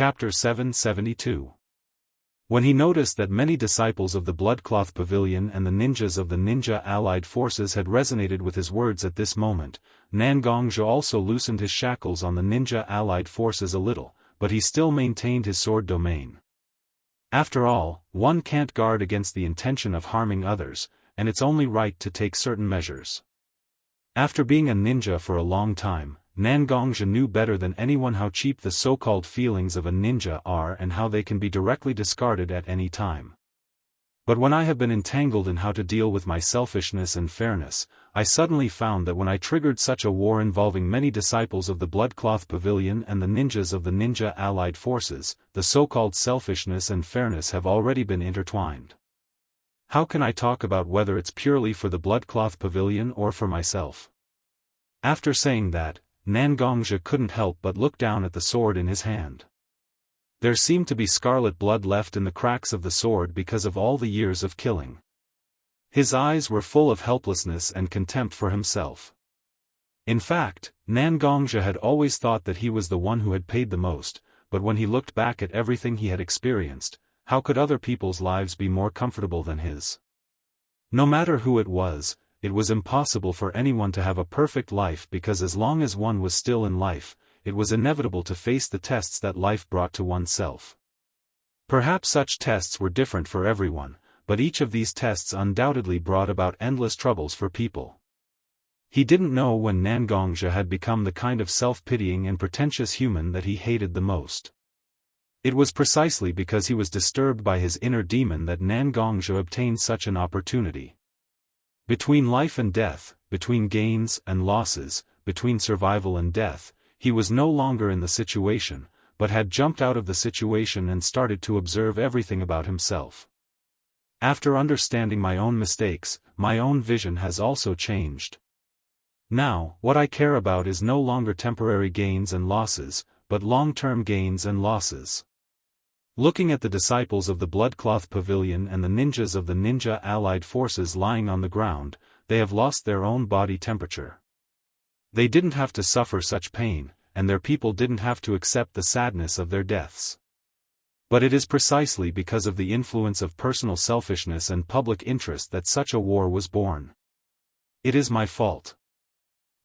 Chapter 772. When he noticed that many disciples of the Bloodcloth Pavilion and the ninjas of the Ninja Allied Forces had resonated with his words at this moment, Nangongzhi also loosened his shackles on the Ninja Allied Forces a little, but he still maintained his sword domain. After all, one can't guard against the intention of harming others, and it's only right to take certain measures. After being a ninja for a long time, Nangongzhi knew better than anyone how cheap the so-called feelings of a ninja are and how they can be directly discarded at any time. But when I have been entangled in how to deal with my selfishness and fairness, I suddenly found that when I triggered such a war involving many disciples of the Bloodcloth Pavilion and the ninjas of the Ninja Allied Forces, the so-called selfishness and fairness have already been intertwined. How can I talk about whether it's purely for the Bloodcloth Pavilion or for myself? After saying that, Nangongzhi couldn't help but look down at the sword in his hand. There seemed to be scarlet blood left in the cracks of the sword because of all the years of killing. His eyes were full of helplessness and contempt for himself. In fact, Nangongzhi had always thought that he was the one who had paid the most, but when he looked back at everything he had experienced, how could other people's lives be more comfortable than his? No matter who it was impossible for anyone to have a perfect life because as long as one was still in life, it was inevitable to face the tests that life brought to oneself. Perhaps such tests were different for everyone, but each of these tests undoubtedly brought about endless troubles for people. He didn't know when Nangongzhi had become the kind of self-pitying and pretentious human that he hated the most. It was precisely because he was disturbed by his inner demon that Nangongzhi obtained such an opportunity. Between life and death, between gains and losses, between survival and death, he was no longer in the situation, but had jumped out of the situation and started to observe everything about himself. After understanding my own mistakes, my own vision has also changed. Now, what I care about is no longer temporary gains and losses, but long-term gains and losses. Looking at the disciples of the Bloodcloth Pavilion and the ninjas of the Ninja Allied Forces lying on the ground, they have lost their own body temperature. They didn't have to suffer such pain, and their people didn't have to accept the sadness of their deaths. But it is precisely because of the influence of personal selfishness and public interest that such a war was born. It is my fault.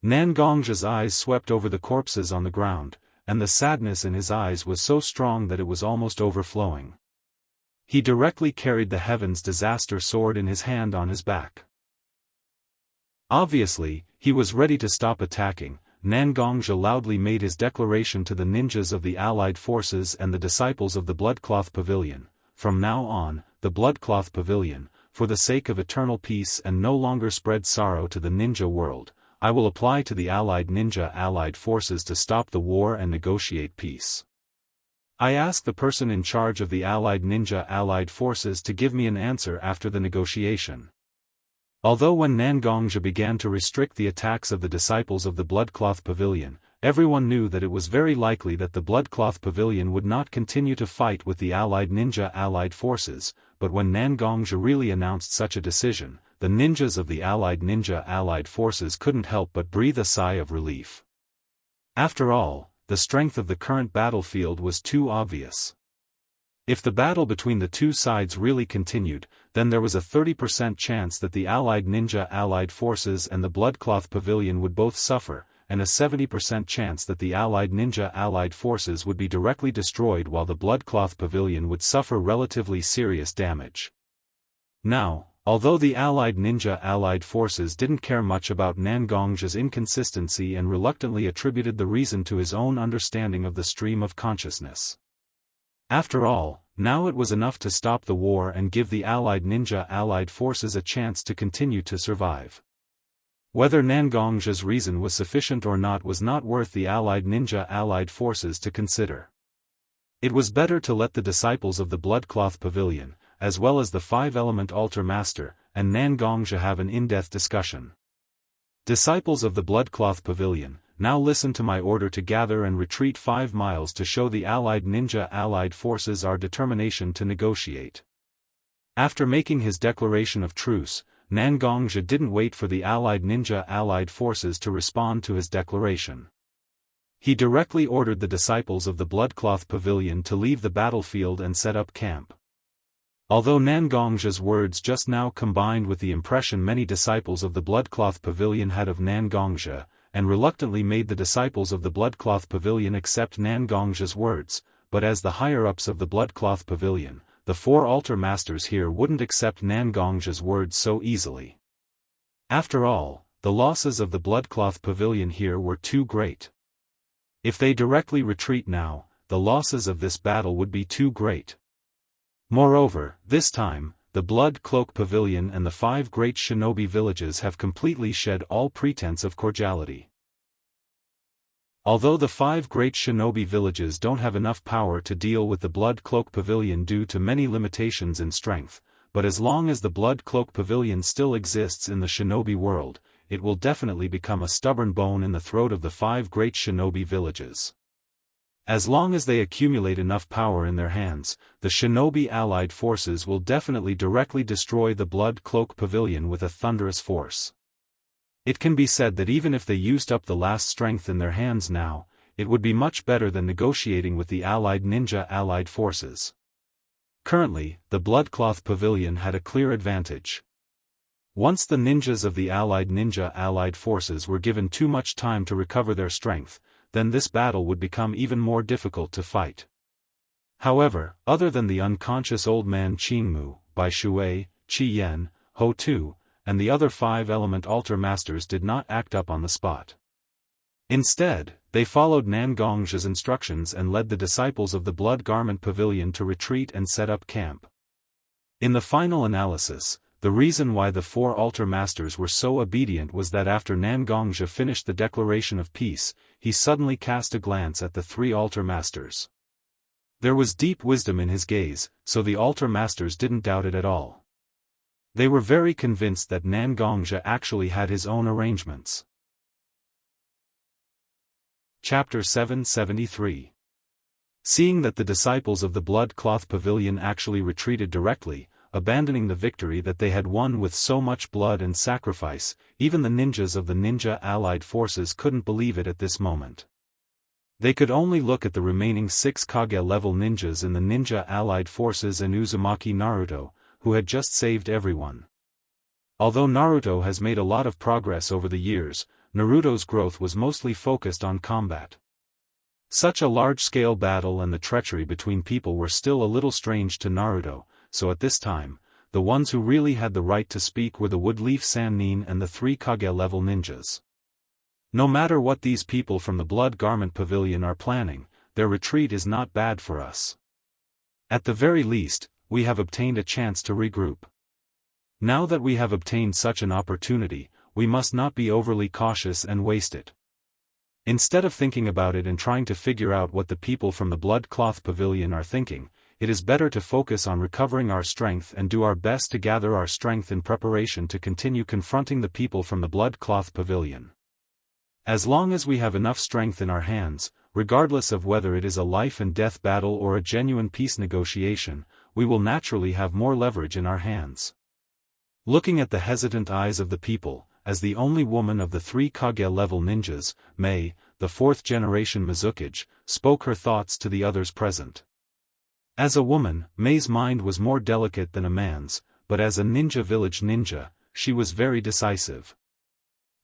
Nangongzhi's eyes swept over the corpses on the ground, and the sadness in his eyes was so strong that it was almost overflowing. He directly carried the Heaven's Disaster sword in his hand on his back. Obviously, he was ready to stop attacking. Nangongzhi loudly made his declaration to the ninjas of the Allied Forces and the disciples of the Bloodcloth Pavilion. From now on, the Bloodcloth Pavilion, for the sake of eternal peace and no longer spread sorrow to the ninja world, I will apply to the Allied Ninja Allied Forces to stop the war and negotiate peace. I ask the person in charge of the Allied Ninja Allied Forces to give me an answer after the negotiation. Although when Nangongzhi began to restrict the attacks of the disciples of the Bloodcloth Pavilion, everyone knew that it was very likely that the Bloodcloth Pavilion would not continue to fight with the Allied Ninja Allied Forces, but when Nangongzhi really announced such a decision, the ninjas of the Allied Ninja Allied Forces couldn't help but breathe a sigh of relief. After all, the strength of the current battlefield was too obvious. If the battle between the two sides really continued, then there was a 30% chance that the Allied Ninja Allied Forces and the Bloodcloth Pavilion would both suffer, and a 70% chance that the Allied Ninja Allied Forces would be directly destroyed while the Bloodcloth Pavilion would suffer relatively serious damage. Now, although the Allied Ninja Allied Forces didn't care much about Nangongzhi's inconsistency and reluctantly attributed the reason to his own understanding of the stream of consciousness. After all, now it was enough to stop the war and give the Allied Ninja Allied Forces a chance to continue to survive. Whether Nangongzhi's reason was sufficient or not was not worth the Allied Ninja Allied Forces to consider. It was better to let the disciples of the Bloodcloth Pavilion, as well as the five-element altar master, and Nangongzhi have an in-depth discussion. Disciples of the Bloodcloth Pavilion, now listen to my order to gather and retreat 5 miles to show the Allied Ninja Allied Forces our determination to negotiate. After making his declaration of truce, Nangongzhi didn't wait for the Allied Ninja Allied Forces to respond to his declaration. He directly ordered the disciples of the Bloodcloth Pavilion to leave the battlefield and set up camp. Although Nangongzha's words just now combined with the impression many disciples of the Bloodcloth Pavilion had of Nangongzha, and reluctantly made the disciples of the Bloodcloth Pavilion accept Nangongzha's words, but as the higher-ups of the Bloodcloth Pavilion, the 4 altar masters here wouldn't accept Nangongzha's words so easily. After all, the losses of the Bloodcloth Pavilion here were too great. If they directly retreat now, the losses of this battle would be too great. Moreover, this time, the Blood Cloak Pavilion and the 5 great shinobi villages have completely shed all pretense of cordiality. Although the 5 great shinobi villages don't have enough power to deal with the Blood Cloak Pavilion due to many limitations in strength, but as long as the Blood Cloak Pavilion still exists in the shinobi world, it will definitely become a stubborn bone in the throat of the 5 great shinobi villages. As long as they accumulate enough power in their hands, the shinobi allied forces will definitely directly destroy the Blood Cloak Pavilion with a thunderous force. It can be said that even if they used up the last strength in their hands now, it would be much better than negotiating with the allied ninja allied forces. Currently, the Bloodcloth Pavilion had a clear advantage. Once the ninjas of the allied ninja allied forces were given too much time to recover their strength, then this battle would become even more difficult to fight. However, other than the unconscious old man Qingmu, Bai Shui, Qi Yan, Ho Tu, and the other 5 element altar masters did not act up on the spot. Instead, they followed Nangongzha's instructions and led the disciples of the Blood Garment Pavilion to retreat and set up camp. In the final analysis, the reason why the 4 altar masters were so obedient was that after Nangongzha finished the declaration of peace, he suddenly cast a glance at the 3 altar masters. There was deep wisdom in his gaze, so the altar masters didn't doubt it at all. They were very convinced that Nangongzha actually had his own arrangements. Chapter 773. Seeing that the disciples of the Blood Cloth Pavilion actually retreated directly, abandoning the victory that they had won with so much blood and sacrifice, even the ninjas of the ninja allied forces couldn't believe it at this moment. They could only look at the remaining 6 Kage-level ninjas in the ninja allied forces and Uzumaki Naruto, who had just saved everyone. Although Naruto has made a lot of progress over the years, Naruto's growth was mostly focused on combat. Such a large-scale battle and the treachery between people were still a little strange to Naruto, so at this time, the ones who really had the right to speak were the Woodleaf Sannin and the 3 Kage-level ninjas. No matter what these people from the Blood Garment Pavilion are planning, their retreat is not bad for us. At the very least, we have obtained a chance to regroup. Now that we have obtained such an opportunity, we must not be overly cautious and waste it. Instead of thinking about it and trying to figure out what the people from the Blood Cloth Pavilion are thinking, it is better to focus on recovering our strength and do our best to gather our strength in preparation to continue confronting the people from the Blood Cloth Pavilion. As long as we have enough strength in our hands, regardless of whether it is a life and death battle or a genuine peace negotiation, we will naturally have more leverage in our hands. Looking at the hesitant eyes of the people, as the only woman of the 3 Kage-level ninjas, Mei, the 4th generation Mizukage, spoke her thoughts to the others present. As a woman, Mei's mind was more delicate than a man's, but as a ninja village ninja, she was very decisive.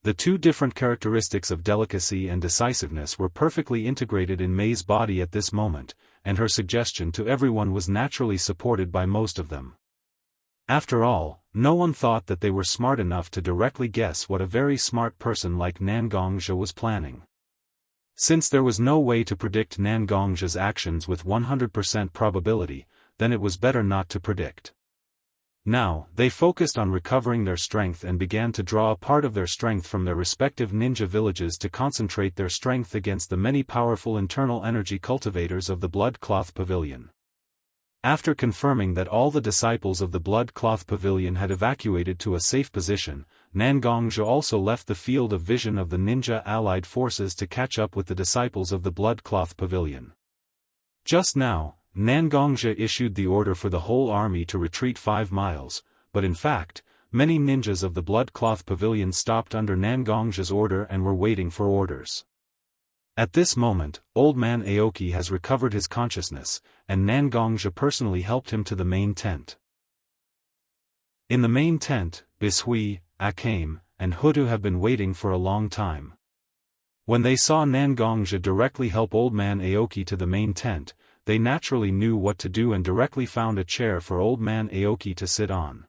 The 2 different characteristics of delicacy and decisiveness were perfectly integrated in Mei's body at this moment, and her suggestion to everyone was naturally supported by most of them. After all, no one thought that they were smart enough to directly guess what a very smart person like Nangongzha was planning. Since there was no way to predict Nangongzha's actions with 100% probability, then it was better not to predict. Now, they focused on recovering their strength and began to draw a part of their strength from their respective ninja villages to concentrate their strength against the many powerful internal energy cultivators of the Blood Cloth Pavilion. After confirming that all the disciples of the Blood Cloth Pavilion had evacuated to a safe position, Nangongzha also left the field of vision of the ninja allied forces to catch up with the disciples of the Blood Cloth Pavilion. Just now, Nangongzha issued the order for the whole army to retreat 5 miles, but in fact, many ninjas of the Blood Cloth Pavilion stopped under Nangongzha's order and were waiting for orders. At this moment, old man Aoki has recovered his consciousness, and Nangongzhi personally helped him to the main tent. In the main tent, Bishui, Akame, and Hudu have been waiting for a long time. When they saw Nangongzhi directly help old man Aoki to the main tent, they naturally knew what to do and directly found a chair for old man Aoki to sit on.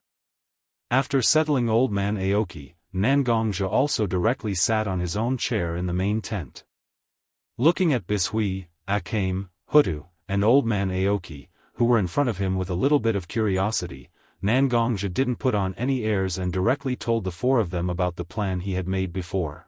After settling old man Aoki, Nangongzhi also directly sat on his own chair in the main tent. Looking at Bishui, Akame, Hudu, and old man Aoki, who were in front of him with a little bit of curiosity, Nangongzhi didn't put on any airs and directly told the four of them about the plan he had made before.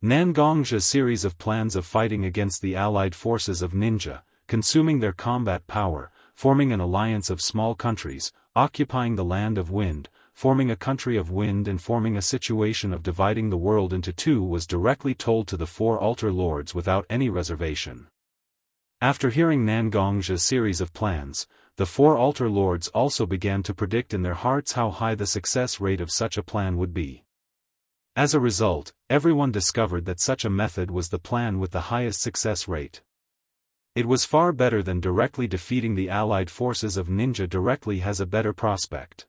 Nangongzhi's series of plans of fighting against the allied forces of ninja, consuming their combat power, forming an alliance of small countries, occupying the land of wind, forming a country of wind and forming a situation of dividing the world into two was directly told to the four altar lords without any reservation. After hearing Nangongzhi's series of plans, the four altar lords also began to predict in their hearts how high the success rate of such a plan would be. As a result, everyone discovered that such a method was the plan with the highest success rate. It was far better than directly defeating the allied forces of ninja directly has a better prospect.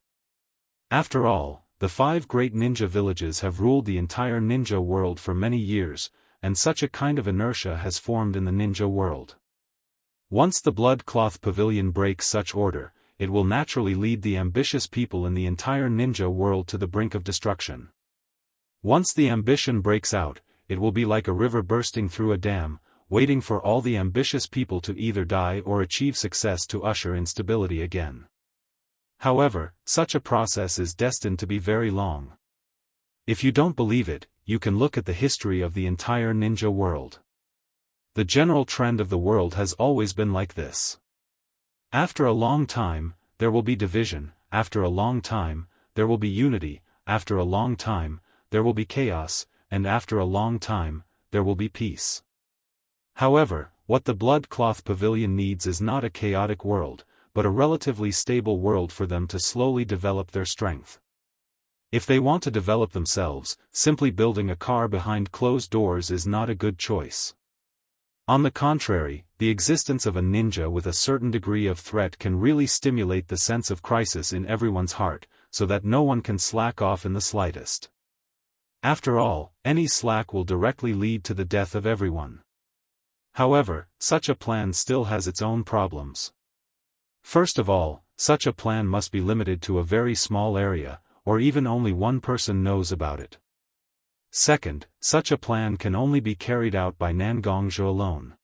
After all, the 5 great ninja villages have ruled the entire ninja world for many years, and such a kind of inertia has formed in the ninja world. Once the blood cloth pavilion breaks such order, it will naturally lead the ambitious people in the entire ninja world to the brink of destruction. Once the ambition breaks out, it will be like a river bursting through a dam, waiting for all the ambitious people to either die or achieve success to usher in stability again. However, such a process is destined to be very long. If you don't believe it, you can look at the history of the entire ninja world. The general trend of the world has always been like this. After a long time, there will be division, after a long time, there will be unity, after a long time, there will be chaos, and after a long time, there will be peace. However, what the blood cloth pavilion needs is not a chaotic world, but a relatively stable world for them to slowly develop their strength. If they want to develop themselves, simply building a car behind closed doors is not a good choice. On the contrary, the existence of a ninja with a certain degree of threat can really stimulate the sense of crisis in everyone's heart, so that no one can slack off in the slightest. After all, any slack will directly lead to the death of everyone. However, such a plan still has its own problems. First of all, such a plan must be limited to a very small area, or even only one person knows about it. Second, such a plan can only be carried out by Nangongzhi alone.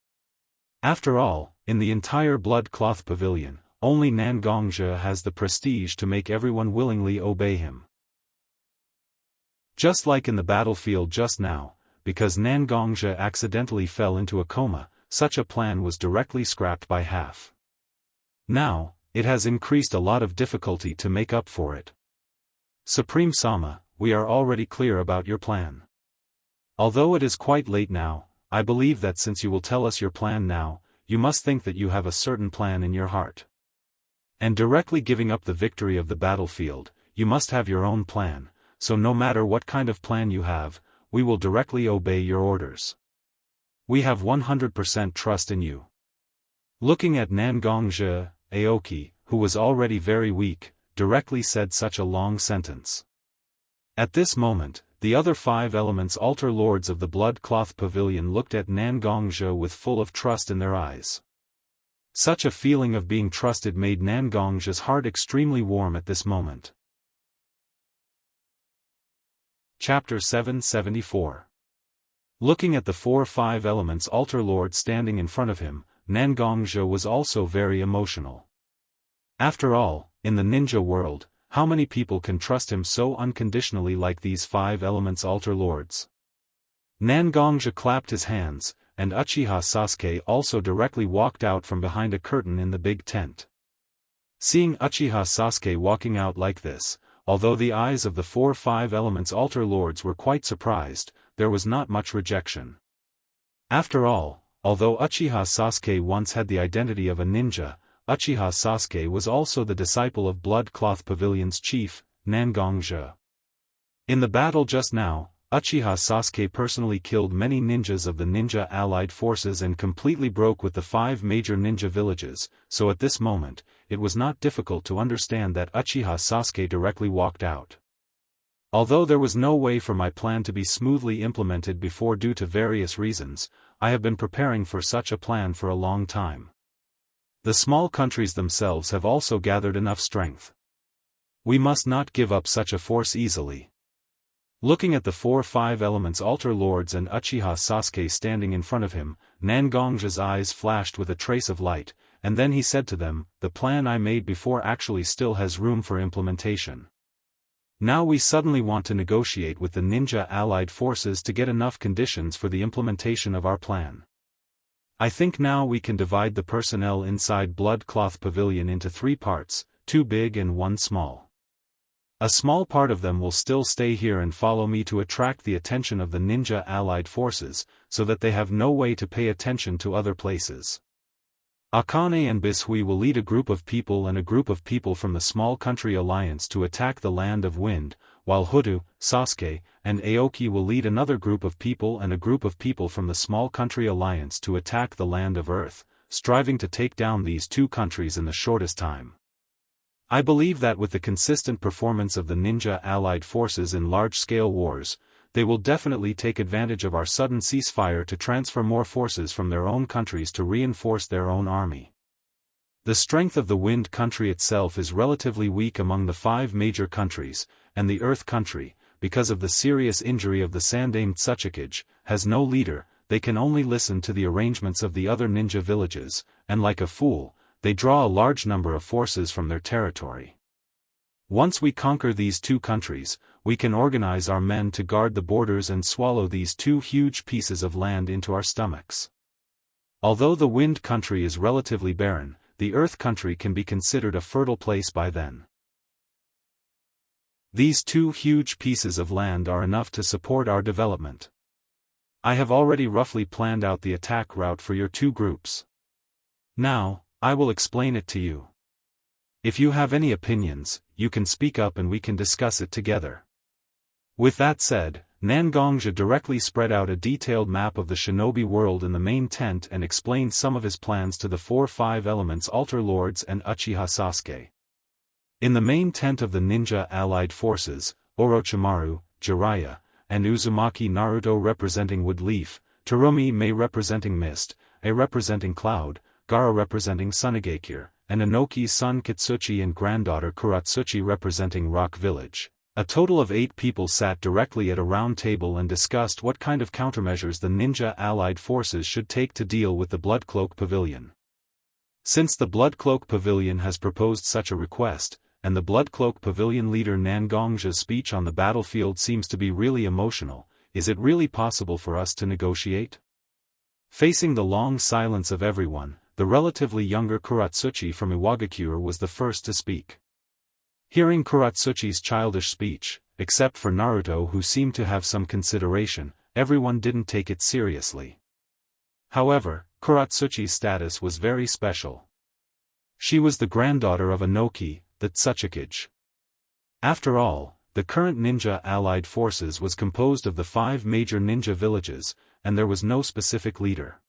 After all, in the entire blood cloth pavilion, only Nangongzhi has the prestige to make everyone willingly obey him. Just like in the battlefield just now, because Nangongzhi accidentally fell into a coma, such a plan was directly scrapped by half. Now, it has increased a lot of difficulty to make up for it. Supreme Sama, we are already clear about your plan. Although it is quite late now, I believe that since you will tell us your plan now, you must think that you have a certain plan in your heart. And directly giving up the victory of the battlefield, you must have your own plan, so no matter what kind of plan you have, we will directly obey your orders. We have 100% trust in you. Looking at Nangongzhi, Aoki, who was already very weak, directly said such a long sentence. At this moment, the other 5 elements altar lords of the blood cloth pavilion looked at Nangongzhi with full of trust in their eyes. Such a feeling of being trusted made Nangongzhi's heart extremely warm at this moment. Chapter 774. Looking at the 4-5 elements altar lord standing in front of him, Nangongzhi was also very emotional. After all, in the ninja world, how many people can trust him so unconditionally like these 5 elements altar lords? Nangongzhi clapped his hands, and Uchiha Sasuke also directly walked out from behind a curtain in the big tent. Seeing Uchiha Sasuke walking out like this, although the eyes of the 4-5 elements altar lords were quite surprised, there was not much rejection. After all, although Uchiha Sasuke once had the identity of a ninja, Uchiha Sasuke was also the disciple of Blood Cloth Pavilion's chief, Nangongzhi. In the battle just now, Uchiha Sasuke personally killed many ninjas of the ninja allied forces and completely broke with the 5 major ninja villages, so at this moment, it was not difficult to understand that Uchiha Sasuke directly walked out. Although there was no way for my plan to be smoothly implemented before due to various reasons, I have been preparing for such a plan for a long time. The small countries themselves have also gathered enough strength. We must not give up such a force easily. Looking at the 4-5 elements altar lords and Uchiha Sasuke standing in front of him, Nangongja's eyes flashed with a trace of light, and then he said to them, "The plan I made before actually still has room for implementation. Now we suddenly want to negotiate with the ninja allied forces to get enough conditions for the implementation of our plan. I think now we can divide the personnel inside Blood Cloth Pavilion into 3 parts, 2 big and 1 small. A small part of them will still stay here and follow me to attract the attention of the ninja allied forces, so that they have no way to pay attention to other places. Akane and Bishui will lead a group of people and a group of people from the small country alliance to attack the land of wind, while Hudu, Sasuke, and Aoki will lead another group of people and a group of people from the small country alliance to attack the land of earth, striving to take down these 2 countries in the shortest time. I believe that with the consistent performance of the ninja allied forces in large-scale wars, they will definitely take advantage of our sudden ceasefire to transfer more forces from their own countries to reinforce their own army. The strength of the wind country itself is relatively weak among the 5 major countries, and the earth country, because of the serious injury of the Sandaime Tsuchikage, has no leader. They can only listen to the arrangements of the other ninja villages, and like a fool, they draw a large number of forces from their territory. Once we conquer these 2 countries, we can organize our men to guard the borders and swallow these 2 huge pieces of land into our stomachs. Although the wind country is relatively barren, the earth country can be considered a fertile place by then. These 2 huge pieces of land are enough to support our development. I have already roughly planned out the attack route for your 2 groups. Now, I will explain it to you. If you have any opinions, you can speak up and we can discuss it together. With that said, Nangongja directly spread out a detailed map of the shinobi world in the main tent and explained some of his plans to the 4-5 elements altar lords and Uchiha Sasuke. In the main tent of the ninja allied forces, Orochimaru, Jiraiya, and Uzumaki Naruto representing Woodleaf, Terumi Mei representing Mist, A representing Cloud, Gaara representing Sunigakure, and Inoki's son Katsuchi and granddaughter Kuratsuchi representing Rock Village. A total of 8 people sat directly at a round table and discussed what kind of countermeasures the ninja allied forces should take to deal with the Bloodcloak Pavilion. Since the Bloodcloak Pavilion has proposed such a request, and the Bloodcloak Pavilion leader Nangongja's speech on the battlefield seems to be really emotional, is it really possible for us to negotiate? Facing the long silence of everyone, the relatively younger Kuratsuchi from Iwagakure was the first to speak. Hearing Kuratsuchi's childish speech, except for Naruto who seemed to have some consideration, everyone didn't take it seriously. However, Kuratsuchi's status was very special. She was the granddaughter of Inoki, the Tsuchikage. After all, the current ninja allied forces was composed of the 5 major ninja villages, and there was no specific leader.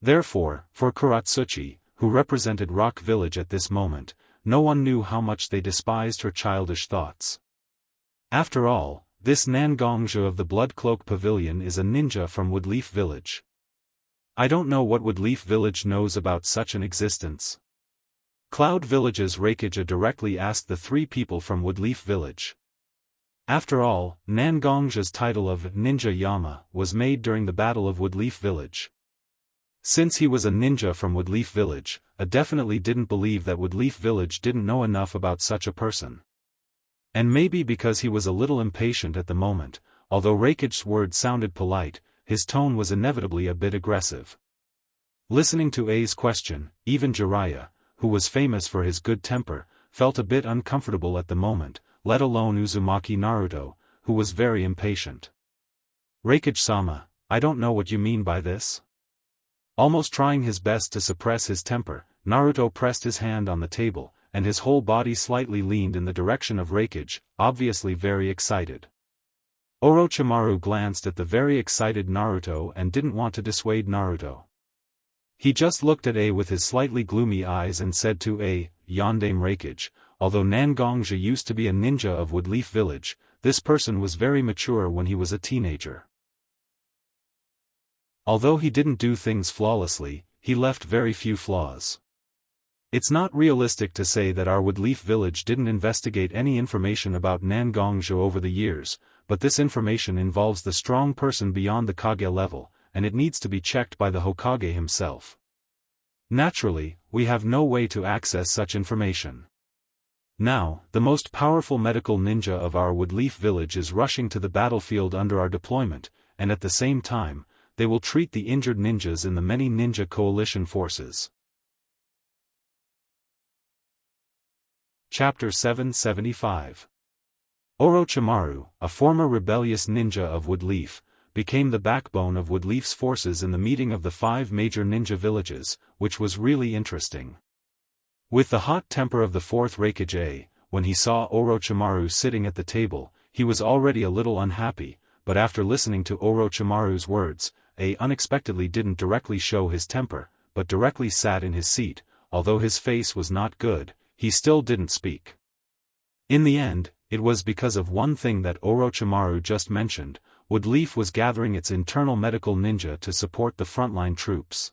Therefore, for Kuratsuchi, who represented Rock Village at this moment, no one knew how much they despised her childish thoughts. After all, this Nangongja of the Bloodcloak Pavilion is a ninja from Woodleaf Village. I don't know what Woodleaf Village knows about such an existence. Cloud Village's Raikage directly asked the 3 people from Woodleaf Village. After all, Nangongja's title of Ninja Yama was made during the Battle of Woodleaf Village. Since he was a ninja from Woodleaf Village, I definitely didn't believe that Woodleaf Village didn't know enough about such a person. And maybe because he was a little impatient at the moment, although Raikage's words sounded polite, his tone was inevitably a bit aggressive. Listening to A's question, even Jiraiya, who was famous for his good temper, felt a bit uncomfortable at the moment, let alone Uzumaki Naruto, who was very impatient. Raikage-sama, I don't know what you mean by this. Almost trying his best to suppress his temper, Naruto pressed his hand on the table, and his whole body slightly leaned in the direction of Raikage, obviously very excited. Orochimaru glanced at the very excited Naruto and didn't want to dissuade Naruto. He just looked at A with his slightly gloomy eyes and said to A, "Yondame Raikage, although Nangongja used to be a ninja of Woodleaf Village, this person was very mature when he was a teenager. Although he didn't do things flawlessly, he left very few flaws. It's not realistic to say that our Woodleaf Village didn't investigate any information about Nangongja over the years, but this information involves the strong person beyond the Kage level, and it needs to be checked by the Hokage himself. Naturally, we have no way to access such information. Now, the most powerful medical ninja of our Woodleaf Village is rushing to the battlefield under our deployment, and at the same time, they will treat the injured ninjas in the many ninja coalition forces." Chapter 775. Orochimaru, a former rebellious ninja of Woodleaf, became the backbone of Woodleaf's forces in the meeting of the 5 major ninja villages, which was really interesting. With the hot temper of the 4th Raikage, when he saw Orochimaru sitting at the table, he was already a little unhappy, but after listening to Orochimaru's words, A unexpectedly didn't directly show his temper, but directly sat in his seat. Although his face was not good, he still didn't speak. In the end, it was because of one thing that Orochimaru just mentioned: Woodleaf was gathering its internal medical ninja to support the frontline troops.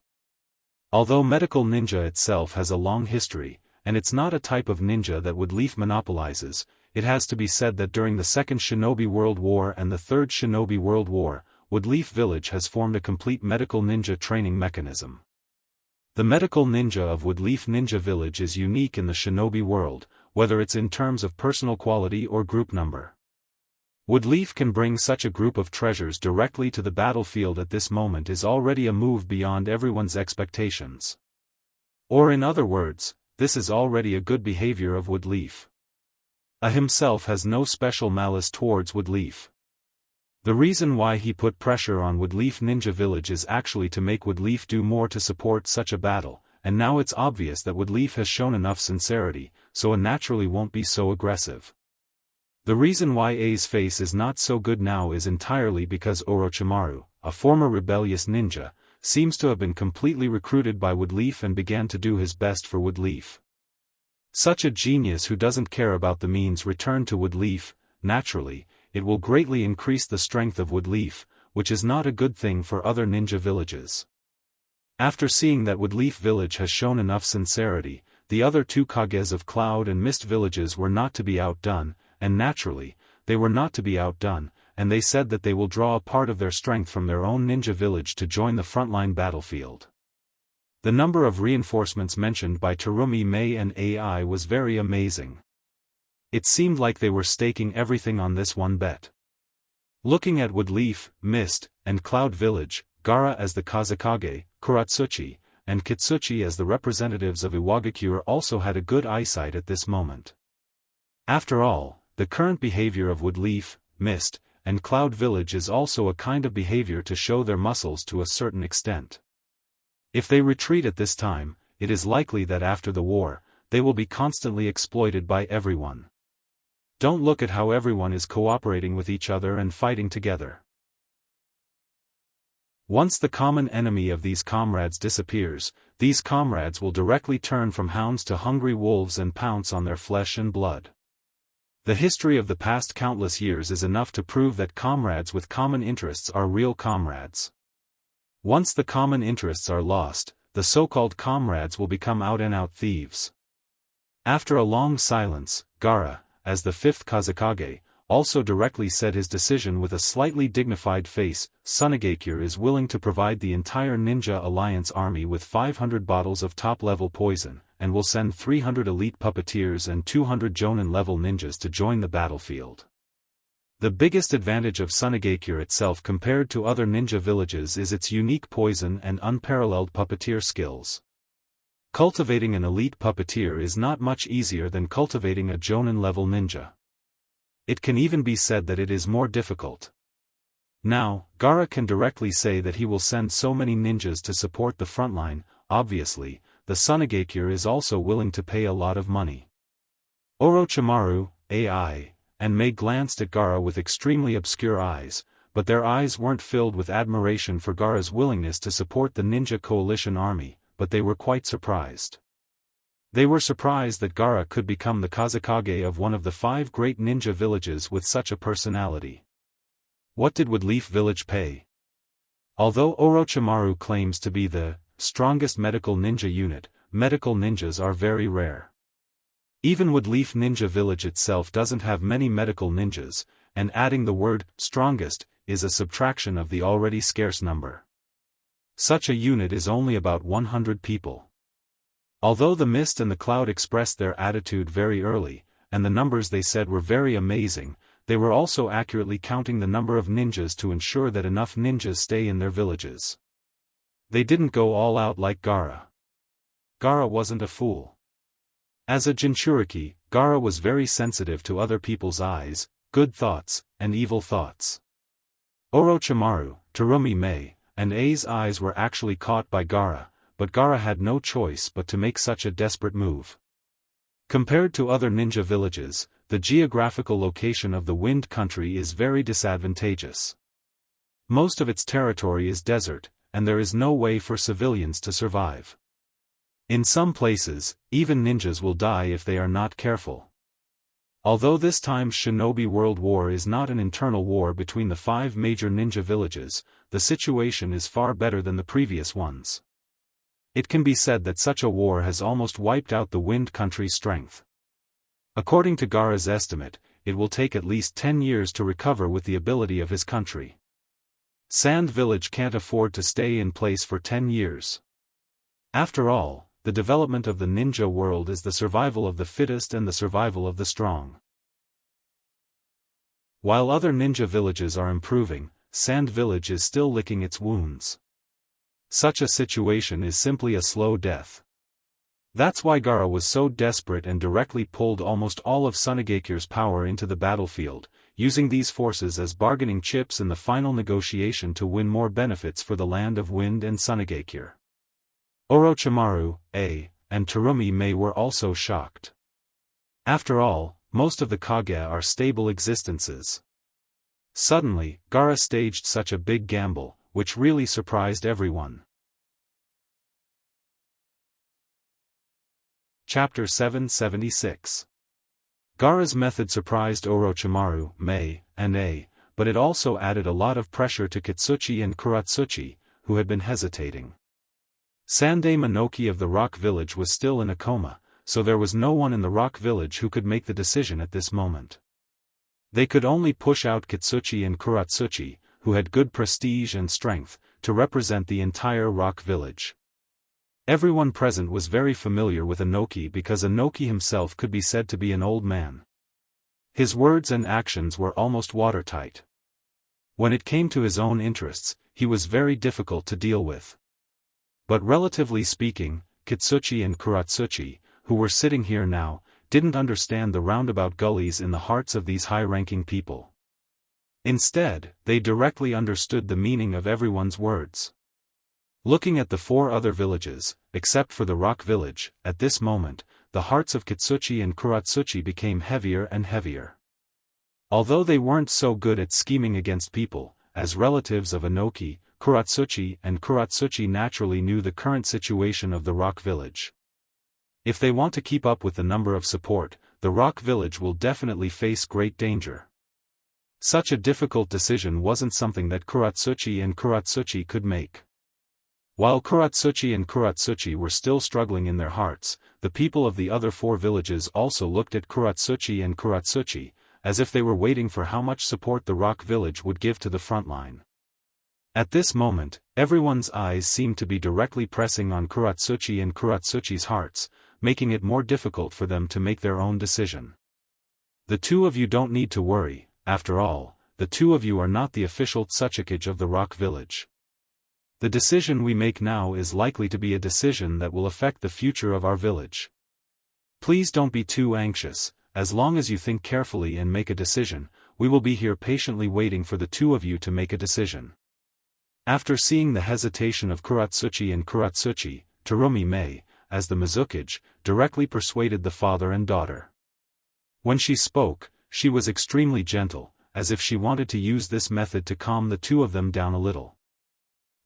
Although medical ninja itself has a long history, and it's not a type of ninja that Woodleaf monopolizes, it has to be said that during the Second Shinobi World War and the Third Shinobi World War, Woodleaf Village has formed a complete medical ninja training mechanism. The medical ninja of Woodleaf Ninja Village is unique in the shinobi world, whether it's in terms of personal quality or group number. Woodleaf can bring such a group of treasures directly to the battlefield at this moment is already a move beyond everyone's expectations. Or in other words, this is already a good behavior of Woodleaf. A himself has no special malice towards Woodleaf. The reason why he put pressure on Woodleaf Ninja Village is actually to make Woodleaf do more to support such a battle, and now it's obvious that Woodleaf has shown enough sincerity, so it naturally won't be so aggressive. The reason why A's face is not so good now is entirely because Orochimaru, a former rebellious ninja, seems to have been completely recruited by Woodleaf and began to do his best for Woodleaf. Such a genius who doesn't care about the means returned to Woodleaf. Naturally, it will greatly increase the strength of Woodleaf, which is not a good thing for other ninja villages. After seeing that Woodleaf Village has shown enough sincerity, the other 2 Kages of Cloud and Mist villages were not to be outdone, and naturally, they were not to be outdone, and they said that they will draw a part of their strength from their own ninja village to join the frontline battlefield. The number of reinforcements mentioned by Terumi Mei and AI was very amazing. It seemed like they were staking everything on this one bet. Looking at Woodleaf, Mist, and Cloud Village, Gaara as the Kazekage, Kuratsuchi, and Kitsuchi as the representatives of Iwagakure also had a good eyesight at this moment. After all, the current behavior of Woodleaf, Mist, and Cloud Village is also a kind of behavior to show their muscles to a certain extent. If they retreat at this time, it is likely that after the war, they will be constantly exploited by everyone. Don't look at how everyone is cooperating with each other and fighting together. Once the common enemy of these comrades disappears, these comrades will directly turn from hounds to hungry wolves and pounce on their flesh and blood. The history of the past countless years is enough to prove that comrades with common interests are real comrades. Once the common interests are lost, the so-called comrades will become out-and-out thieves. After a long silence, Gaara, as the 5th Kazekage, also directly said his decision with a slightly dignified face. Sunagakure is willing to provide the entire Ninja Alliance army with 500 bottles of top-level poison, and will send 300 elite puppeteers and 200 Jonin-level ninjas to join the battlefield. The biggest advantage of Sunagakure itself compared to other ninja villages is its unique poison and unparalleled puppeteer skills. Cultivating an elite puppeteer is not much easier than cultivating a Jonin-level ninja. It can even be said that it is more difficult. Now, Gaara can directly say that he will send so many ninjas to support the frontline. Obviously, the Sunagakure is also willing to pay a lot of money. Orochimaru, AI, and Mei glanced at Gaara with extremely obscure eyes, but their eyes weren't filled with admiration for Gaara's willingness to support the ninja coalition army, but they were quite surprised. They were surprised that Gaara could become the Kazekage of one of the 5 great ninja villages with such a personality. What did Woodleaf Village pay? Although Orochimaru claims to be the strongest medical ninja unit, medical ninjas are very rare. Even Woodleaf Ninja Village itself doesn't have many medical ninjas, and adding the word strongest is a subtraction of the already scarce number. Such a unit is only about 100 people. Although the Mist and the Cloud expressed their attitude very early, and the numbers they said were very amazing, they were also accurately counting the number of ninjas to ensure that enough ninjas stay in their villages. They didn't go all out like Gaara. Gaara wasn't a fool. As a Jinchuriki, Gaara was very sensitive to other people's eyes, good thoughts, and evil thoughts. Orochimaru, Terumi Mei, and Ai's eyes were actually caught by Gaara, but Gaara had no choice but to make such a desperate move. Compared to other ninja villages, the geographical location of the Wind Country is very disadvantageous. Most of its territory is desert, and there is no way for civilians to survive. In some places, even ninjas will die if they are not careful. Although this time's Shinobi World War is not an internal war between the 5 major ninja villages, the situation is far better than the previous ones. It can be said that such a war has almost wiped out the Wind Country's strength. According to Gaara's estimate, it will take at least 10 years to recover with the ability of his country. Sand Village can't afford to stay in place for 10 years. After all, the development of the ninja world is the survival of the fittest and the survival of the strong. While other ninja villages are improving, Sand Village is still licking its wounds. Such a situation is simply a slow death. That's why Gaara was so desperate and directly pulled almost all of Sunegakure's power into the battlefield, using these forces as bargaining chips in the final negotiation to win more benefits for the land of Wind and Sunegakure. Orochimaru, Ai, and Terumi Mei were also shocked. After all, most of the Kage are stable existences. Suddenly, Gaara staged such a big gamble, which really surprised everyone. Chapter 776. Gaara's method surprised Orochimaru, Mei, and Ai, but it also added a lot of pressure to Kitsuchi and Kuratsuchi, who had been hesitating. Sandai Minoki of the Rock Village was still in a coma, so there was no one in the Rock Village who could make the decision at this moment. They could only push out Kitsuchi and Kuratsuchi, who had good prestige and strength, to represent the entire Rock Village. Everyone present was very familiar with Inoki because Inoki himself could be said to be an old man. His words and actions were almost watertight. When it came to his own interests, he was very difficult to deal with. But relatively speaking, Kitsuchi and Kuratsuchi, who were sitting here now, didn't understand the roundabout gullies in the hearts of these high-ranking people. Instead, they directly understood the meaning of everyone's words. Looking at the 4 other villages, except for the Rock Village, at this moment, the hearts of Kitsuchi and Kuratsuchi became heavier and heavier. Although they weren't so good at scheming against people, as relatives of Inoki, Kuratsuchi and Kuratsuchi naturally knew the current situation of the Rock Village. If they want to keep up with the number of support, the Rock Village will definitely face great danger. Such a difficult decision wasn't something that Kuratsuchi and Kuratsuchi could make. While Kuratsuchi and Kuratsuchi were still struggling in their hearts, the people of the other 4 villages also looked at Kuratsuchi and Kuratsuchi, as if they were waiting for how much support the Rock Village would give to the front line. At this moment, everyone's eyes seemed to be directly pressing on Kuratsuchi and Kuratsuchi's hearts, making it more difficult for them to make their own decision. The 2 of you don't need to worry, after all, the 2 of you are not the official Tsuchikage of the Rock Village. The decision we make now is likely to be a decision that will affect the future of our village. Please don't be too anxious, as long as you think carefully and make a decision, we will be here patiently waiting for the 2 of you to make a decision. After seeing the hesitation of Kuratsuchi and Kuratsuchi, Terumi Mei, as the Mizukage, directly persuaded the father and daughter. When she spoke, she was extremely gentle, as if she wanted to use this method to calm the two of them down a little.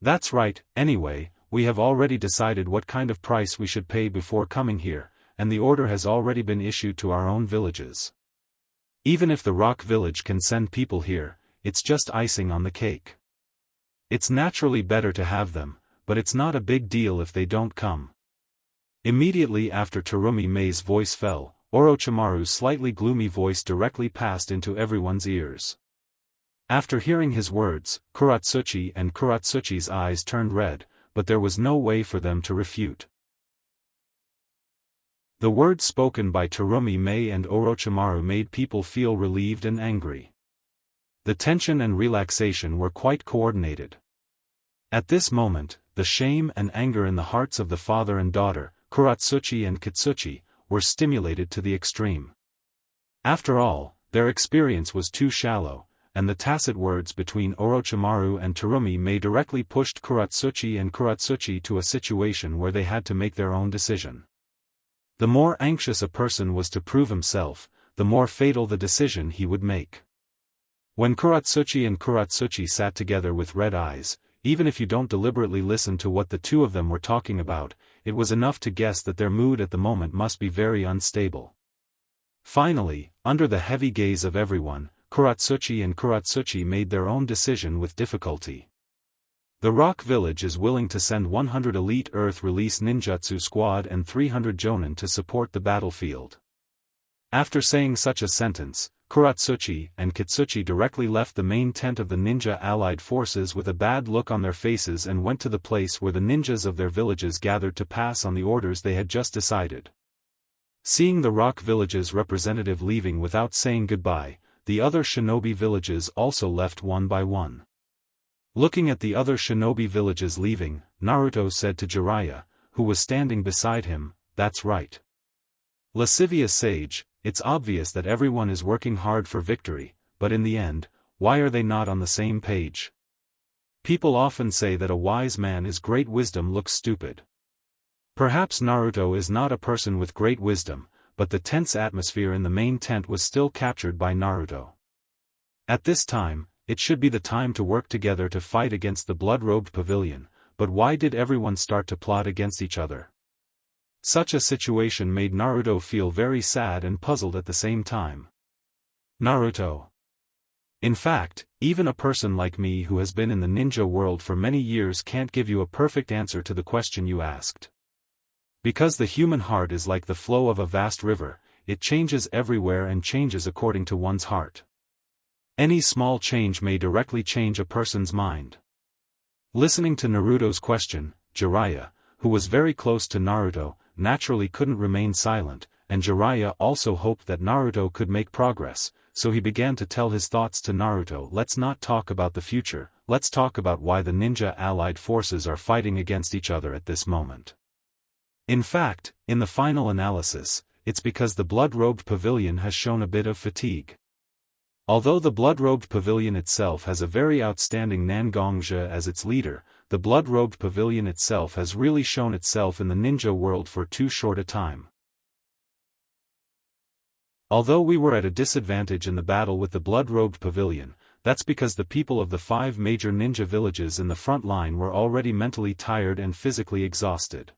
"That's right, anyway, we have already decided what kind of price we should pay before coming here, and the order has already been issued to our own villages. Even if the rock village can send people here, it's just icing on the cake. It's naturally better to have them, but it's not a big deal if they don't come." Immediately after Terumi Mei's voice fell, Orochimaru's slightly gloomy voice directly passed into everyone's ears. After hearing his words, Kuratsuchi and Kuratsuchi's eyes turned red, but there was no way for them to refute. The words spoken by Terumi Mei and Orochimaru made people feel relieved and angry. The tension and relaxation were quite coordinated. At this moment, the shame and anger in the hearts of the father and daughter, Kuratsuchi and Kitsuchi, were stimulated to the extreme. After all, their experience was too shallow, and the tacit words between Orochimaru and Terumi Mei directly pushed Kuratsuchi and Kuratsuchi to a situation where they had to make their own decision. The more anxious a person was to prove himself, the more fatal the decision he would make. When Kuratsuchi and Kuratsuchi sat together with red eyes, even if you don't deliberately listen to what the two of them were talking about, it was enough to guess that their mood at the moment must be very unstable. Finally, under the heavy gaze of everyone, Kuratsuchi and Kuratsuchi made their own decision with difficulty. The Rock Village is willing to send 100 elite Earth Release Ninjutsu Squad and 300 Jonin to support the battlefield. After saying such a sentence, Kuratsuchi and Kitsuchi directly left the main tent of the ninja allied forces with a bad look on their faces and went to the place where the ninjas of their villages gathered to pass on the orders they had just decided. Seeing the Rock Village's representative leaving without saying goodbye, the other shinobi villages also left one by one. Looking at the other shinobi villages leaving, Naruto said to Jiraiya, who was standing beside him, "That's right. Lascivious sage, it's obvious that everyone is working hard for victory, but in the end, why are they not on the same page? People often say that a wise man is great wisdom looks stupid. Perhaps Naruto is not a person with great wisdom, but the tense atmosphere in the main tent was still captured by Naruto. At this time, it should be the time to work together to fight against the blood-robed pavilion, but why did everyone start to plot against each other? Such a situation made Naruto feel very sad and puzzled at the same time. Naruto. In fact, even a person like me who has been in the ninja world for many years can't give you a perfect answer to the question you asked. Because the human heart is like the flow of a vast river, it changes everywhere and changes according to one's heart. Any small change may directly change a person's mind. Listening to Naruto's question, Jiraiya, who was very close to Naruto, naturally couldn't remain silent, and Jiraiya also hoped that Naruto could make progress, so he began to tell his thoughts to Naruto. Let's not talk about the future, let's talk about why the ninja allied forces are fighting against each other at this moment. In fact, in the final analysis, it's because the blood-robed pavilion has shown a bit of fatigue. Although the blood-robed pavilion itself has a very outstanding Nangongzhe as its leader, the blood-robed pavilion itself has really shown itself in the ninja world for too short a time. Although we were at a disadvantage in the battle with the blood-robed pavilion, that's because the people of the 5 major ninja villages in the front line were already mentally tired and physically exhausted.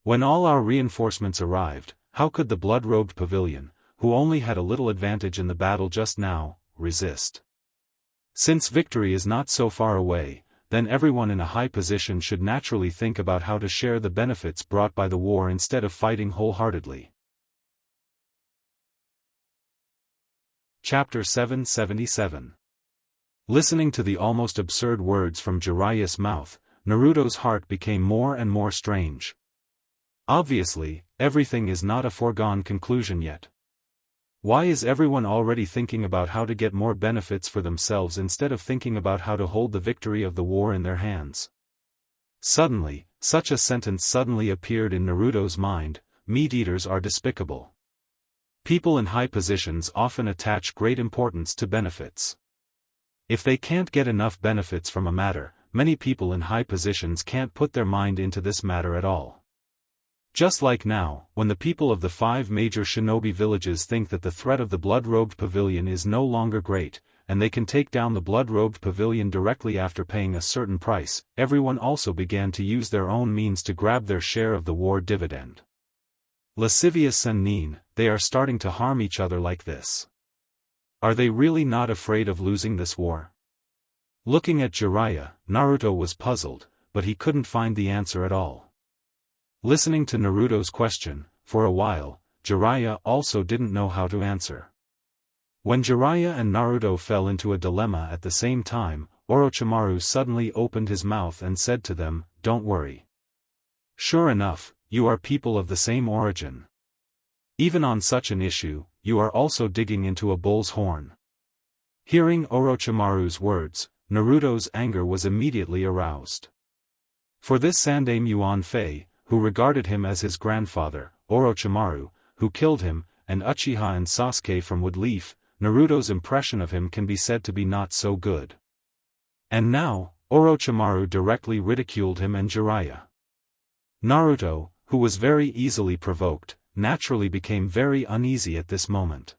When all our reinforcements arrived, how could the blood-robed pavilion, who only had a little advantage in the battle just now, resist? Since victory is not so far away, then everyone in a high position should naturally think about how to share the benefits brought by the war instead of fighting wholeheartedly. Chapter 777. Listening to the almost absurd words from Jiraiya's mouth, Naruto's heart became more and more strange. Obviously, everything is not a foregone conclusion yet. Why is everyone already thinking about how to get more benefits for themselves instead of thinking about how to hold the victory of the war in their hands? Suddenly, such a sentence suddenly appeared in Naruto's mind: meat-eaters are despicable. People in high positions often attach great importance to benefits. If they can't get enough benefits from a matter, many people in high positions can't put their mind into this matter at all. Just like now, when the people of the 5 major shinobi villages think that the threat of the blood-robed pavilion is no longer great, and they can take down the blood-robed pavilion directly after paying a certain price, everyone also began to use their own means to grab their share of the war dividend. Lascivious and Nin, they are starting to harm each other like this. Are they really not afraid of losing this war? Looking at Jiraiya, Naruto was puzzled, but he couldn't find the answer at all. Listening to Naruto's question, for a while, Jiraiya also didn't know how to answer. When Jiraiya and Naruto fell into a dilemma at the same time, Orochimaru suddenly opened his mouth and said to them, "Don't worry. Sure enough, you are people of the same origin. Even on such an issue, you are also digging into a bull's horn." Hearing Orochimaru's words, Naruto's anger was immediately aroused. For this Sandaime Yuan Fei, who regarded him as his grandfather, Orochimaru, who killed him, and Uchiha and Sasuke from Woodleaf, Naruto's impression of him can be said to be not so good. And now, Orochimaru directly ridiculed him and Jiraiya. Naruto, who was very easily provoked, naturally became very uneasy at this moment.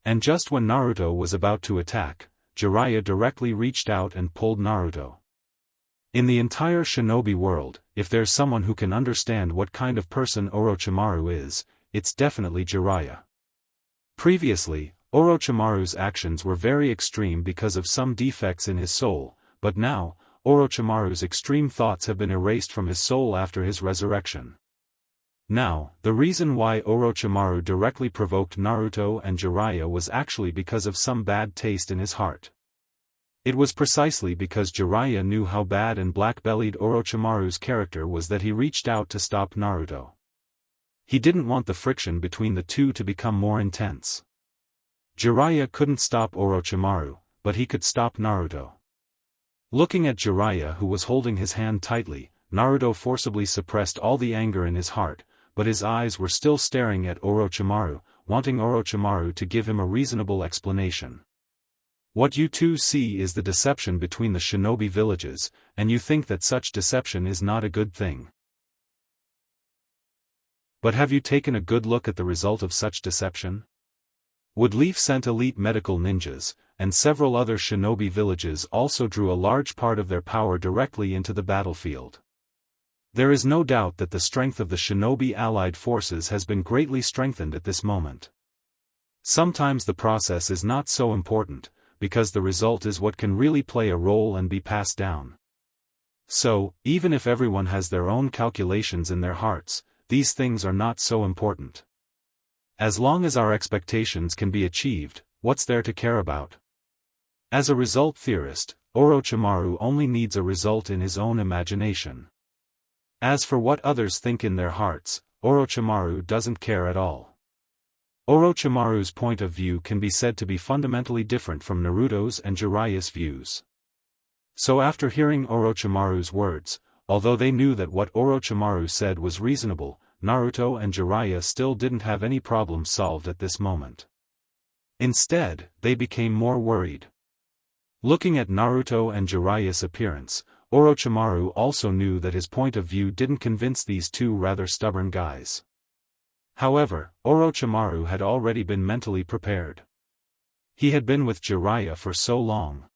And just when Naruto was about to attack, Jiraiya directly reached out and pulled Naruto. In the entire shinobi world, if there's someone who can understand what kind of person Orochimaru is, it's definitely Jiraiya. Previously, Orochimaru's actions were very extreme because of some defects in his soul, but now, Orochimaru's extreme thoughts have been erased from his soul after his resurrection. Now, the reason why Orochimaru directly provoked Naruto and Jiraiya was actually because of some bad taste in his heart. It was precisely because Jiraiya knew how bad and black-bellied Orochimaru's character was that he reached out to stop Naruto. He didn't want the friction between the two to become more intense. Jiraiya couldn't stop Orochimaru, but he could stop Naruto. Looking at Jiraiya, who was holding his hand tightly, Naruto forcibly suppressed all the anger in his heart, but his eyes were still staring at Orochimaru, wanting Orochimaru to give him a reasonable explanation. What you two see is the deception between the shinobi villages, and you think that such deception is not a good thing. But have you taken a good look at the result of such deception? Woodleaf sent elite medical ninjas, and several other shinobi villages also drew a large part of their power directly into the battlefield. There is no doubt that the strength of the shinobi allied forces has been greatly strengthened at this moment. Sometimes the process is not so important, because the result is what can really play a role and be passed down. So, even if everyone has their own calculations in their hearts, these things are not so important. As long as our expectations can be achieved, what's there to care about? As a result theorist, Orochimaru only needs a result in his own imagination. As for what others think in their hearts, Orochimaru doesn't care at all. Orochimaru's point of view can be said to be fundamentally different from Naruto's and Jiraiya's views. So after hearing Orochimaru's words, although they knew that what Orochimaru said was reasonable, Naruto and Jiraiya still didn't have any problems solved at this moment. Instead, they became more worried. Looking at Naruto and Jiraiya's appearance, Orochimaru also knew that his point of view didn't convince these two rather stubborn guys. However, Orochimaru had already been mentally prepared. He had been with Jiraiya for so long.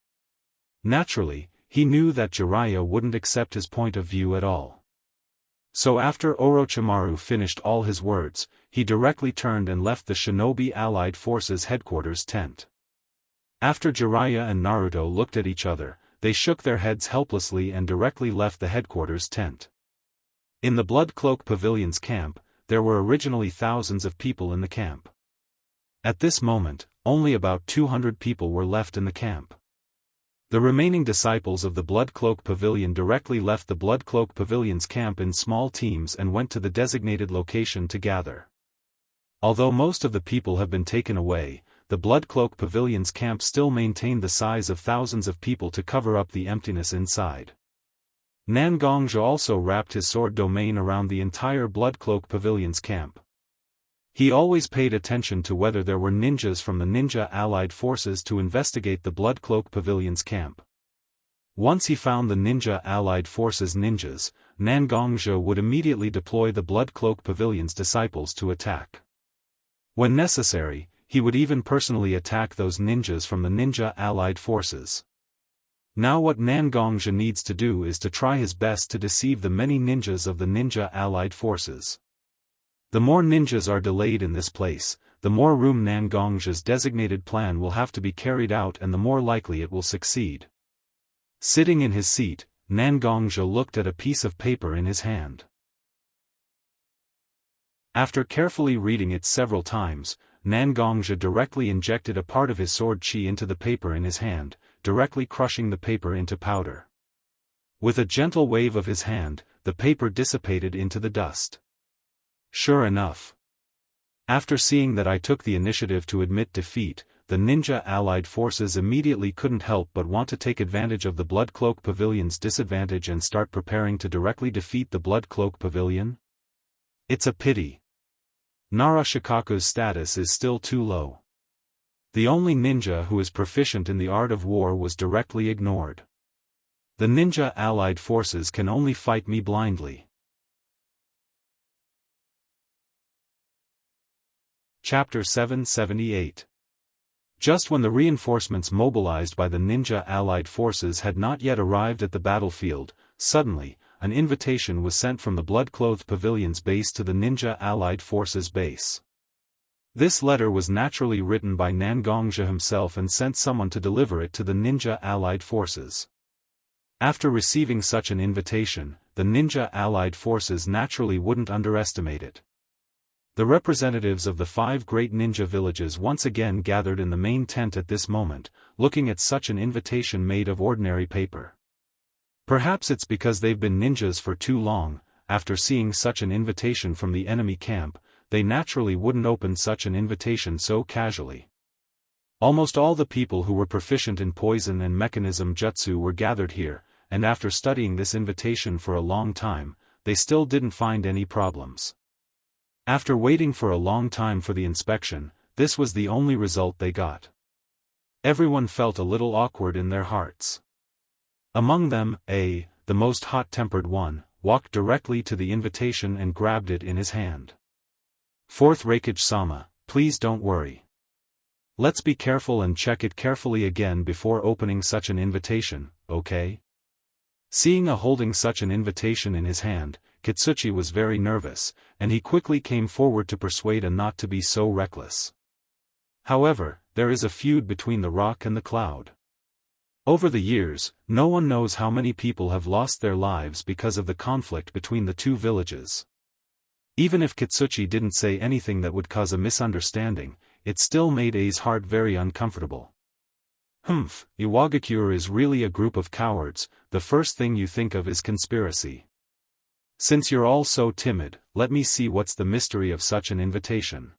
Naturally, he knew that Jiraiya wouldn't accept his point of view at all. So after Orochimaru finished all his words, he directly turned and left the Shinobi Allied Forces headquarters tent. After Jiraiya and Naruto looked at each other, they shook their heads helplessly and directly left the headquarters tent. In the Blood Cloak Pavilion's camp, there were originally thousands of people in the camp. At this moment, only about 200 people were left in the camp. The remaining disciples of the Blood Cloak Pavilion directly left the Blood Cloak Pavilion's camp in small teams and went to the designated location to gather. Although most of the people have been taken away, the Blood Cloak Pavilion's camp still maintained the size of thousands of people to cover up the emptiness inside. Nangongja also wrapped his sword domain around the entire Blood Cloak Pavilion's camp. He always paid attention to whether there were ninjas from the ninja allied forces to investigate the Blood Cloak Pavilion's camp. Once he found the ninja allied forces ninjas, Nangongzhe would immediately deploy the Blood Cloak Pavilion's disciples to attack. When necessary, he would even personally attack those ninjas from the ninja allied forces. Now what Nangongzhe needs to do is to try his best to deceive the many ninjas of the ninja allied forces. The more ninjas are delayed in this place, the more room Nangongzhe's designated plan will have to be carried out and the more likely it will succeed. Sitting in his seat, Nangongzhe looked at a piece of paper in his hand. After carefully reading it several times, Nangongzhe directly injected a part of his sword chi into the paper in his hand, directly crushing the paper into powder. With a gentle wave of his hand, the paper dissipated into the dust. Sure enough. After seeing that I took the initiative to admit defeat, the ninja allied forces immediately couldn't help but want to take advantage of the Blood Cloak Pavilion's disadvantage and start preparing to directly defeat the Blood Cloak Pavilion? It's a pity. Narashikaku's status is still too low. The only ninja who is proficient in the art of war was directly ignored. The ninja allied forces can only fight me blindly. Chapter 778. Just when the reinforcements mobilized by the ninja allied forces had not yet arrived at the battlefield, suddenly, an invitation was sent from the Blood-Clothed Pavilion's base to the ninja allied forces' base. This letter was naturally written by Nangongzhe himself and sent someone to deliver it to the ninja allied forces. After receiving such an invitation, the ninja allied forces naturally wouldn't underestimate it. The representatives of the 5 great ninja villages once again gathered in the main tent at this moment, looking at such an invitation made of ordinary paper. Perhaps it's because they've been ninjas for too long. After seeing such an invitation from the enemy camp, they naturally wouldn't open such an invitation so casually. Almost all the people who were proficient in poison and mechanism jutsu were gathered here, and after studying this invitation for a long time, they still didn't find any problems. After waiting for a long time for the inspection, this was the only result they got. Everyone felt a little awkward in their hearts. Among them, the most hot-tempered one, walked directly to the invitation and grabbed it in his hand. Fourth Raikage-sama, please don't worry. Let's be careful and check it carefully again before opening such an invitation, okay? Seeing a holding such an invitation in his hand, Kitsuchi was very nervous, and he quickly came forward to persuade a not to be so reckless. However, there is a feud between the rock and the cloud. Over the years, no one knows how many people have lost their lives because of the conflict between the two villages. Even if Kitsuchi didn't say anything that would cause a misunderstanding, it still made A's heart very uncomfortable. Iwagakure is really a group of cowards. The first thing you think of is conspiracy. Since you're all so timid, let me see what's the mystery of such an invitation.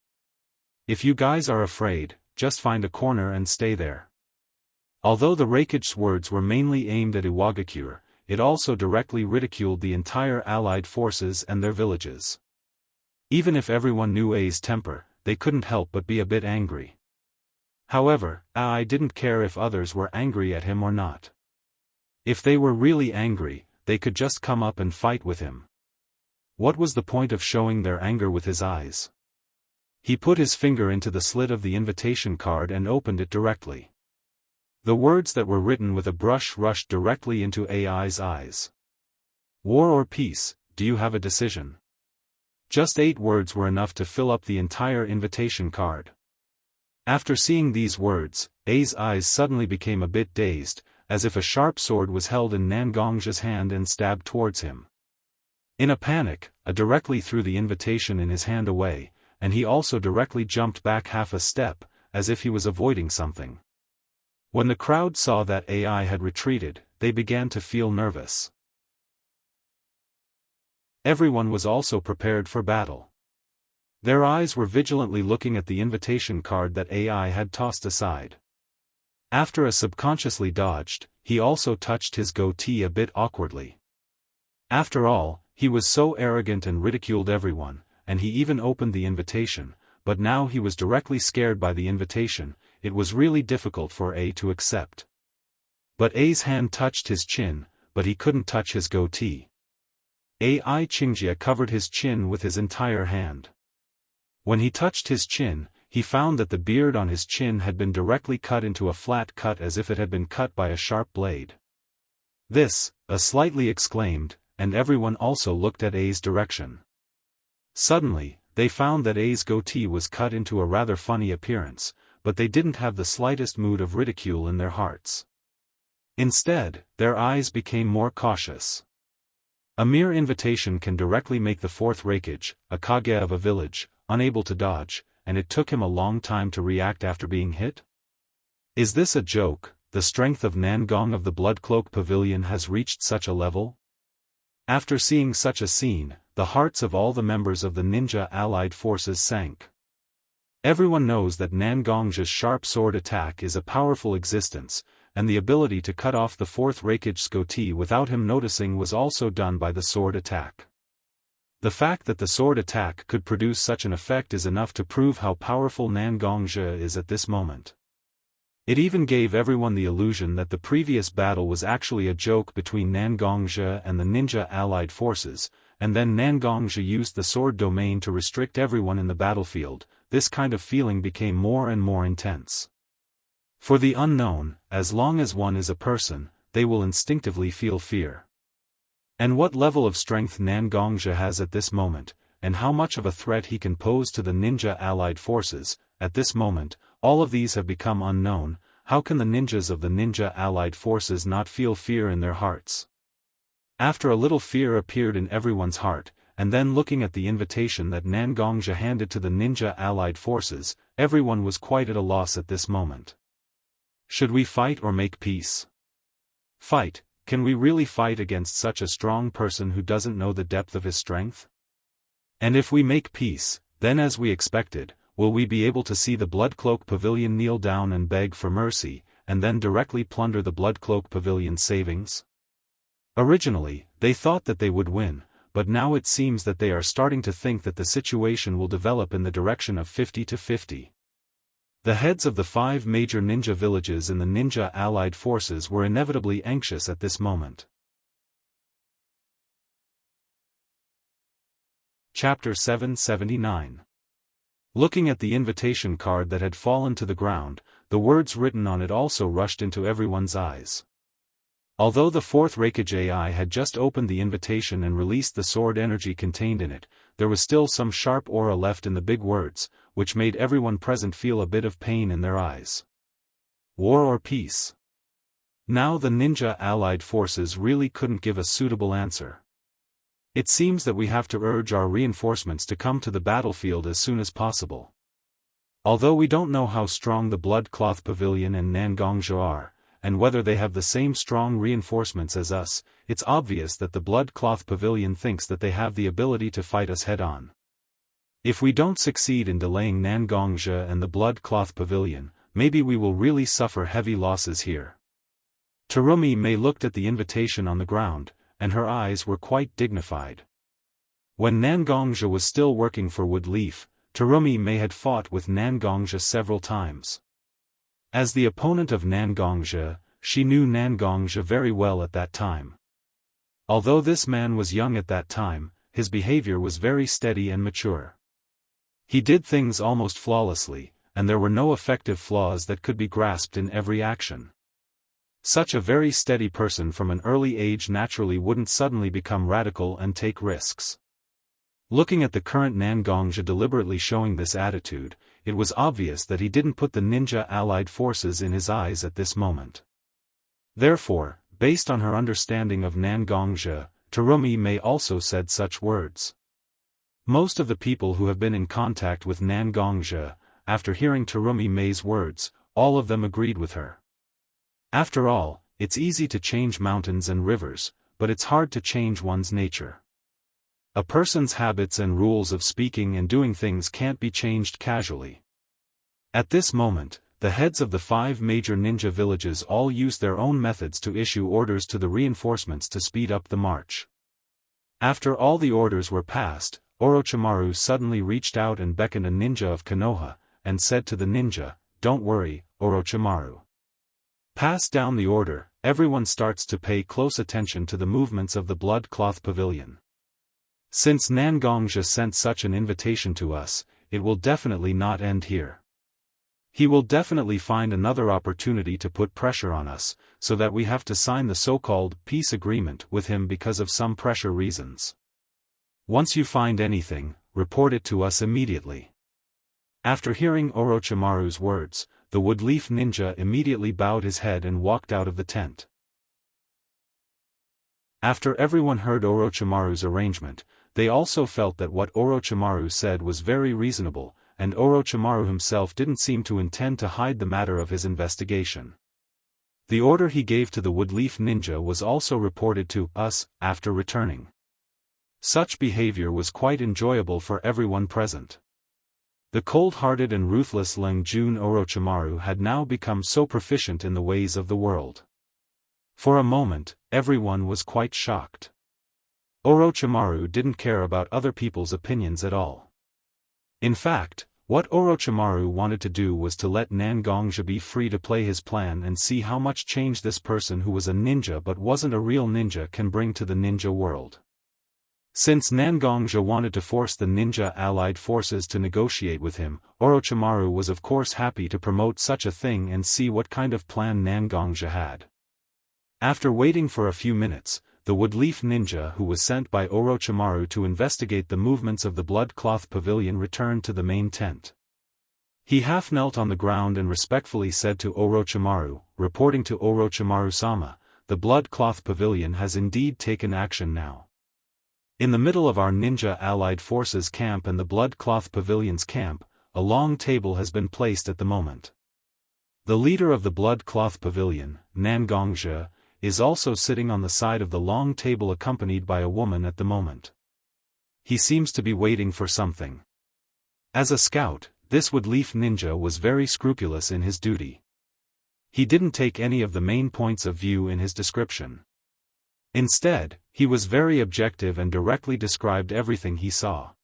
If you guys are afraid, just find a corner and stay there. Although the Raikage's words were mainly aimed at Iwagakure, it also directly ridiculed the entire allied forces and their villages. Even if everyone knew A's temper, they couldn't help but be a bit angry. However, Ai didn't care if others were angry at him or not. If they were really angry, they could just come up and fight with him. What was the point of showing their anger with his eyes? He put his finger into the slit of the invitation card and opened it directly. The words that were written with a brush rushed directly into Ai's eyes. War or peace, do you have a decision? Just 8 words were enough to fill up the entire invitation card. After seeing these words, A's eyes suddenly became a bit dazed, as if a sharp sword was held in Nangongzhe's hand and stabbed towards him. In a panic, A directly threw the invitation in his hand away, and he also directly jumped back half a step, as if he was avoiding something. When the crowd saw that AI had retreated, they began to feel nervous. Everyone was also prepared for battle. Their eyes were vigilantly looking at the invitation card that AI had tossed aside. After a subconsciously dodged, he also touched his goatee a bit awkwardly. After all, he was so arrogant and ridiculed everyone, and he even opened the invitation, but now he was directly scared by the invitation. It was really difficult for A to accept. But A's hand touched his chin, but he couldn't touch his goatee. AI Xianxia covered his chin with his entire hand. When he touched his chin, he found that the beard on his chin had been directly cut into a flat cut as if it had been cut by a sharp blade. This, slightly exclaimed, and everyone also looked at A's direction. Suddenly, they found that A's goatee was cut into a rather funny appearance, but they didn't have the slightest mood of ridicule in their hearts. Instead, their eyes became more cautious. A mere invitation can directly make the fourth Reikage, a Kage of a village, unable to dodge, and it took him a long time to react after being hit? Is this a joke? The strength of Nangong of the Bloodcloak Pavilion has reached such a level? After seeing such a scene, the hearts of all the members of the ninja allied forces sank. Everyone knows that Nangong's sharp sword attack is a powerful existence, and the ability to cut off the fourth Reikage's goatee without him noticing was also done by the sword attack. The fact that the sword attack could produce such an effect is enough to prove how powerful Nangong is at this moment. It even gave everyone the illusion that the previous battle was actually a joke between Nangong and the ninja allied forces, and then Nangong used the sword domain to restrict everyone in the battlefield. This kind of feeling became more and more intense. For the unknown, as long as one is a person, they will instinctively feel fear. And what level of strength Nangong has at this moment, and how much of a threat he can pose to the ninja allied forces, at this moment, all of these have become unknown. How can the ninjas of the ninja allied forces not feel fear in their hearts? After a little fear appeared in everyone's heart, and then looking at the invitation that Nangong handed to the ninja allied forces, everyone was quite at a loss at this moment. Should we fight or make peace? Fight. Can we really fight against such a strong person who doesn't know the depth of his strength? And if we make peace, then as we expected, will we be able to see the Bloodcloak Pavilion kneel down and beg for mercy, and then directly plunder the Bloodcloak Pavilion's savings? Originally, they thought that they would win, but now it seems that they are starting to think that the situation will develop in the direction of 50-50. The heads of the 5 major ninja villages in the ninja allied forces were inevitably anxious at this moment. Chapter 779. Looking at the invitation card that had fallen to the ground, the words written on it also rushed into everyone's eyes. Although the fourth Reikage AI had just opened the invitation and released the sword energy contained in it, there was still some sharp aura left in the big words, which made everyone present feel a bit of pain in their eyes. War or peace? Now the ninja allied forces really couldn't give a suitable answer. It seems that we have to urge our reinforcements to come to the battlefield as soon as possible. Although we don't know how strong the Bloodcloth Pavilion and Nangong are, and whether they have the same strong reinforcements as us, it's obvious that the Bloodcloth Pavilion thinks that they have the ability to fight us head-on. If we don't succeed in delaying Nangong and the Bloodcloth Pavilion, maybe we will really suffer heavy losses here. Terumi Mei looked at the invitation on the ground, and her eyes were quite dignified. When Nangong was still working for Woodleaf, Terumi Mei had fought with Nangong several times. As the opponent of Nangong, she knew Nangong very well at that time. Although this man was young at that time, his behavior was very steady and mature. He did things almost flawlessly, and there were no effective flaws that could be grasped in every action. Such a very steady person from an early age naturally wouldn't suddenly become radical and take risks. Looking at the current Nangong deliberately showing this attitude, it was obvious that he didn't put the ninja allied forces in his eyes at this moment. Therefore, based on her understanding of Nangong, Terumi Mei also said such words. Most of the people who have been in contact with Nangong, after hearing Terumi Mei's words, all of them agreed with her. After all, it's easy to change mountains and rivers, but it's hard to change one's nature. A person's habits and rules of speaking and doing things can't be changed casually. At this moment, the heads of the 5 major ninja villages all used their own methods to issue orders to the reinforcements to speed up the march. After all the orders were passed, Orochimaru suddenly reached out and beckoned a ninja of Konoha, and said to the ninja, "Don't worry, Orochimaru. Pass down the order." Everyone starts to pay close attention to the movements of the Bloodcloth Pavilion. Since Nangongzhi sent such an invitation to us, it will definitely not end here. He will definitely find another opportunity to put pressure on us, so that we have to sign the so-called peace agreement with him because of some pressure reasons. Once you find anything, report it to us immediately. After hearing Orochimaru's words, the Woodleaf Ninja immediately bowed his head and walked out of the tent. After everyone heard Orochimaru's arrangement, they also felt that what Orochimaru said was very reasonable, and Orochimaru himself didn't seem to intend to hide the matter of his investigation. The order he gave to the Woodleaf Ninja was also reported to us after returning. Such behavior was quite enjoyable for everyone present. The cold-hearted and ruthless Leng Jun Orochimaru had now become so proficient in the ways of the world. For a moment, everyone was quite shocked. Orochimaru didn't care about other people's opinions at all. In fact, what Orochimaru wanted to do was to let Nangongzhi be free to play his plan and see how much change this person who was a ninja but wasn't a real ninja can bring to the ninja world. Since Nangongzhi wanted to force the ninja allied forces to negotiate with him, Orochimaru was of course happy to promote such a thing and see what kind of plan Nangongzhi had. After waiting for a few minutes, the Woodleaf Ninja who was sent by Orochimaru to investigate the movements of the Blood Cloth Pavilion returned to the main tent. He half knelt on the ground and respectfully said to Orochimaru, reporting to Orochimaru-sama, "The Blood Cloth Pavilion has indeed taken action now. In the middle of our ninja allied forces camp and the Blood Cloth Pavilion's camp, a long table has been placed at the moment. The leader of the Blood Cloth Pavilion, Nangongzhi, is also sitting on the side of the long table accompanied by a woman at the moment. He seems to be waiting for something." As a scout, this Woodleaf Ninja was very scrupulous in his duty. He didn't take any of the main points of view in his description. Instead, he was very objective and directly described everything he saw.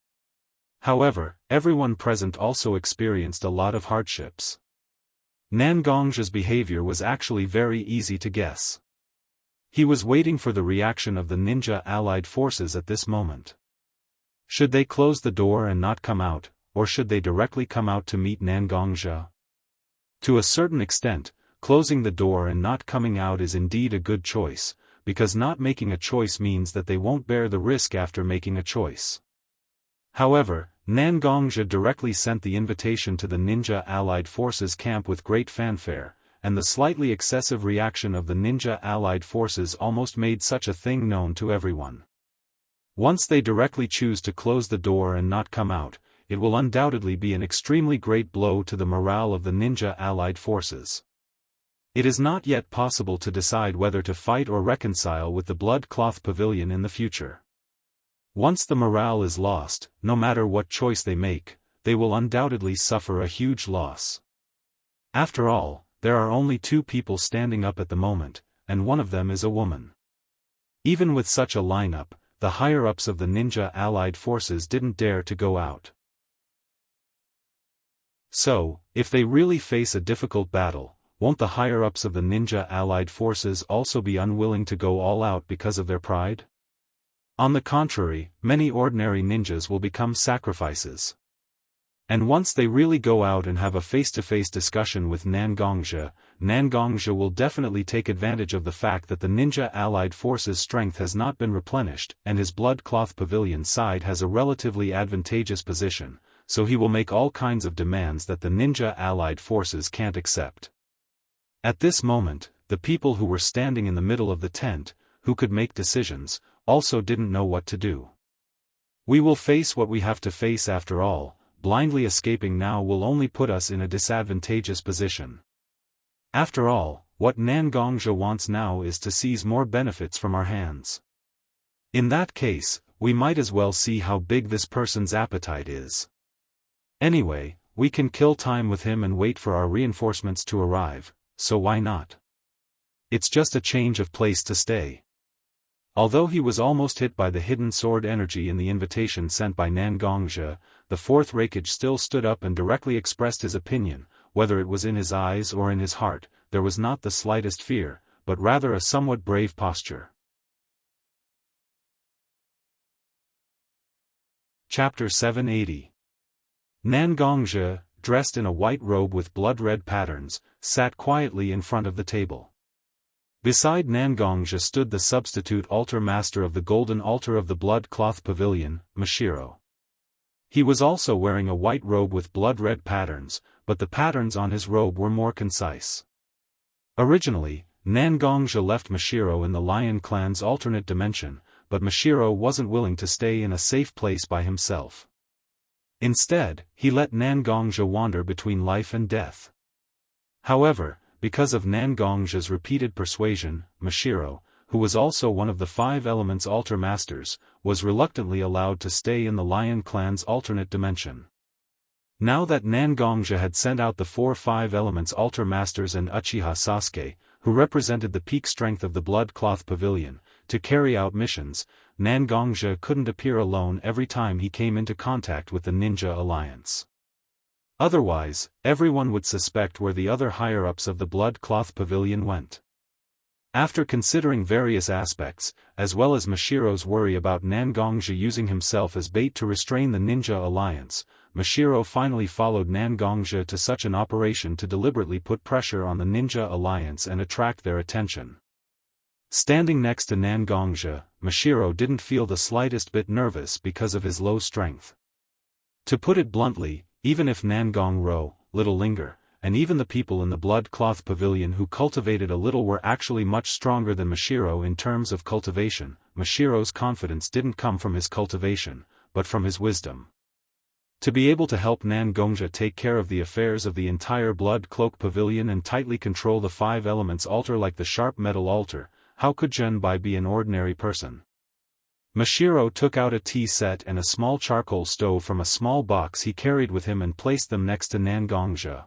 However, everyone present also experienced a lot of hardships. Nangongzhi's behavior was actually very easy to guess. He was waiting for the reaction of the ninja allied forces at this moment. Should they close the door and not come out, or should they directly come out to meet Nangongzhi? To a certain extent, closing the door and not coming out is indeed a good choice, because not making a choice means that they won't bear the risk after making a choice. However, Nangongzhi directly sent the invitation to the ninja allied forces camp with great fanfare, and the slightly excessive reaction of the ninja allied forces almost made such a thing known to everyone. Once they directly choose to close the door and not come out, it will undoubtedly be an extremely great blow to the morale of the ninja allied forces. It is not yet possible to decide whether to fight or reconcile with the Blood Cloth Pavilion in the future. Once the morale is lost, no matter what choice they make, they will undoubtedly suffer a huge loss. After all, there are only two people standing up at the moment, and one of them is a woman. Even with such a lineup, the higher-ups of the ninja allied forces didn't dare to go out. So, if they really face a difficult battle, won't the higher-ups of the ninja allied forces also be unwilling to go all out because of their pride? On the contrary, many ordinary ninjas will become sacrifices. And once they really go out and have a face-to-face discussion with Nangongzhi, Nangongzhi will definitely take advantage of the fact that the ninja allied forces' strength has not been replenished and his Blood Cloth Pavilion side has a relatively advantageous position, so he will make all kinds of demands that the ninja allied forces can't accept. At this moment, the people who were standing in the middle of the tent, who could make decisions, also didn't know what to do. We will face what we have to face after all. Blindly escaping now will only put us in a disadvantageous position. After all, what Nangongzhi wants now is to seize more benefits from our hands. In that case, we might as well see how big this person's appetite is. Anyway, we can kill time with him and wait for our reinforcements to arrive, so why not? It's just a change of place to stay. Although he was almost hit by the hidden sword energy in the invitation sent by Nangongzhi, the fourth Raikage still stood up and directly expressed his opinion. Whether it was in his eyes or in his heart, there was not the slightest fear, but rather a somewhat brave posture. Chapter 780. Nangongzhe, dressed in a white robe with blood-red patterns, sat quietly in front of the table. Beside Nangongzhe stood the substitute altar master of the golden altar of the blood cloth pavilion, Mashiro. He was also wearing a white robe with blood-red patterns, but the patterns on his robe were more concise. Originally, Nangongzhe left Mashiro in the Lion clan's alternate dimension, but Mashiro wasn't willing to stay in a safe place by himself. Instead, he let Nangongzhe wander between life and death. However, because of Nangongzhe's repeated persuasion, Mashiro, who was also one of the 5 Elements Altar Masters, was reluctantly allowed to stay in the Lion clan's alternate dimension. Now that Nangongzhe had sent out the 4 5 Elements Altar Masters and Uchiha Sasuke, who represented the peak strength of the Blood Cloth Pavilion, to carry out missions, Nangongzhe couldn't appear alone every time he came into contact with the Ninja Alliance. Otherwise, everyone would suspect where the other higher-ups of the Blood Cloth Pavilion went. After considering various aspects, as well as Mashiro's worry about Nangongzhe using himself as bait to restrain the Ninja Alliance, Mashiro finally followed Nangongzhe to such an operation to deliberately put pressure on the Ninja Alliance and attract their attention. Standing next to Nangongzhe, Mashiro didn't feel the slightest bit nervous because of his low strength. To put it bluntly, even if Nangongzhe, Little Linger, and even the people in the Blood Cloth Pavilion who cultivated a little were actually much stronger than Mashiro in terms of cultivation, Mashiro's confidence didn't come from his cultivation, but from his wisdom. To be able to help Nangongzhe take care of the affairs of the entire Blood Cloak Pavilion and tightly control the 5 Elements altar like the sharp metal altar, how could Junbai be an ordinary person? Mashiro took out a tea set and a small charcoal stove from a small box he carried with him and placed them next to Nangongzhe.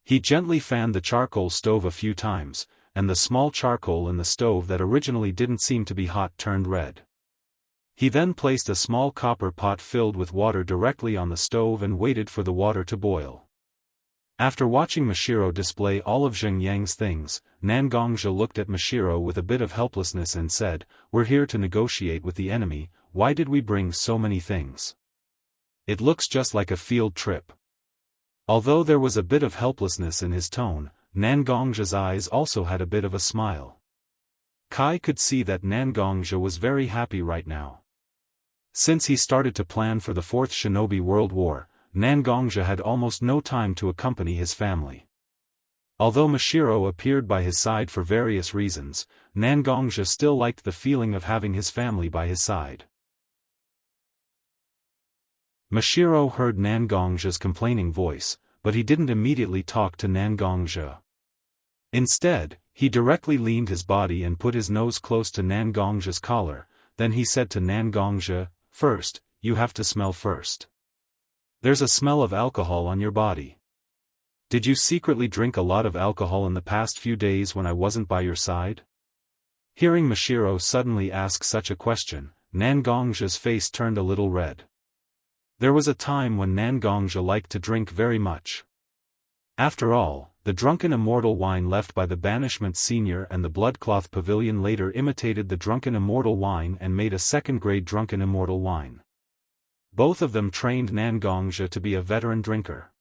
He gently fanned the charcoal stove a few times, and the small charcoal in the stove that originally didn't seem to be hot turned red. He then placed a small copper pot filled with water directly on the stove and waited for the water to boil. After watching Mashiro display all of Zheng Yang's things, Nangongzhe looked at Mashiro with a bit of helplessness and said, "We're here to negotiate with the enemy, why did we bring so many things? It looks just like a field trip." Although there was a bit of helplessness in his tone, Nangongzhe's eyes also had a bit of a smile. Kai could see that Nangongzhe was very happy right now. Since he started to plan for the 4th Shinobi World War, Nangongzhe had almost no time to accompany his family. Although Mashiro appeared by his side for various reasons, Nangongzhe still liked the feeling of having his family by his side. Mashiro heard Nangongzhe's complaining voice, but he didn't immediately talk to Nangongzhe. Instead, he directly leaned his body and put his nose close to Nangongzhe's collar, then he said to Nangongzhe, "First, you have to smell first. There's a smell of alcohol on your body. Did you secretly drink a lot of alcohol in the past few days when I wasn't by your side?" Hearing Mashiro suddenly ask such a question, Nangongzhe's face turned a little red. There was a time when Nangongzhe liked to drink very much. After all, the drunken immortal wine left by the Banishment Senior and the Bloodcloth Pavilion later imitated the drunken immortal wine and made a second-grade drunken immortal wine. Both of them trained Nangongzhe to be a veteran drinker.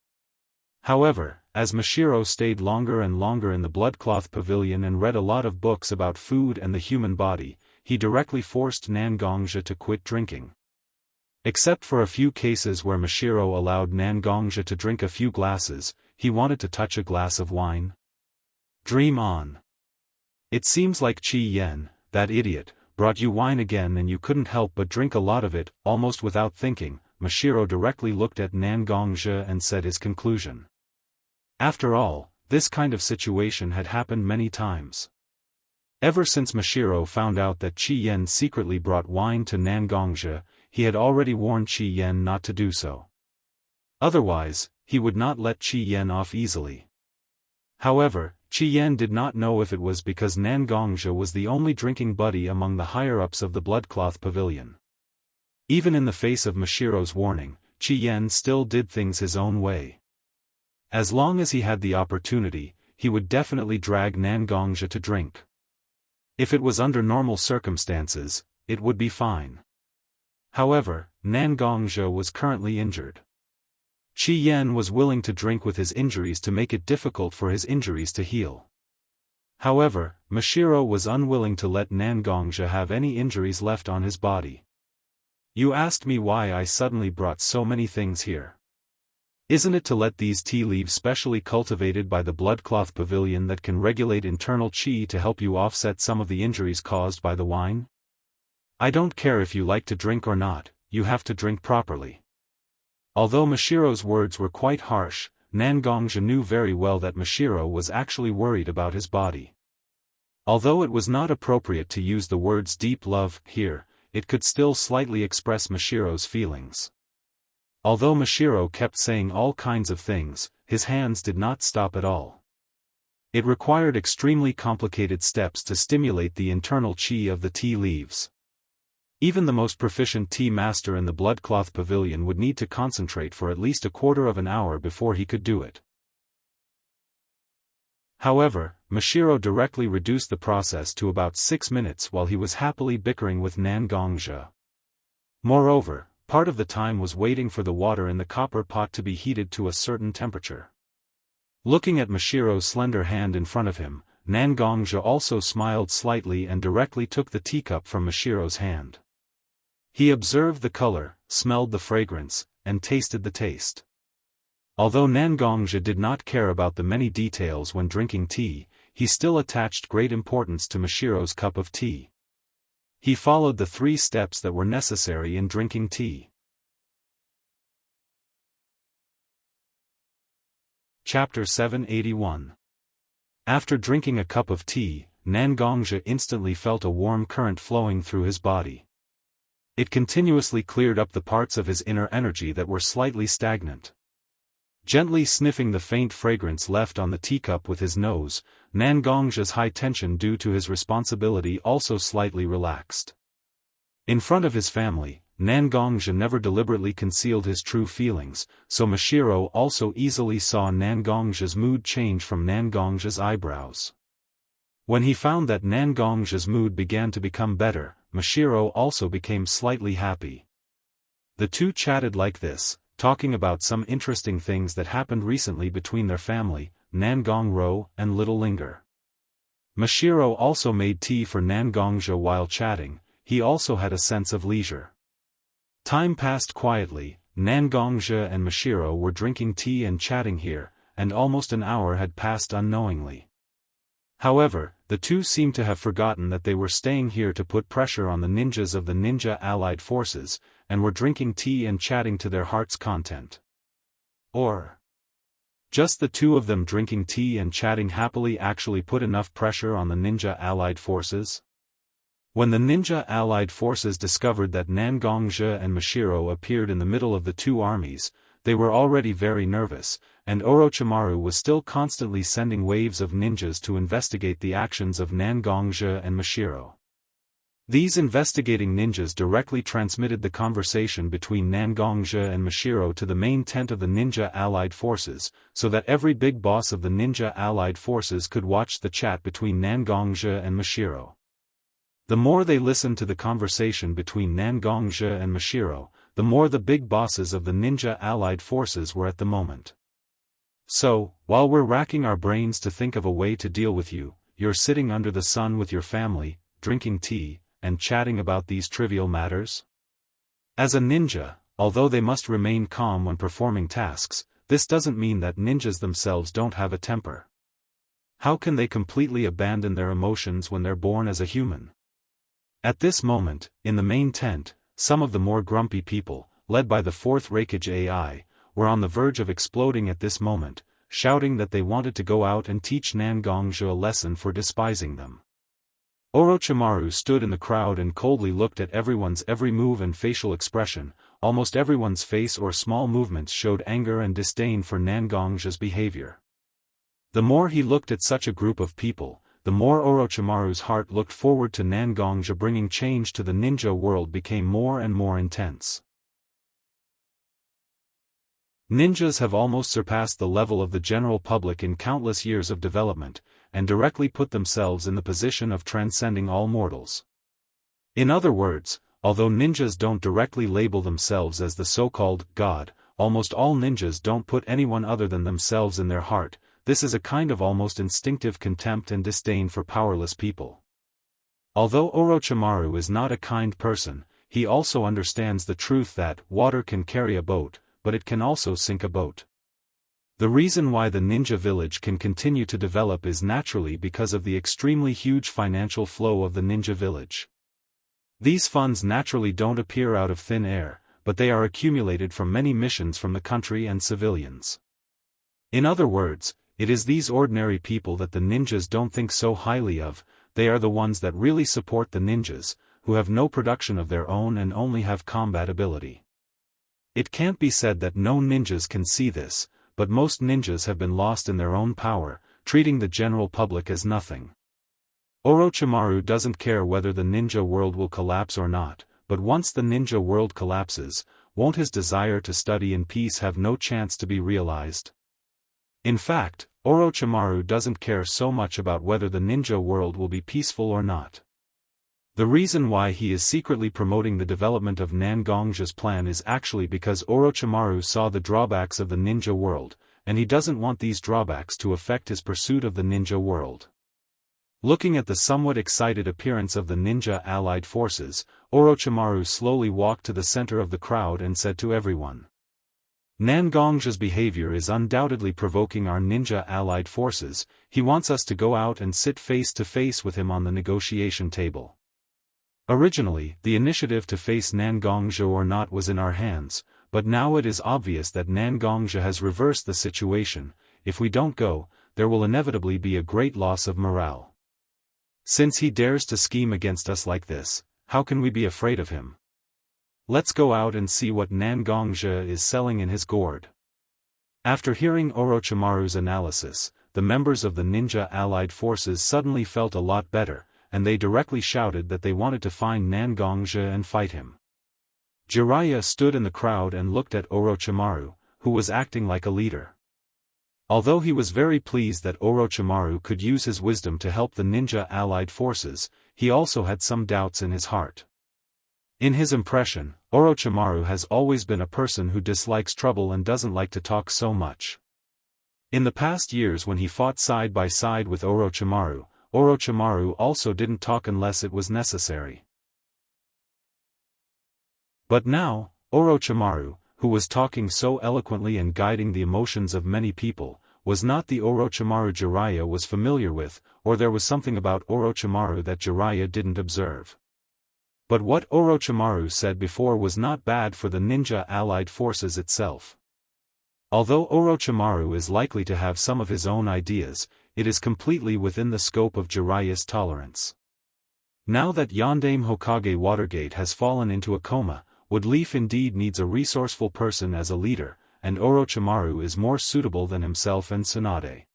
However, as Mashiro stayed longer and longer in the Bloodcloth Pavilion and read a lot of books about food and the human body, he directly forced Nangongzhe to quit drinking. Except for a few cases where Mashiro allowed Nangongzhe to drink a few glasses, he wanted to touch a glass of wine. Dream on. It seems like Qi Yan, that idiot, brought you wine again and you couldn't help but drink a lot of it, almost without thinking. Mashiro directly looked at Nangongzhe and said his conclusion. After all, this kind of situation had happened many times. Ever since Mashiro found out that Qi Yan secretly brought wine to Nangongzhe, he had already warned Qi Yan not to do so. Otherwise, he would not let Qi Yan off easily. However, Qi Yan did not know if it was because Nangongzhe was the only drinking buddy among the higher-ups of the Bloodcloth Pavilion. Even in the face of Mashiro's warning, Qi Yan still did things his own way. As long as he had the opportunity, he would definitely drag Nangongzhe to drink. If it was under normal circumstances, it would be fine. However, Nangongzhe was currently injured. Qi Yan was willing to drink with his injuries to make it difficult for his injuries to heal. However, Mashiro was unwilling to let Nangongzhe have any injuries left on his body. You asked me why I suddenly brought so many things here. Isn't it to let these tea leaves specially cultivated by the Bloodcloth Pavilion that can regulate internal qi to help you offset some of the injuries caused by the wine? I don't care if you like to drink or not, you have to drink properly. Although Mashiro's words were quite harsh, Nangongzhe knew very well that Mashiro was actually worried about his body. Although it was not appropriate to use the words deep love here, it could still slightly express Mashiro's feelings. Although Mashiro kept saying all kinds of things, his hands did not stop at all. It required extremely complicated steps to stimulate the internal qi of the tea leaves. Even the most proficient tea master in the Bloodcloth Pavilion would need to concentrate for at least a quarter of an hour before he could do it. However, Mashiro directly reduced the process to about 6 minutes while he was happily bickering with Nangongzhe. Moreover, part of the time was waiting for the water in the copper pot to be heated to a certain temperature. Looking at Mashiro's slender hand in front of him, Nangongzhe also smiled slightly and directly took the teacup from Mashiro's hand. He observed the color, smelled the fragrance, and tasted the taste. Although Nangongzhe did not care about the many details when drinking tea, he still attached great importance to Mashiro's cup of tea. He followed the 3 steps that were necessary in drinking tea. Chapter 781. After drinking a cup of tea, Nangongzhe instantly felt a warm current flowing through his body. It continuously cleared up the parts of his inner energy that were slightly stagnant. Gently sniffing the faint fragrance left on the teacup with his nose, Nangongzhe's high tension due to his responsibility also slightly relaxed. In front of his family, Nangongzhe never deliberately concealed his true feelings, so Mashiro also easily saw Nangongzhe's mood change from Nangongzhe's eyebrows. When he found that Nangongzhe's mood began to become better, Mashiro also became slightly happy. The two chatted like this, talking about some interesting things that happened recently between their family, Nangongro and Little Linger. Mashiro also made tea for Nangongzhe while chatting. He also had a sense of leisure. Time passed quietly. Nangongzhe and Mashiro were drinking tea and chatting here, and almost an hour had passed unknowingly. However, the two seemed to have forgotten that they were staying here to put pressure on the ninjas of the Ninja Allied Forces, and were drinking tea and chatting to their heart's content. Or just the two of them drinking tea and chatting happily actually put enough pressure on the Ninja Allied Forces? When the Ninja Allied Forces discovered that Nangongzhe and Mashiro appeared in the middle of the two armies, they were already very nervous, and Orochimaru was still constantly sending waves of ninjas to investigate the actions of Nangongzhe and Mashiro. These investigating ninjas directly transmitted the conversation between Nangongzhe and Mashiro to the main tent of the Ninja Allied Forces, so that every big boss of the Ninja Allied Forces could watch the chat between Nangongzhe and Mashiro. The more they listened to the conversation between Nangongzhe and Mashiro, the more the big bosses of the Ninja Allied Forces were at the moment. So, while we're racking our brains to think of a way to deal with you, you're sitting under the sun with your family, drinking tea, and chatting about these trivial matters? As a ninja, although they must remain calm when performing tasks, this doesn't mean that ninjas themselves don't have a temper. How can they completely abandon their emotions when they're born as a human? At this moment, in the main tent, some of the more grumpy people, led by the 4th Raikage AI, were on the verge of exploding at this moment, shouting that they wanted to go out and teach Nangongzhe a lesson for despising them. Orochimaru stood in the crowd and coldly looked at everyone's every move and facial expression. Almost everyone's face or small movements showed anger and disdain for Nangongzhe's behavior. The more he looked at such a group of people, the more Orochimaru's heart looked forward to Nangongzhe bringing change to the ninja world became more and more intense. Ninjas have almost surpassed the level of the general public in countless years of development, and directly put themselves in the position of transcending all mortals. In other words, although ninjas don't directly label themselves as the so-called God, almost all ninjas don't put anyone other than themselves in their heart. This is a kind of almost instinctive contempt and disdain for powerless people. Although Orochimaru is not a kind person, he also understands the truth that water can carry a boat, but it can also sink a boat. The reason why the ninja village can continue to develop is naturally because of the extremely huge financial flow of the ninja village. These funds naturally don't appear out of thin air, but they are accumulated from many missions from the country and civilians. In other words, it is these ordinary people that the ninjas don't think so highly of. They are the ones that really support the ninjas, who have no production of their own and only have combat ability. It can't be said that no ninjas can see this, but most ninjas have been lost in their own power, treating the general public as nothing. Orochimaru doesn't care whether the ninja world will collapse or not, but once the ninja world collapses, won't his desire to study in peace have no chance to be realized? In fact, Orochimaru doesn't care so much about whether the ninja world will be peaceful or not. The reason why he is secretly promoting the development of Nangongja's plan is actually because Orochimaru saw the drawbacks of the ninja world, and he doesn't want these drawbacks to affect his pursuit of the ninja world. Looking at the somewhat excited appearance of the ninja allied forces, Orochimaru slowly walked to the center of the crowd and said to everyone, "Nangongja's behavior is undoubtedly provoking our ninja allied forces. He wants us to go out and sit face to face with him on the negotiation table." Originally, the initiative to face Nangongja or not was in our hands, but now it is obvious that Nangongja has reversed the situation. If we don't go, there will inevitably be a great loss of morale. Since he dares to scheme against us like this, how can we be afraid of him? Let's go out and see what Nangongja is selling in his gourd. After hearing Orochimaru's analysis, the members of the ninja allied forces suddenly felt a lot better, and they directly shouted that they wanted to find Nangongja and fight him. Jiraiya stood in the crowd and looked at Orochimaru, who was acting like a leader. Although he was very pleased that Orochimaru could use his wisdom to help the ninja allied forces, he also had some doubts in his heart. In his impression, Orochimaru has always been a person who dislikes trouble and doesn't like to talk so much. In the past years when he fought side by side with Orochimaru, Orochimaru also didn't talk unless it was necessary. But now, Orochimaru, who was talking so eloquently and guiding the emotions of many people, was not the Orochimaru Jiraiya was familiar with, or there was something about Orochimaru that Jiraiya didn't observe. But what Orochimaru said before was not bad for the ninja allied forces itself. Although Orochimaru is likely to have some of his own ideas, it is completely within the scope of Jiraiya's tolerance. Now that Yondaime Hokage Watergate has fallen into a coma, Woodleaf indeed needs a resourceful person as a leader, and Orochimaru is more suitable than himself and Tsunade.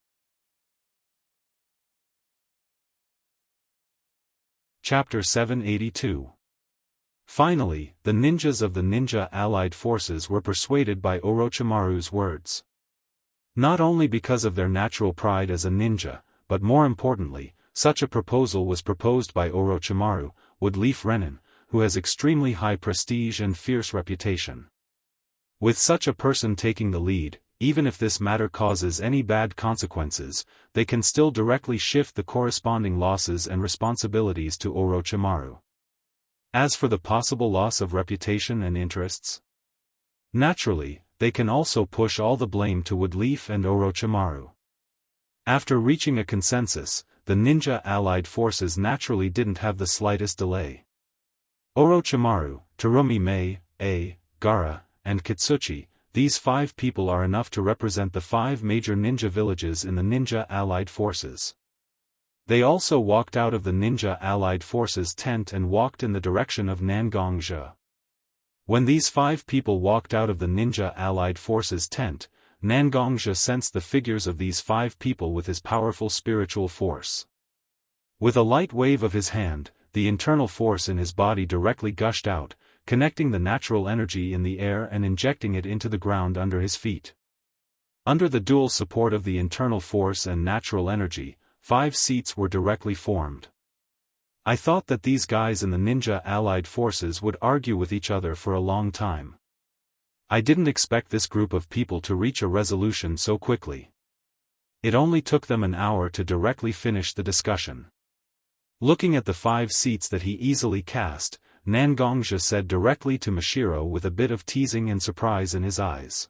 Chapter 782. Finally, the ninjas of the ninja allied forces were persuaded by Orochimaru's words. Not only because of their natural pride as a ninja, but more importantly, such a proposal was proposed by Orochimaru, Woodleaf Renin, who has extremely high prestige and fierce reputation. With such a person taking the lead, even if this matter causes any bad consequences, they can still directly shift the corresponding losses and responsibilities to Orochimaru. As for the possible loss of reputation and interests, naturally, they can also push all the blame to Woodleaf and Orochimaru. After reaching a consensus, the ninja allied forces naturally didn't have the slightest delay. Orochimaru, Terumi Mei, Gaara, and Kitsuchi, these 5 people are enough to represent the 5 major ninja villages in the ninja allied forces. They also walked out of the ninja allied forces tent and walked in the direction of Nangongja. When these 5 people walked out of the ninja allied forces tent, Nangongja sensed the figures of these 5 people with his powerful spiritual force. With a light wave of his hand, the internal force in his body directly gushed out, connecting the natural energy in the air and injecting it into the ground under his feet. Under the dual support of the internal force and natural energy, 5 seats were directly formed. I thought that these guys in the ninja allied forces would argue with each other for a long time. I didn't expect this group of people to reach a resolution so quickly. It only took them an hour to directly finish the discussion. Looking at the 5 seats that he easily cast, Nangongzhi said directly to Mashiro with a bit of teasing and surprise in his eyes.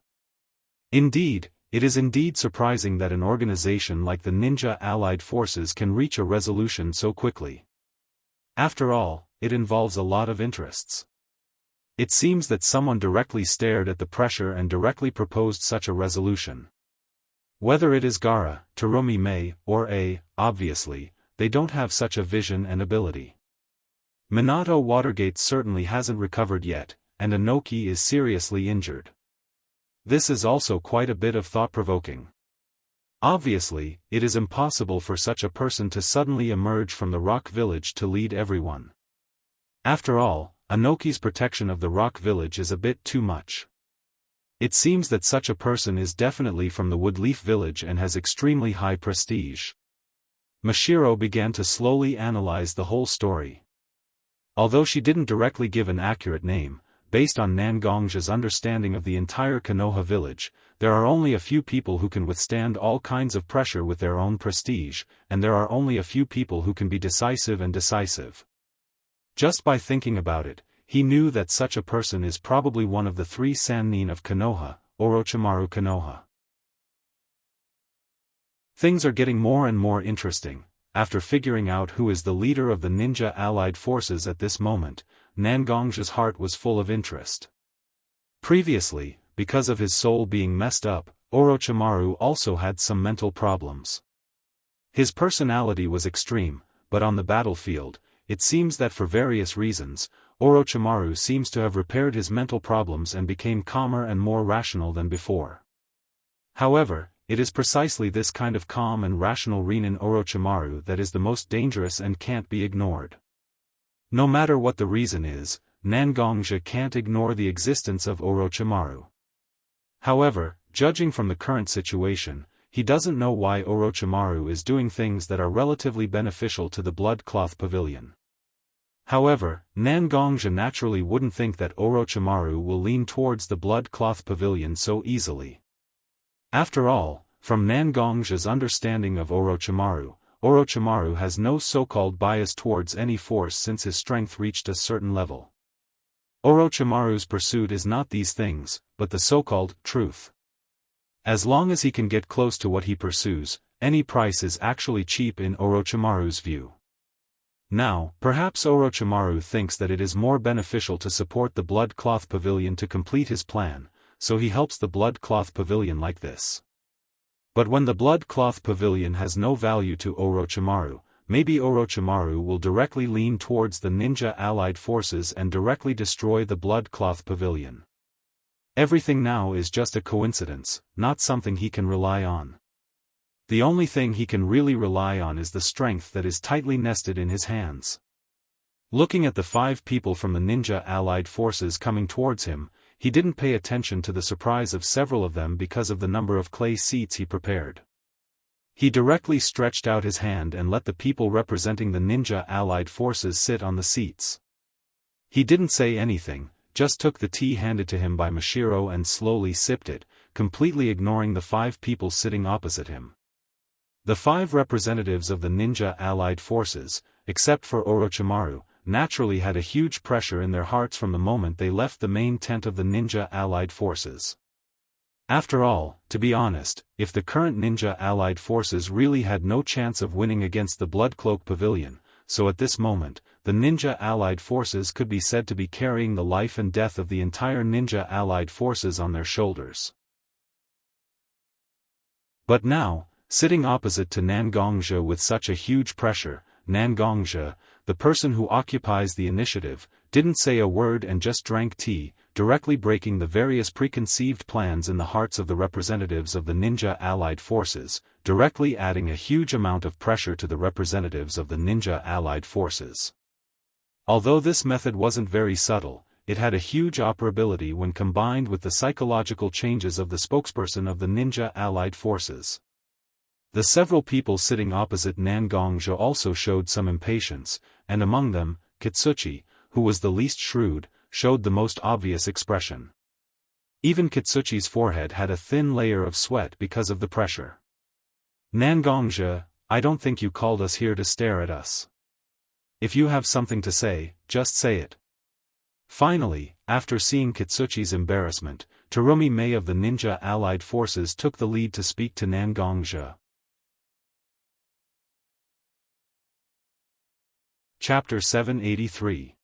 Indeed, it is indeed surprising that an organization like the Ninja Allied Forces can reach a resolution so quickly. After all, it involves a lot of interests. It seems that someone directly stared at the pressure and directly proposed such a resolution. Whether it is Gaara, Terumi Mei, or obviously, they don't have such a vision and ability. Minato Watergate certainly hasn't recovered yet, and Inoki is seriously injured. This is also quite a bit of thought-provoking. Obviously, it is impossible for such a person to suddenly emerge from the rock village to lead everyone. After all, Inoki's protection of the rock village is a bit too much. It seems that such a person is definitely from the Woodleaf village and has extremely high prestige. Mashiro began to slowly analyze the whole story. Although she didn't directly give an accurate name, based on Nangongzhi's understanding of the entire Konoha village, there are only a few people who can withstand all kinds of pressure with their own prestige, and there are only a few people who can be decisive and decisive. Just by thinking about it, he knew that such a person is probably one of the 3 Sannin of Konoha, Orochimaru Konoha. Things are getting more and more interesting. After figuring out who is the leader of the Ninja Allied Forces at this moment, Nangongzhi's heart was full of interest. Previously, because of his soul being messed up, Orochimaru also had some mental problems. His personality was extreme, but on the battlefield, it seems that for various reasons, Orochimaru seems to have repaired his mental problems and became calmer and more rational than before. However, it is precisely this kind of calm and rational Renin Orochimaru that is the most dangerous and can't be ignored. No matter what the reason is, Nangongzhi can't ignore the existence of Orochimaru. However, judging from the current situation, he doesn't know why Orochimaru is doing things that are relatively beneficial to the Blood Cloth Pavilion. However, Nangongzhi naturally wouldn't think that Orochimaru will lean towards the Blood Cloth Pavilion so easily. After all, from Nangongzhi's understanding of Orochimaru, Orochimaru has no so-called bias towards any force since his strength reached a certain level. Orochimaru's pursuit is not these things, but the so-called truth. As long as he can get close to what he pursues, any price is actually cheap in Orochimaru's view. Now, perhaps Orochimaru thinks that it is more beneficial to support the Blood Cloth Pavilion to complete his plan, so he helps the Blood Cloth Pavilion like this. But when the Blood Cloth Pavilion has no value to Orochimaru, maybe Orochimaru will directly lean towards the Ninja Allied Forces and directly destroy the Blood Cloth Pavilion. Everything now is just a coincidence, not something he can rely on. The only thing he can really rely on is the strength that is tightly nested in his hands. Looking at the 5 people from the Ninja Allied Forces coming towards him, he didn't pay attention to the surprise of several of them because of the number of clay seats he prepared. He directly stretched out his hand and let the people representing the Ninja Allied Forces sit on the seats. He didn't say anything, just took the tea handed to him by Mashiro and slowly sipped it, completely ignoring the 5 people sitting opposite him. The 5 representatives of the Ninja Allied Forces, except for Orochimaru, naturally had a huge pressure in their hearts from the moment they left the main tent of the Ninja Allied Forces. After all, to be honest, if the current Ninja Allied Forces really had no chance of winning against the Bloodcloak Pavilion, so at this moment, the Ninja Allied Forces could be said to be carrying the life and death of the entire Ninja Allied Forces on their shoulders. But now, sitting opposite to Nangongzhi with such a huge pressure, Nangongzhi, the person who occupies the initiative, didn't say a word and just drank tea, directly breaking the various preconceived plans in the hearts of the representatives of the Ninja Allied Forces, directly adding a huge amount of pressure to the representatives of the Ninja Allied Forces. Although this method wasn't very subtle, it had a huge operability when combined with the psychological changes of the spokesperson of the Ninja Allied Forces. The several people sitting opposite Nangongja also showed some impatience, and among them, Kitsuchi, who was the least shrewd, showed the most obvious expression. Even Kitsuchi's forehead had a thin layer of sweat because of the pressure. Nangongja, I don't think you called us here to stare at us. If you have something to say, just say it. Finally, after seeing Kitsuchi's embarrassment, Terumi Mei of the ninja allied forces took the lead to speak to Nangongja. Chapter 783.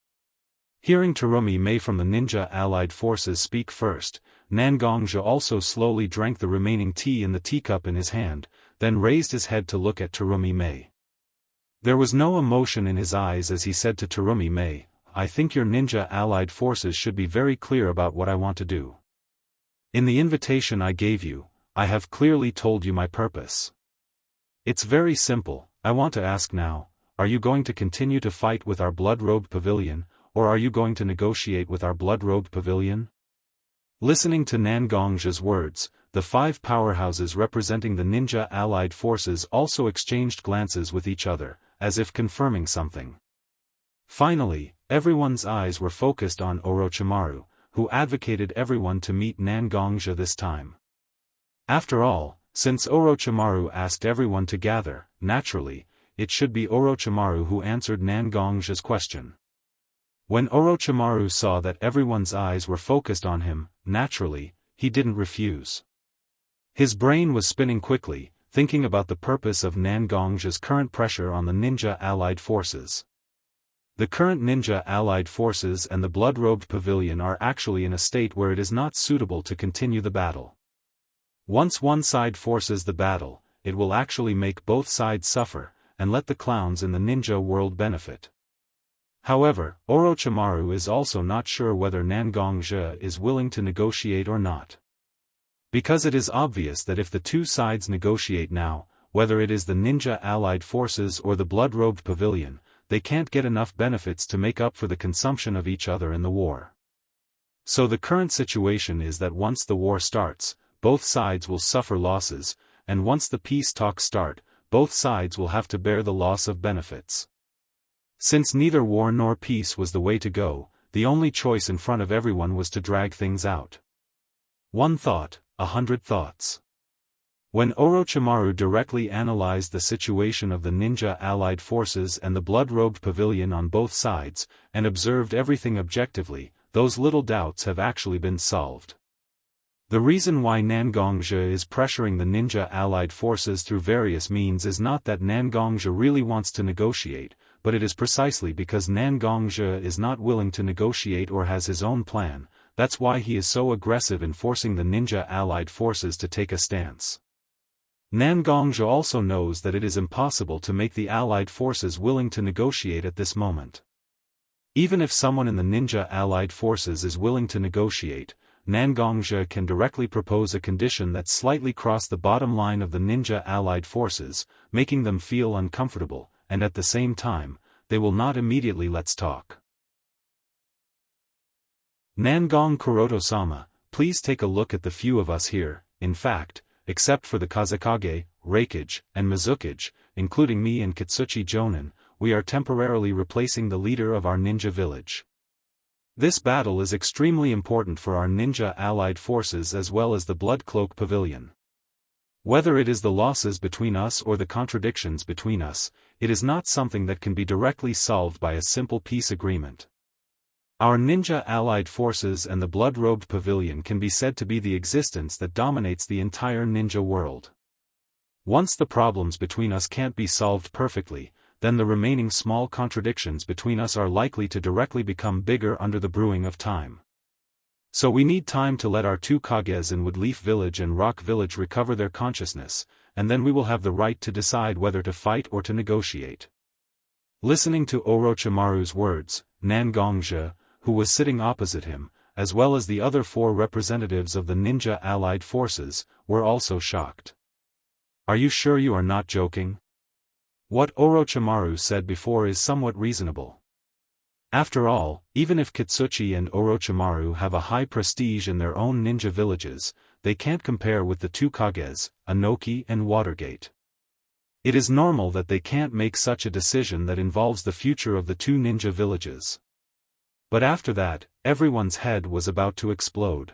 Hearing Terumi Mei from the ninja allied forces speak first, Nangongja also slowly drank the remaining tea in the teacup in his hand, then raised his head to look at Terumi Mei. There was no emotion in his eyes as he said to Terumi Mei, I think your ninja allied forces should be very clear about what I want to do. In the invitation I gave you, I have clearly told you my purpose. It's very simple. I want to ask now, are you going to continue to fight with our blood-robed pavilion, or are you going to negotiate with our blood-robed pavilion? Listening to Nangongja's words, the five powerhouses representing the ninja allied forces also exchanged glances with each other, as if confirming something. Finally, everyone's eyes were focused on Orochimaru, who advocated everyone to meet Nangongja this time. After all, since Orochimaru asked everyone to gather, naturally, it should be Orochimaru who answered Nangongja's question. When Orochimaru saw that everyone's eyes were focused on him, naturally, he didn't refuse. His brain was spinning quickly, thinking about the purpose of Nangongja's current pressure on the ninja allied forces. The current ninja allied forces and the blood-robed pavilion are actually in a state where it is not suitable to continue the battle. Once one side forces the battle, it will actually make both sides suffer, and let the clowns in the ninja world benefit. However, Orochimaru is also not sure whether Nangongja is willing to negotiate or not. Because it is obvious that if the two sides negotiate now, whether it is the ninja allied forces or the blood-robed pavilion, they can't get enough benefits to make up for the consumption of each other in the war. So the current situation is that once the war starts, both sides will suffer losses, and once the peace talks start, both sides will have to bear the loss of benefits. Since neither war nor peace was the way to go, the only choice in front of everyone was to drag things out. One thought, 100 thoughts. When Orochimaru directly analyzed the situation of the ninja allied forces and the blood-robed pavilion on both sides, and observed everything objectively, those little doubts have actually been solved. The reason why Nangongja is pressuring the ninja allied forces through various means is not that Nangongja really wants to negotiate, but it is precisely because Nangongja is not willing to negotiate or has his own plan. That's why he is so aggressive in forcing the ninja allied forces to take a stance. Nangongja also knows that it is impossible to make the allied forces willing to negotiate at this moment. Even if someone in the ninja allied forces is willing to negotiate, Nangongja can directly propose a condition that slightly cross the bottom line of the ninja allied forces, making them feel uncomfortable, and at the same time, they will not immediately let's talk. Nangong Kuroto-sama, please take a look at the few of us here. In fact, except for the Kazekage, Reikage, and Mizukage, including me and Kitsuchi Jonin, we are temporarily replacing the leader of our ninja village. This battle is extremely important for our ninja allied forces as well as the Blood Cloak Pavilion. Whether it is the losses between us or the contradictions between us, it is not something that can be directly solved by a simple peace agreement. Our ninja allied forces and the blood-robed pavilion can be said to be the existence that dominates the entire ninja world. Once the problems between us can't be solved perfectly, then the remaining small contradictions between us are likely to directly become bigger under the brewing of time. So we need time to let our two Kages in Woodleaf Village and Rock Village recover their consciousness, and then we will have the right to decide whether to fight or to negotiate. Listening to Orochimaru's words, Nangongja, who was sitting opposite him, as well as the other four representatives of the ninja allied forces, were also shocked. Are you sure you are not joking? What Orochimaru said before is somewhat reasonable. After all, even if Kitsuchi and Orochimaru have a high prestige in their own ninja villages, they can't compare with the two Kages, Anoki and Watergate. It is normal that they can't make such a decision that involves the future of the two ninja villages. But after that, everyone's head was about to explode.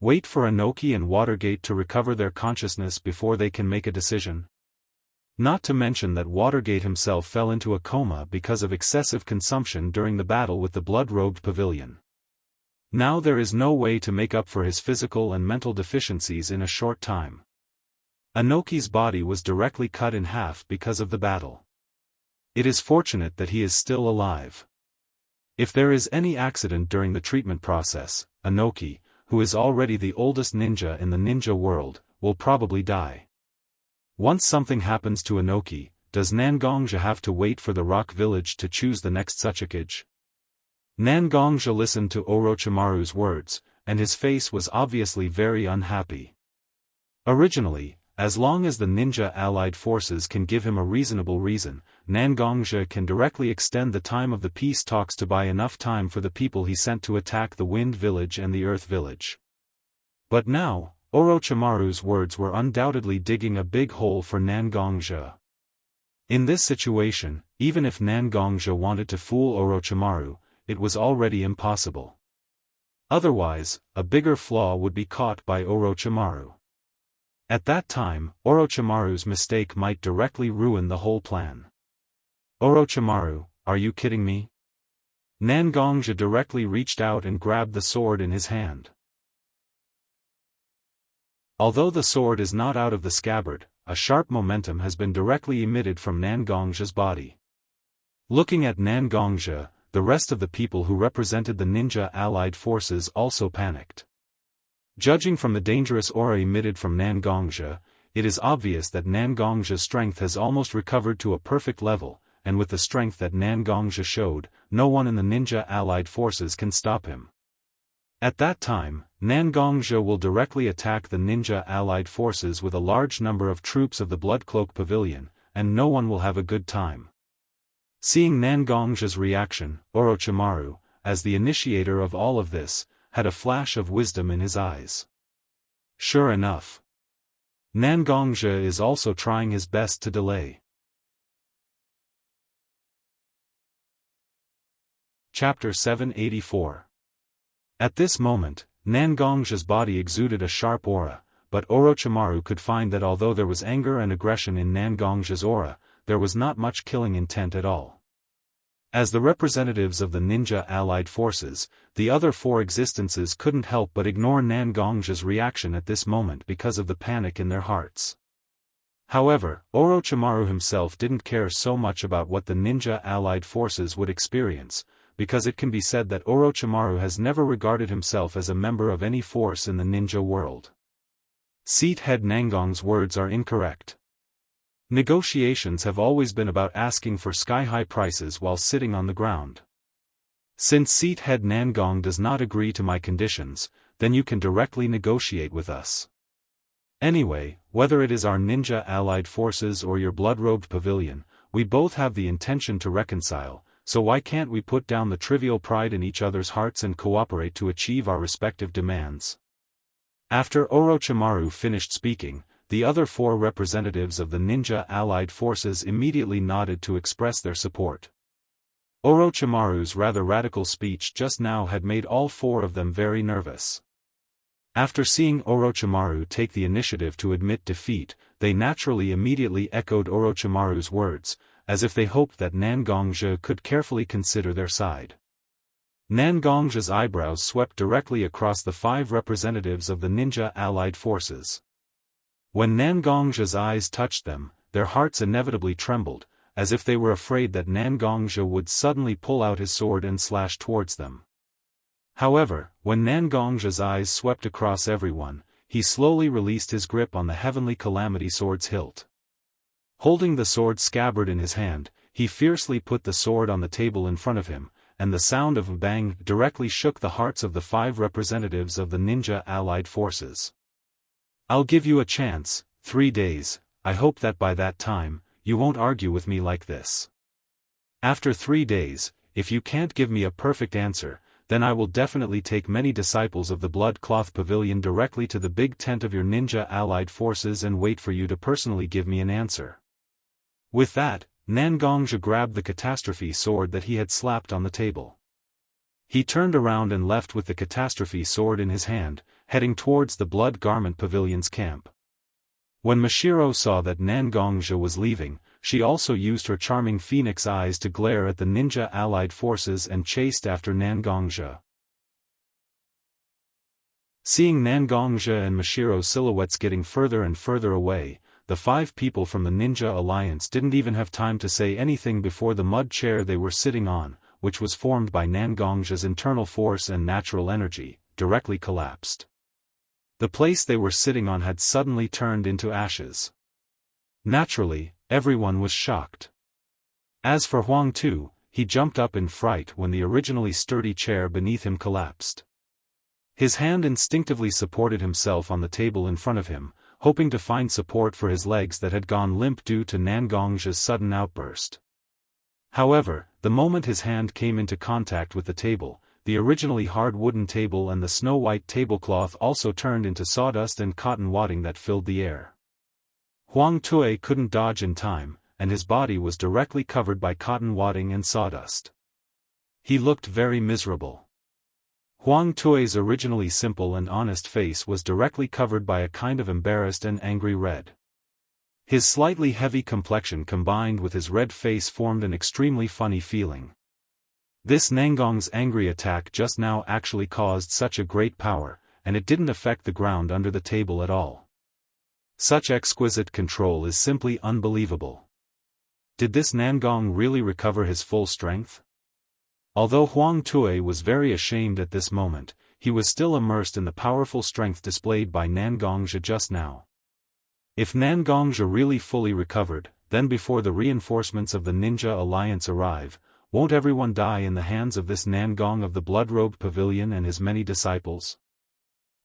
Wait for Inoki and Watergate to recover their consciousness before they can make a decision? Not to mention that Watergate himself fell into a coma because of excessive consumption during the battle with the blood-robed pavilion. Now there is no way to make up for his physical and mental deficiencies in a short time. Inoki's body was directly cut in half because of the battle. It is fortunate that he is still alive. If there is any accident during the treatment process, Inoki, who is already the oldest ninja in the ninja world, will probably die. Once something happens to Inoki, does Nangongja have to wait for the rock village to choose the next Tsuchikage? Nangongja listened to Orochimaru's words, and his face was obviously very unhappy. Originally, as long as the ninja allied forces can give him a reasonable reason, Nangongja can directly extend the time of the peace talks to buy enough time for the people he sent to attack the Wind Village and the Earth Village. But now, Orochimaru's words were undoubtedly digging a big hole for Nangongja. In this situation, even if Nangongja wanted to fool Orochimaru, it was already impossible. Otherwise, a bigger flaw would be caught by Orochimaru. At that time, Orochimaru's mistake might directly ruin the whole plan. Orochimaru, are you kidding me? Nangongja directly reached out and grabbed the sword in his hand. Although the sword is not out of the scabbard, a sharp momentum has been directly emitted from Nangongja's body. Looking at Nangongja, the rest of the people who represented the ninja allied forces also panicked. Judging from the dangerous aura emitted from Nangongja, it is obvious that Nangongja's strength has almost recovered to a perfect level, and with the strength that Nangongja showed, no one in the ninja allied forces can stop him. At that time, Nangongja will directly attack the ninja allied forces with a large number of troops of the Bloodcloak Pavilion, and no one will have a good time. Seeing Nangongja's reaction, Orochimaru, as the initiator of all of this, had a flash of wisdom in his eyes. Sure enough, Nangongja is also trying his best to delay. Chapter 784. At this moment, Nangongja's body exuded a sharp aura, but Orochimaru could find that although there was anger and aggression in Nangongja's aura, there was not much killing intent at all. As the representatives of the ninja allied forces, the other four existences couldn't help but ignore Nangongja's reaction at this moment because of the panic in their hearts. However, Orochimaru himself didn't care so much about what the ninja allied forces would experience, because it can be said that Orochimaru has never regarded himself as a member of any force in the ninja world. Seat Head Nangong's words are incorrect. Negotiations have always been about asking for sky-high prices while sitting on the ground. Since Seat Head Nangong does not agree to my conditions, then you can directly negotiate with us. Anyway, whether it is our ninja allied forces or your blood-robed pavilion, we both have the intention to reconcile, so why can't we put down the trivial pride in each other's hearts and cooperate to achieve our respective demands? After Orochimaru finished speaking, the other four representatives of the ninja allied forces immediately nodded to express their support. Orochimaru's rather radical speech just now had made all four of them very nervous. After seeing Orochimaru take the initiative to admit defeat, they naturally immediately echoed Orochimaru's words, as if they hoped that Nangongja could carefully consider their side. Nangongja's eyebrows swept directly across the five representatives of the ninja allied forces. When Nangongja's eyes touched them, their hearts inevitably trembled, as if they were afraid that Nangongja would suddenly pull out his sword and slash towards them. However, when Nangongja's eyes swept across everyone, he slowly released his grip on the Heavenly Calamity sword's hilt. Holding the sword scabbard in his hand, he fiercely put the sword on the table in front of him, and the sound of a bang directly shook the hearts of the five representatives of the ninja allied forces. I'll give you a chance, 3 days, I hope that by that time, you won't argue with me like this. After 3 days, if you can't give me a perfect answer, then I will definitely take many disciples of the Blood Cloth Pavilion directly to the big tent of your ninja allied forces and wait for you to personally give me an answer. With that, Nangongzhi grabbed the catastrophe sword that he had slapped on the table. He turned around and left with the catastrophe sword in his hand, heading towards the Blood Garment Pavilion's camp. When Mashiro saw that Nangongzhi was leaving, she also used her charming phoenix eyes to glare at the ninja allied forces and chased after Nangongzhi. Seeing Nangongzhi and Mashiro's silhouettes getting further and further away, the 5 people from the Ninja Alliance didn't even have time to say anything before the mud chair they were sitting on, which was formed by Nangongzhi's internal force and natural energy, directly collapsed. The place they were sitting on had suddenly turned into ashes. Naturally, everyone was shocked. As for Huang Tu, he jumped up in fright when the originally sturdy chair beneath him collapsed. His hand instinctively supported himself on the table in front of him, hoping to find support for his legs that had gone limp due to Nangongzhi's sudden outburst. However, the moment his hand came into contact with the table, the originally hard wooden table and the snow-white tablecloth also turned into sawdust and cotton wadding that filled the air. Huang Tue couldn't dodge in time, and his body was directly covered by cotton wadding and sawdust. He looked very miserable. Huang Tue's originally simple and honest face was directly covered by a kind of embarrassed and angry red. His slightly heavy complexion combined with his red face formed an extremely funny feeling. This Nangong's angry attack just now actually caused such a great power, and it didn't affect the ground under the table at all. Such exquisite control is simply unbelievable. Did this Nangong really recover his full strength? Although Huang Tue was very ashamed at this moment, he was still immersed in the powerful strength displayed by Nangongzhi just now. If Nangongzhi really fully recovered, then before the reinforcements of the Ninja Alliance arrive, won't everyone die in the hands of this Nangong of the Blood-Robed Pavilion and his many disciples?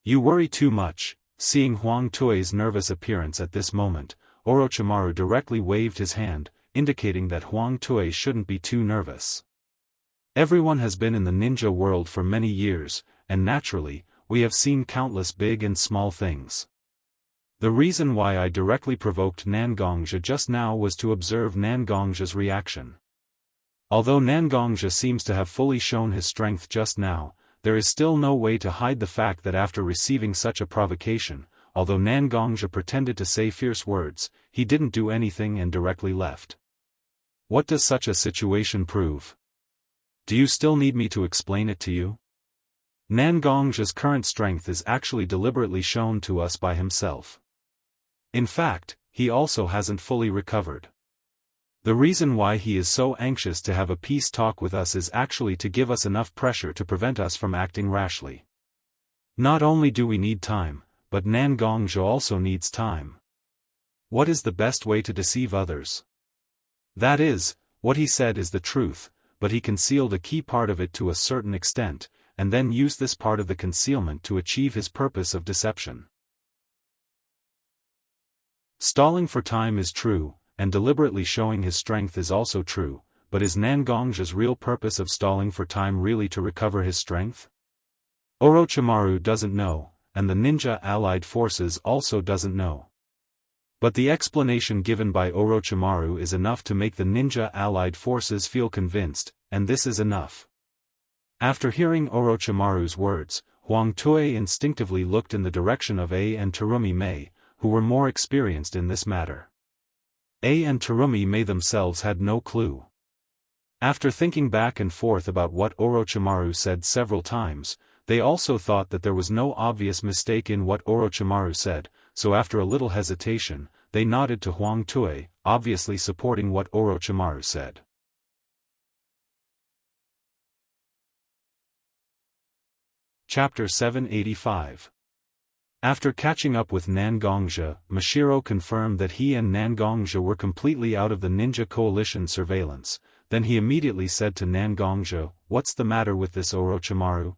You worry too much. Seeing Huang Tue's nervous appearance at this moment, Orochimaru directly waved his hand, indicating that Huang Tue shouldn't be too nervous. Everyone has been in the ninja world for many years, and naturally, we have seen countless big and small things. The reason why I directly provoked Nangongzhi just now was to observe Nangongzhi's reaction. Although Nangongzhi seems to have fully shown his strength just now, there is still no way to hide the fact that after receiving such a provocation, although Nangongzhi pretended to say fierce words, he didn't do anything and directly left. What does such a situation prove? Do you still need me to explain it to you? Nangongzhi's current strength is actually deliberately shown to us by himself. In fact, he also hasn't fully recovered. The reason why he is so anxious to have a peace talk with us is actually to give us enough pressure to prevent us from acting rashly. Not only do we need time, but Nangongzhi also needs time. What is the best way to deceive others? That is, what he said is the truth, but he concealed a key part of it to a certain extent, and then used this part of the concealment to achieve his purpose of deception. Stalling for time is true, and deliberately showing his strength is also true, but is Nangongzhi's real purpose of stalling for time really to recover his strength? Orochimaru doesn't know, and the ninja allied forces also doesn't know. But the explanation given by Orochimaru is enough to make the ninja allied forces feel convinced, and this is enough. After hearing Orochimaru's words, Huang Tue instinctively looked in the direction of A and Terumi Mei, who were more experienced in this matter. A and Terumi Mei themselves had no clue. After thinking back and forth about what Orochimaru said several times, they also thought that there was no obvious mistake in what Orochimaru said, so after a little hesitation, they nodded to Huang Tue, obviously supporting what Orochimaru said. Chapter 785. After catching up with Nangongzhi, Mashiro confirmed that he and Nangongzhi were completely out of the ninja coalition surveillance. Then he immediately said to Nangongzhi, "What's the matter with this Orochimaru?"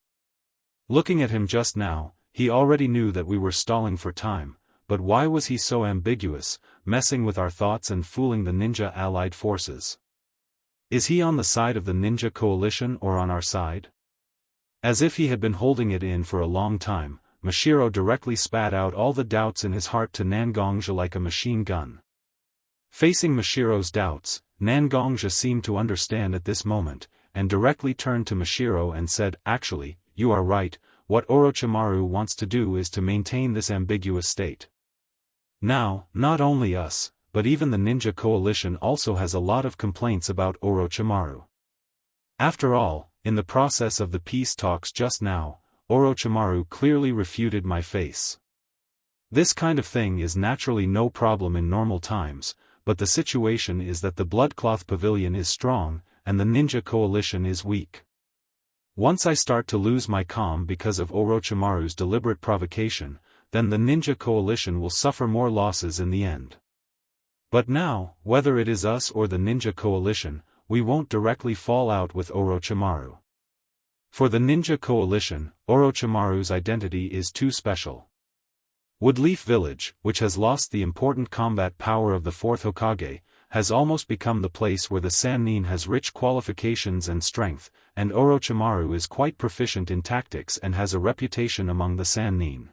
Looking at him just now, he already knew that we were stalling for time, but why was he so ambiguous, messing with our thoughts and fooling the ninja allied forces? Is he on the side of the ninja coalition or on our side? As if he had been holding it in for a long time, Mashiro directly spat out all the doubts in his heart to Nangongzhi like a machine gun. Facing Mashiro's doubts, Nangongja seemed to understand at this moment, and directly turned to Mashiro and said, "Actually, you are right, what Orochimaru wants to do is to maintain this ambiguous state. Now, not only us, but even the ninja coalition also has a lot of complaints about Orochimaru. After all, in the process of the peace talks just now, Orochimaru clearly refuted my face. This kind of thing is naturally no problem in normal times, but the situation is that the Bloodcloth Pavilion is strong, and the ninja coalition is weak. Once I start to lose my calm because of Orochimaru's deliberate provocation, then the ninja coalition will suffer more losses in the end. But now, whether it is us or the ninja coalition, we won't directly fall out with Orochimaru. For the ninja coalition, Orochimaru's identity is too special. Woodleaf Village, which has lost the important combat power of the fourth Hokage, has almost become the place where the Sannin has rich qualifications and strength, and Orochimaru is quite proficient in tactics and has a reputation among the Sannin.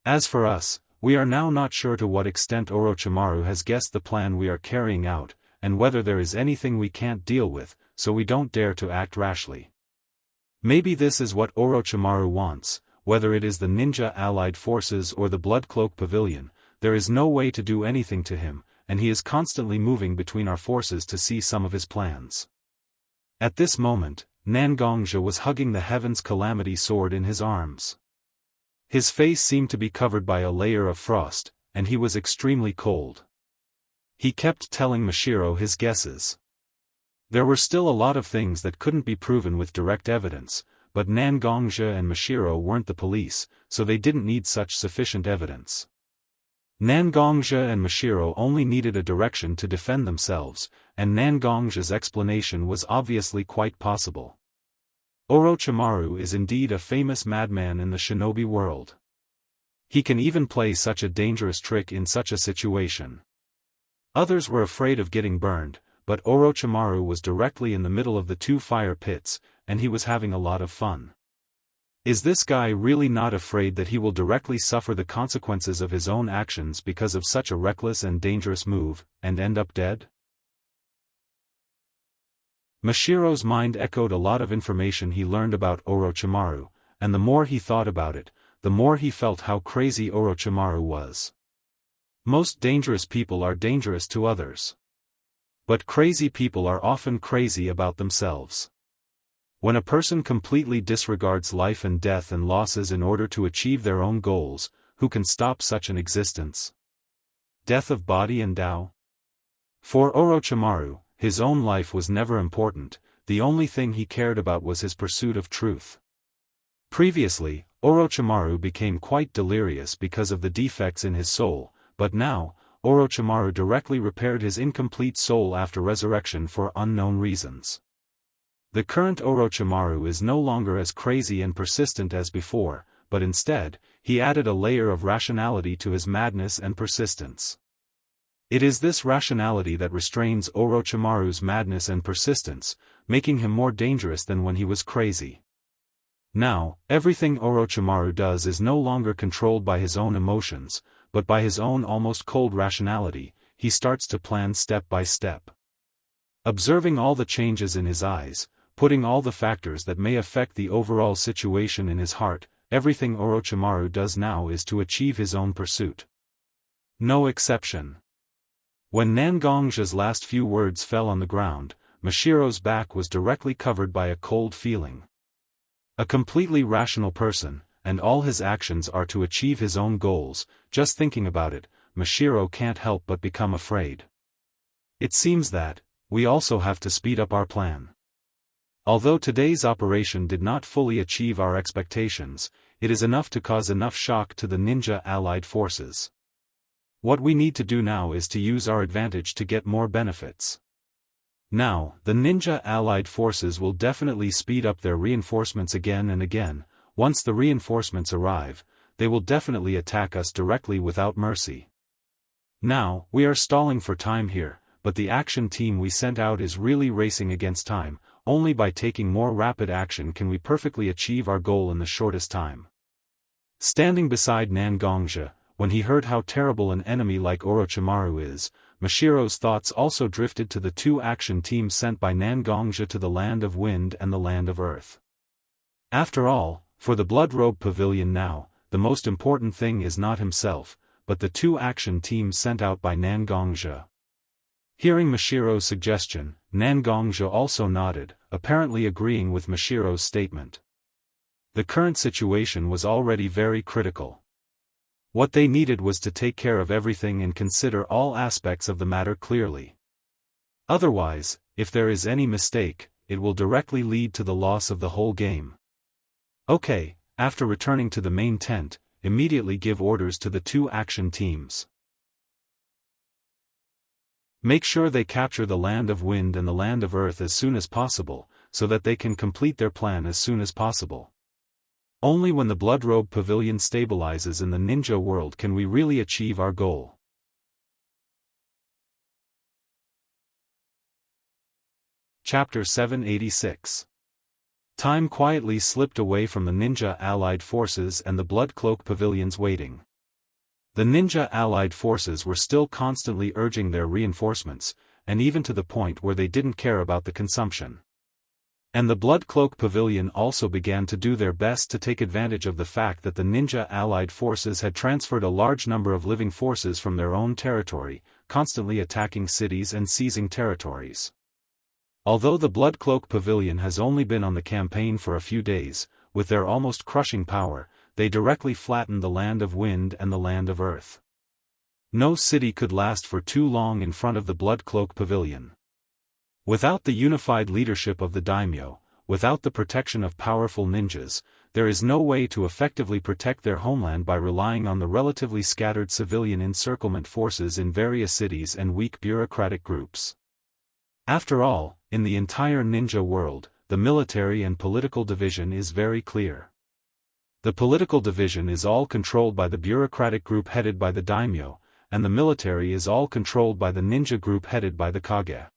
As for us, we are now not sure to what extent Orochimaru has guessed the plan we are carrying out, and whether there is anything we can't deal with, so we don't dare to act rashly. Maybe this is what Orochimaru wants. Whether it is the ninja allied forces or the Bloodcloak Pavilion, there is no way to do anything to him, and he is constantly moving between our forces to see some of his plans. At this moment, Nangongja was hugging the Heaven's Calamity sword in his arms. His face seemed to be covered by a layer of frost, and he was extremely cold. He kept telling Mashiro his guesses. There were still a lot of things that couldn't be proven with direct evidence, but Nangongja and Mashiro weren't the police, so they didn't need such sufficient evidence. Nangongja and Mashiro only needed a direction to defend themselves, and Nangongja's explanation was obviously quite possible. Orochimaru is indeed a famous madman in the shinobi world. He can even play such a dangerous trick in such a situation. Others were afraid of getting burned, but Orochimaru was directly in the middle of the two fire pits, and he was having a lot of fun. Is this guy really not afraid that he will directly suffer the consequences of his own actions because of such a reckless and dangerous move, and end up dead? Mashiro's mind echoed a lot of information he learned about Orochimaru, and the more he thought about it, the more he felt how crazy Orochimaru was. Most dangerous people are dangerous to others. But crazy people are often crazy about themselves. When a person completely disregards life and death and losses in order to achieve their own goals, who can stop such an existence? Death of body and Tao? For Orochimaru, his own life was never important, the only thing he cared about was his pursuit of truth. Previously, Orochimaru became quite delirious because of the defects in his soul, but now, Orochimaru directly repaired his incomplete soul after resurrection for unknown reasons. The current Orochimaru is no longer as crazy and persistent as before, but instead, he added a layer of rationality to his madness and persistence. It is this rationality that restrains Orochimaru's madness and persistence, making him more dangerous than when he was crazy. Now, everything Orochimaru does is no longer controlled by his own emotions, but by his own almost cold rationality. He starts to plan step by step. Observing all the changes in his eyes, putting all the factors that may affect the overall situation in his heart, everything Orochimaru does now is to achieve his own pursuit. No exception. When Nangongja's last few words fell on the ground, Mashiro's back was directly covered by a cold feeling. A completely rational person, and all his actions are to achieve his own goals. Just thinking about it, Mashiro can't help but become afraid. It seems that, we also have to speed up our plan. Although today's operation did not fully achieve our expectations, it is enough to cause enough shock to the ninja allied forces. What we need to do now is to use our advantage to get more benefits. Now, the ninja allied forces will definitely speed up their reinforcements again and again. Once the reinforcements arrive, they will definitely attack us directly without mercy. Now, we are stalling for time here, but the action team we sent out is really racing against time. Only by taking more rapid action can we perfectly achieve our goal in the shortest time. Standing beside Nangongja, when he heard how terrible an enemy like Orochimaru is, Mashiro's thoughts also drifted to the two action teams sent by Nangongzhi to the Land of Wind and the Land of Earth. After all, for the Blood Robe Pavilion now, the most important thing is not himself, but the two action teams sent out by Nangongzhi. Hearing Mashiro's suggestion, Nangongzhi also nodded, apparently agreeing with Mashiro's statement. The current situation was already very critical. What they needed was to take care of everything and consider all aspects of the matter clearly. Otherwise, if there is any mistake, it will directly lead to the loss of the whole game. Okay, after returning to the main tent, immediately give orders to the two action teams. Make sure they capture the Land of Wind and the Land of Earth as soon as possible, so that they can complete their plan as soon as possible. Only when the Blood Robe Pavilion stabilizes in the ninja world can we really achieve our goal. Chapter 786. Time quietly slipped away from the ninja allied forces and the Blood Cloak Pavilions waiting. The ninja allied forces were still constantly urging their reinforcements, and even to the point where they didn't care about the consumption. And the Blood Cloak Pavilion also began to do their best to take advantage of the fact that the ninja allied forces had transferred a large number of living forces from their own territory, constantly attacking cities and seizing territories. Although the Blood Cloak Pavilion has only been on the campaign for a few days, with their almost crushing power, they directly flattened the Land of Wind and the Land of Earth. No city could last for too long in front of the Blood Cloak Pavilion. Without the unified leadership of the daimyo, without the protection of powerful ninjas, there is no way to effectively protect their homeland by relying on the relatively scattered civilian encirclement forces in various cities and weak bureaucratic groups. After all, in the entire ninja world, the military and political division is very clear. The political division is all controlled by the bureaucratic group headed by the daimyo, and the military is all controlled by the ninja group headed by the kage.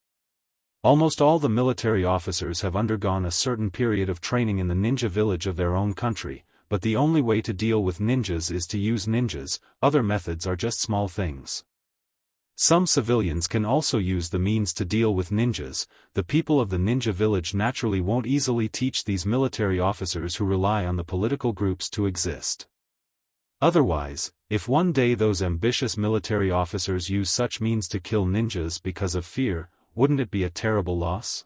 Almost all the military officers have undergone a certain period of training in the ninja village of their own country, but the only way to deal with ninjas is to use ninjas, other methods are just small things. Some civilians can also use the means to deal with ninjas. The people of the ninja village naturally won't easily teach these military officers who rely on the political groups to exist. Otherwise, if one day those ambitious military officers use such means to kill ninjas because of fear, wouldn't it be a terrible loss?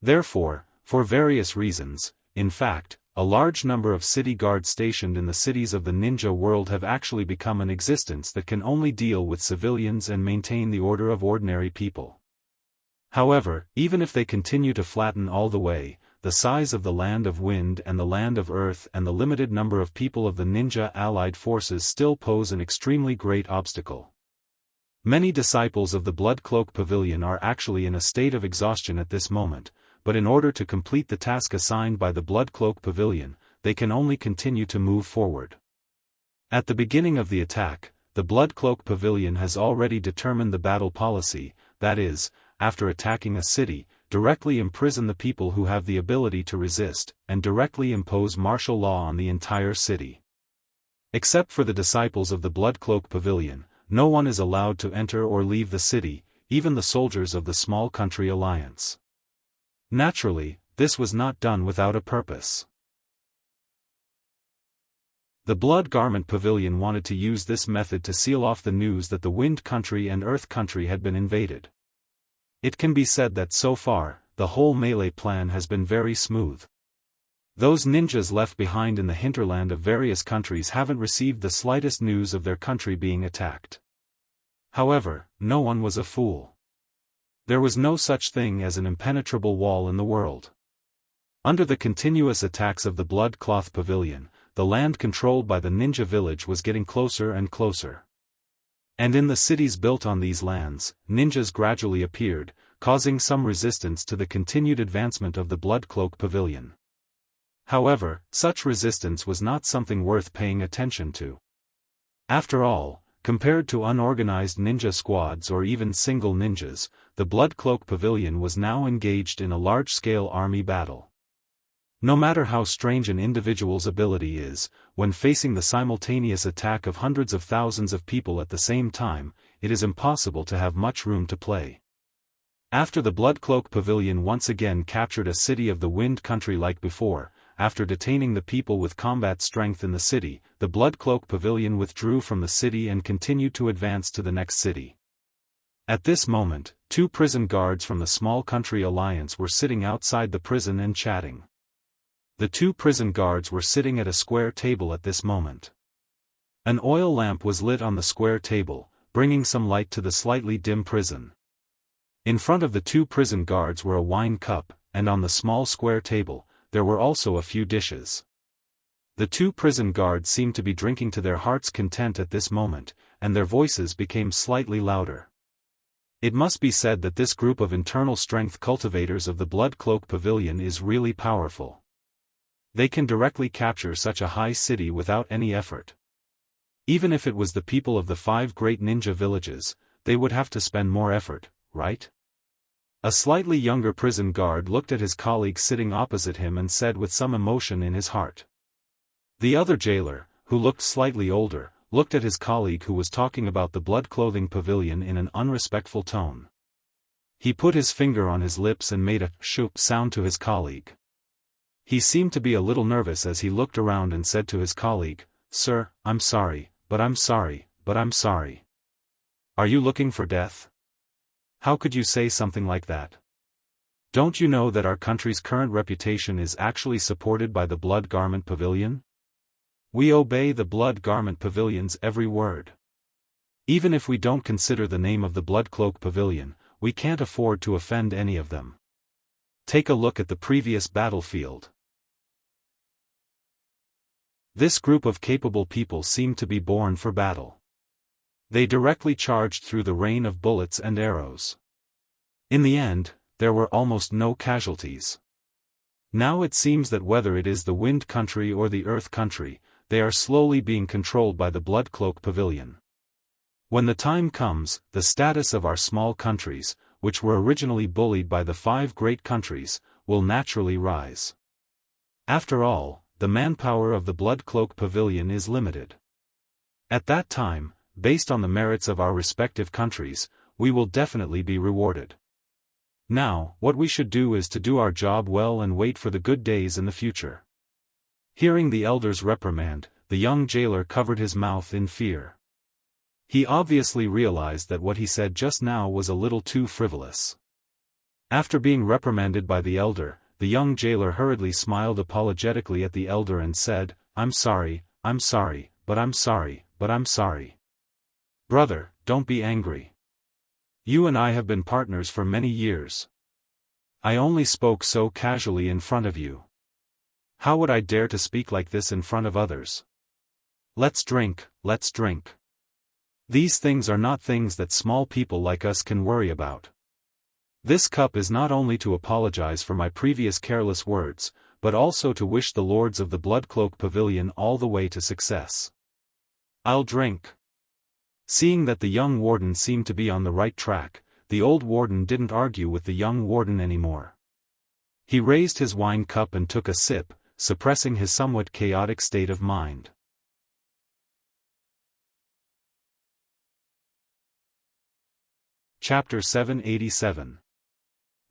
Therefore, for various reasons, in fact, a large number of city guards stationed in the cities of the ninja world have actually become an existence that can only deal with civilians and maintain the order of ordinary people. However, even if they continue to flatten all the way, the size of the Land of Wind and the Land of Earth and the limited number of people of the ninja allied forces still pose an extremely great obstacle. Many disciples of the Blood Cloak Pavilion are actually in a state of exhaustion at this moment, but in order to complete the task assigned by the Blood Cloak Pavilion, they can only continue to move forward. At the beginning of the attack, the Blood Cloak Pavilion has already determined the battle policy, that is, after attacking a city, directly imprison the people who have the ability to resist, and directly impose martial law on the entire city. Except for the disciples of the Blood Cloak Pavilion, no one is allowed to enter or leave the city, even the soldiers of the small country alliance. Naturally, this was not done without a purpose. The Blood Garment Pavilion wanted to use this method to seal off the news that the Wind Country and Earth Country had been invaded. It can be said that so far, the whole melee plan has been very smooth. Those ninjas left behind in the hinterland of various countries haven't received the slightest news of their country being attacked. However, no one was a fool. There was no such thing as an impenetrable wall in the world. Under the continuous attacks of the Blood Cloth Pavilion, the land controlled by the ninja village was getting closer and closer. And in the cities built on these lands, ninjas gradually appeared, causing some resistance to the continued advancement of the Blood Cloak Pavilion. However, such resistance was not something worth paying attention to. After all, compared to unorganized ninja squads or even single ninjas, the Blood Cloak Pavilion was now engaged in a large-scale army battle. No matter how strange an individual's ability is, when facing the simultaneous attack of hundreds of thousands of people at the same time, it is impossible to have much room to play. After the Bloodcloak Pavilion once again captured a city of the Wind Country like before, after detaining the people with combat strength in the city, the Bloodcloak Pavilion withdrew from the city and continued to advance to the next city. At this moment, 2 prison guards from the Small Country Alliance were sitting outside the prison and chatting. The 2 prison guards were sitting at a square table at this moment. An oil lamp was lit on the square table, bringing some light to the slightly dim prison. In front of the 2 prison guards were a wine cup, and on the small square table, there were also a few dishes. The 2 prison guards seemed to be drinking to their heart's content at this moment, and their voices became slightly louder. It must be said that this group of internal strength cultivators of the Bloodcloak Pavilion is really powerful. They can directly capture such a high city without any effort. Even if it was the people of the 5 great ninja villages, they would have to spend more effort, right? A slightly younger prison guard looked at his colleague sitting opposite him and said with some emotion in his heart. The other jailer, who looked slightly older, looked at his colleague who was talking about the blood-clothing pavilion in an unrespectful tone. He put his finger on his lips and made a shoop sound to his colleague. He seemed to be a little nervous as he looked around and said to his colleague, "Sir, I'm sorry, but I'm sorry, but I'm sorry. Are you looking for death? How could you say something like that? Don't you know that our country's current reputation is actually supported by the Blood Garment Pavilion? We obey the Blood Garment Pavilion's every word. Even if we don't consider the name of the Bloodcloak Pavilion, we can't afford to offend any of them. Take a look at the previous battlefield. This group of capable people seemed to be born for battle. They directly charged through the rain of bullets and arrows. In the end, there were almost no casualties. Now it seems that whether it is the Wind Country or the Earth Country, they are slowly being controlled by the Bloodcloak Pavilion. When the time comes, the status of our small countries, which were originally bullied by the 5 great countries, will naturally rise. After all, the manpower of the Bloodcloak Pavilion is limited. At that time, based on the merits of our respective countries, we will definitely be rewarded. Now, what we should do is to do our job well and wait for the good days in the future." Hearing the elder's reprimand, the young jailer covered his mouth in fear. He obviously realized that what he said just now was a little too frivolous. After being reprimanded by the elder, the young jailer hurriedly smiled apologetically at the elder and said, I'm sorry, but I'm sorry, but I'm sorry. Brother, don't be angry. You and I have been partners for many years. I only spoke so casually in front of you. How would I dare to speak like this in front of others? Let's drink, let's drink. These things are not things that small people like us can worry about. This cup is not only to apologize for my previous careless words, but also to wish the lords of the Bloodcloak Pavilion all the way to success. I'll drink. Seeing that the young warden seemed to be on the right track, the old warden didn't argue with the young warden anymore. He raised his wine cup and took a sip, suppressing his somewhat chaotic state of mind. Chapter 787.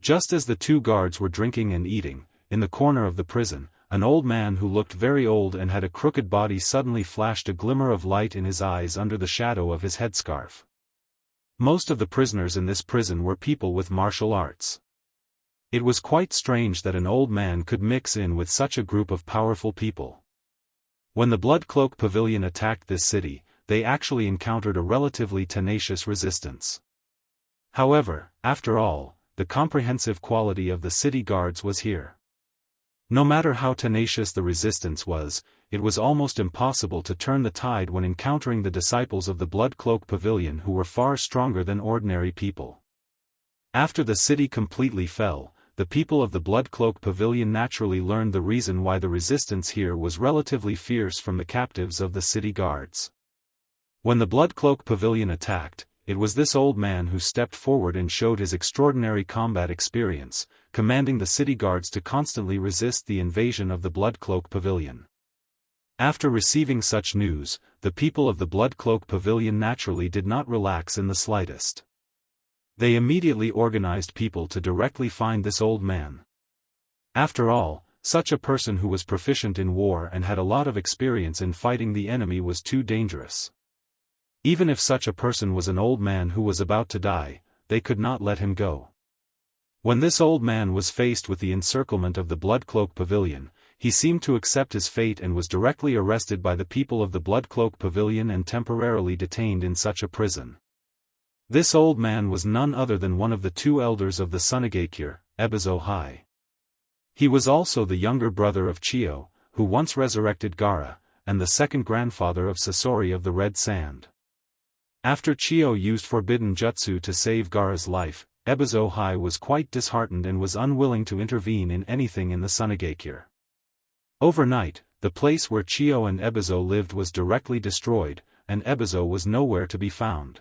Just as the 2 guards were drinking and eating, in the corner of the prison, an old man who looked very old and had a crooked body suddenly flashed a glimmer of light in his eyes under the shadow of his headscarf. Most of the prisoners in this prison were people with martial arts. It was quite strange that an old man could mix in with such a group of powerful people. When the Bloodcloak Pavilion attacked this city, they actually encountered a relatively tenacious resistance. However, after all, the comprehensive quality of the city guards was here. No matter how tenacious the resistance was, it was almost impossible to turn the tide when encountering the disciples of the Bloodcloak Pavilion who were far stronger than ordinary people. After the city completely fell, the people of the Bloodcloak Pavilion naturally learned the reason why the resistance here was relatively fierce from the captives of the city guards. When the Bloodcloak Pavilion attacked, it was this old man who stepped forward and showed his extraordinary combat experience, commanding the city guards to constantly resist the invasion of the Blood Cloak Pavilion. After receiving such news, the people of the Blood Cloak Pavilion naturally did not relax in the slightest. They immediately organized people to directly find this old man. After all, such a person who was proficient in war and had a lot of experience in fighting the enemy was too dangerous. Even if such a person was an old man who was about to die, they could not let him go. When this old man was faced with the encirclement of the Blood Cloak Pavilion, he seemed to accept his fate and was directly arrested by the people of the Blood Cloak Pavilion and temporarily detained in such a prison. This old man was none other than one of the two elders of the Sunigakure, Ebizo Hai. He was also the younger brother of Chio, who once resurrected Gaara, and the second grandfather of Sasori of the Red Sand. After Chio used forbidden jutsu to save Gaara's life, Ebizo Hai was quite disheartened and was unwilling to intervene in anything in the Sunigakure. Overnight, the place where Chio and Ebizo lived was directly destroyed, and Ebizo was nowhere to be found.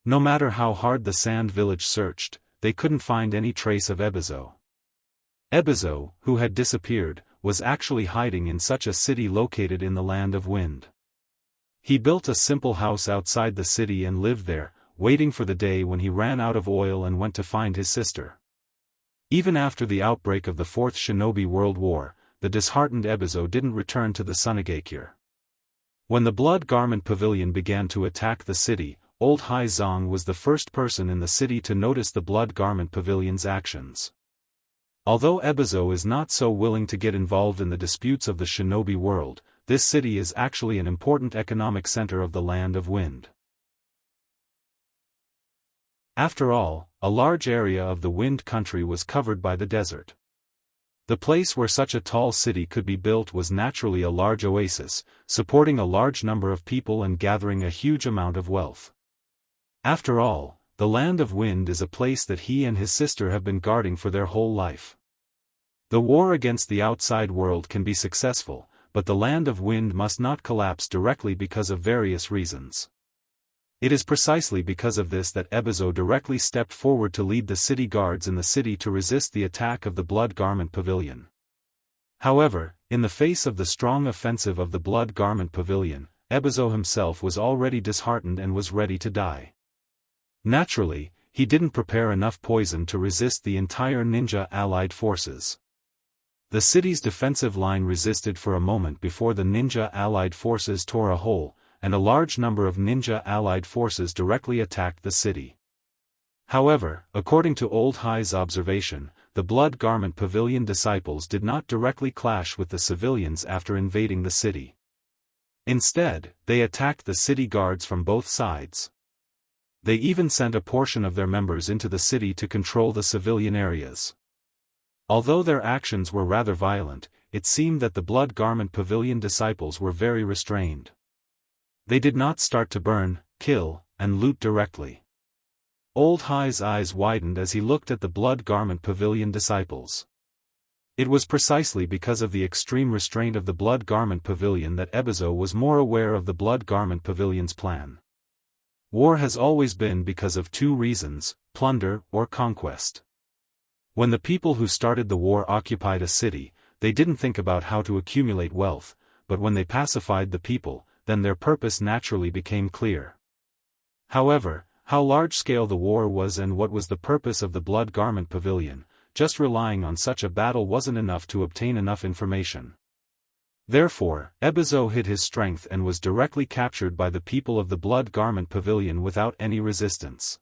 No matter how hard the Sand Village searched, they couldn't find any trace of Ebizo. Ebizo, who had disappeared, was actually hiding in such a city located in the Land of Wind. He built a simple house outside the city and lived there, waiting for the day when he ran out of oil and went to find his sister. Even after the outbreak of the Fourth Shinobi World War, the disheartened Ebizo didn't return to the Sunigakure. When the Blood Garment Pavilion began to attack the city, Old Hai Zong was the first person in the city to notice the Blood Garment Pavilion's actions. Although Ebizo is not so willing to get involved in the disputes of the shinobi world, this city is actually an important economic center of the Land of Wind. After all, a large area of the Wind Country was covered by the desert. The place where such a tall city could be built was naturally a large oasis, supporting a large number of people and gathering a huge amount of wealth. After all, the Land of Wind is a place that he and his sister have been guarding for their whole life. The war against the outside world can be successful, but the Land of Wind must not collapse directly because of various reasons. It is precisely because of this that Ebizo directly stepped forward to lead the city guards in the city to resist the attack of the Blood Garment Pavilion. However, in the face of the strong offensive of the Blood Garment Pavilion, Ebizo himself was already disheartened and was ready to die. Naturally, he didn't prepare enough poison to resist the entire ninja allied forces. The city's defensive line resisted for a moment before the ninja allied forces tore a hole, and a large number of ninja allied forces directly attacked the city. However, according to Old Hai's observation, the Blood Garment Pavilion disciples did not directly clash with the civilians after invading the city. Instead, they attacked the city guards from both sides. They even sent a portion of their members into the city to control the civilian areas. Although their actions were rather violent, it seemed that the Blood Garment Pavilion disciples were very restrained. They did not start to burn, kill, and loot directly. Old Hai's eyes widened as he looked at the Blood Garment Pavilion disciples. It was precisely because of the extreme restraint of the Blood Garment Pavilion that Ebizo was more aware of the Blood Garment Pavilion's plan. War has always been because of two reasons: plunder or conquest. When the people who started the war occupied a city, they didn't think about how to accumulate wealth, but when they pacified the people, then their purpose naturally became clear. However, how large-scale the war was and what was the purpose of the Blood Garment Pavilion, just relying on such a battle wasn't enough to obtain enough information. Therefore, Ebizo hid his strength and was directly captured by the people of the Blood Garment Pavilion without any resistance.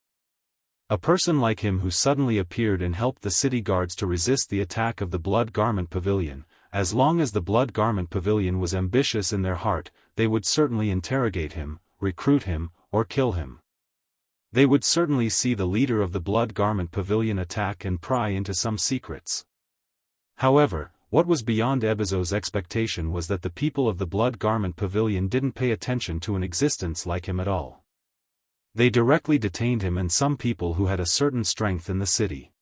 A person like him who suddenly appeared and helped the city guards to resist the attack of the Blood Garment Pavilion, as long as the Blood Garment Pavilion was ambitious in their heart, they would certainly interrogate him, recruit him, or kill him. They would certainly see the leader of the Blood Garment Pavilion attack and pry into some secrets. However, what was beyond Ebizo's expectation was that the people of the Blood Garment Pavilion didn't pay attention to an existence like him at all. They directly detained him and some people who had a certain strength in the city.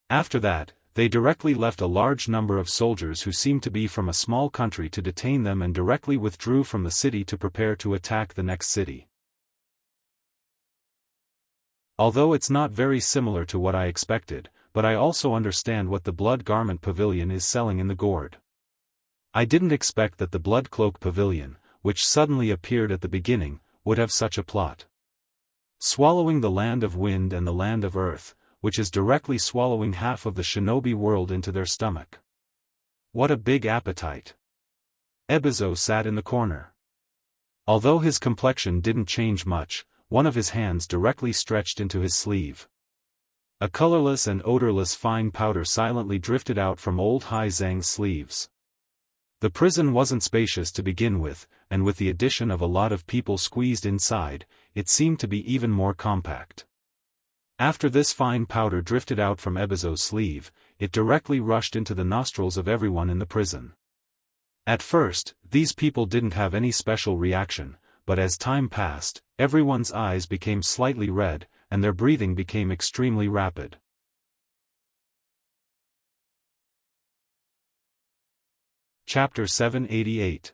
After that, they directly left a large number of soldiers who seemed to be from a small country to detain them and directly withdrew from the city to prepare to attack the next city. Although it's not very similar to what I expected, but I also understand what the Blood Garment Pavilion is selling in the gourd. I didn't expect that the Blood Cloak Pavilion, which suddenly appeared at the beginning, would have such a plot. Swallowing the land of wind and the land of earth, which is directly swallowing half of the shinobi world into their stomach. What a big appetite. Ebizo sat in the corner. Although his complexion didn't change much, one of his hands directly stretched into his sleeve. A colorless and odorless fine powder silently drifted out from old Hai Zhang's sleeves. The prison wasn't spacious to begin with, and with the addition of a lot of people squeezed inside, it seemed to be even more compact. After this fine powder drifted out from Ebizo's sleeve, it directly rushed into the nostrils of everyone in the prison. At first, these people didn't have any special reaction, but as time passed, everyone's eyes became slightly red, and their breathing became extremely rapid. Chapter 788.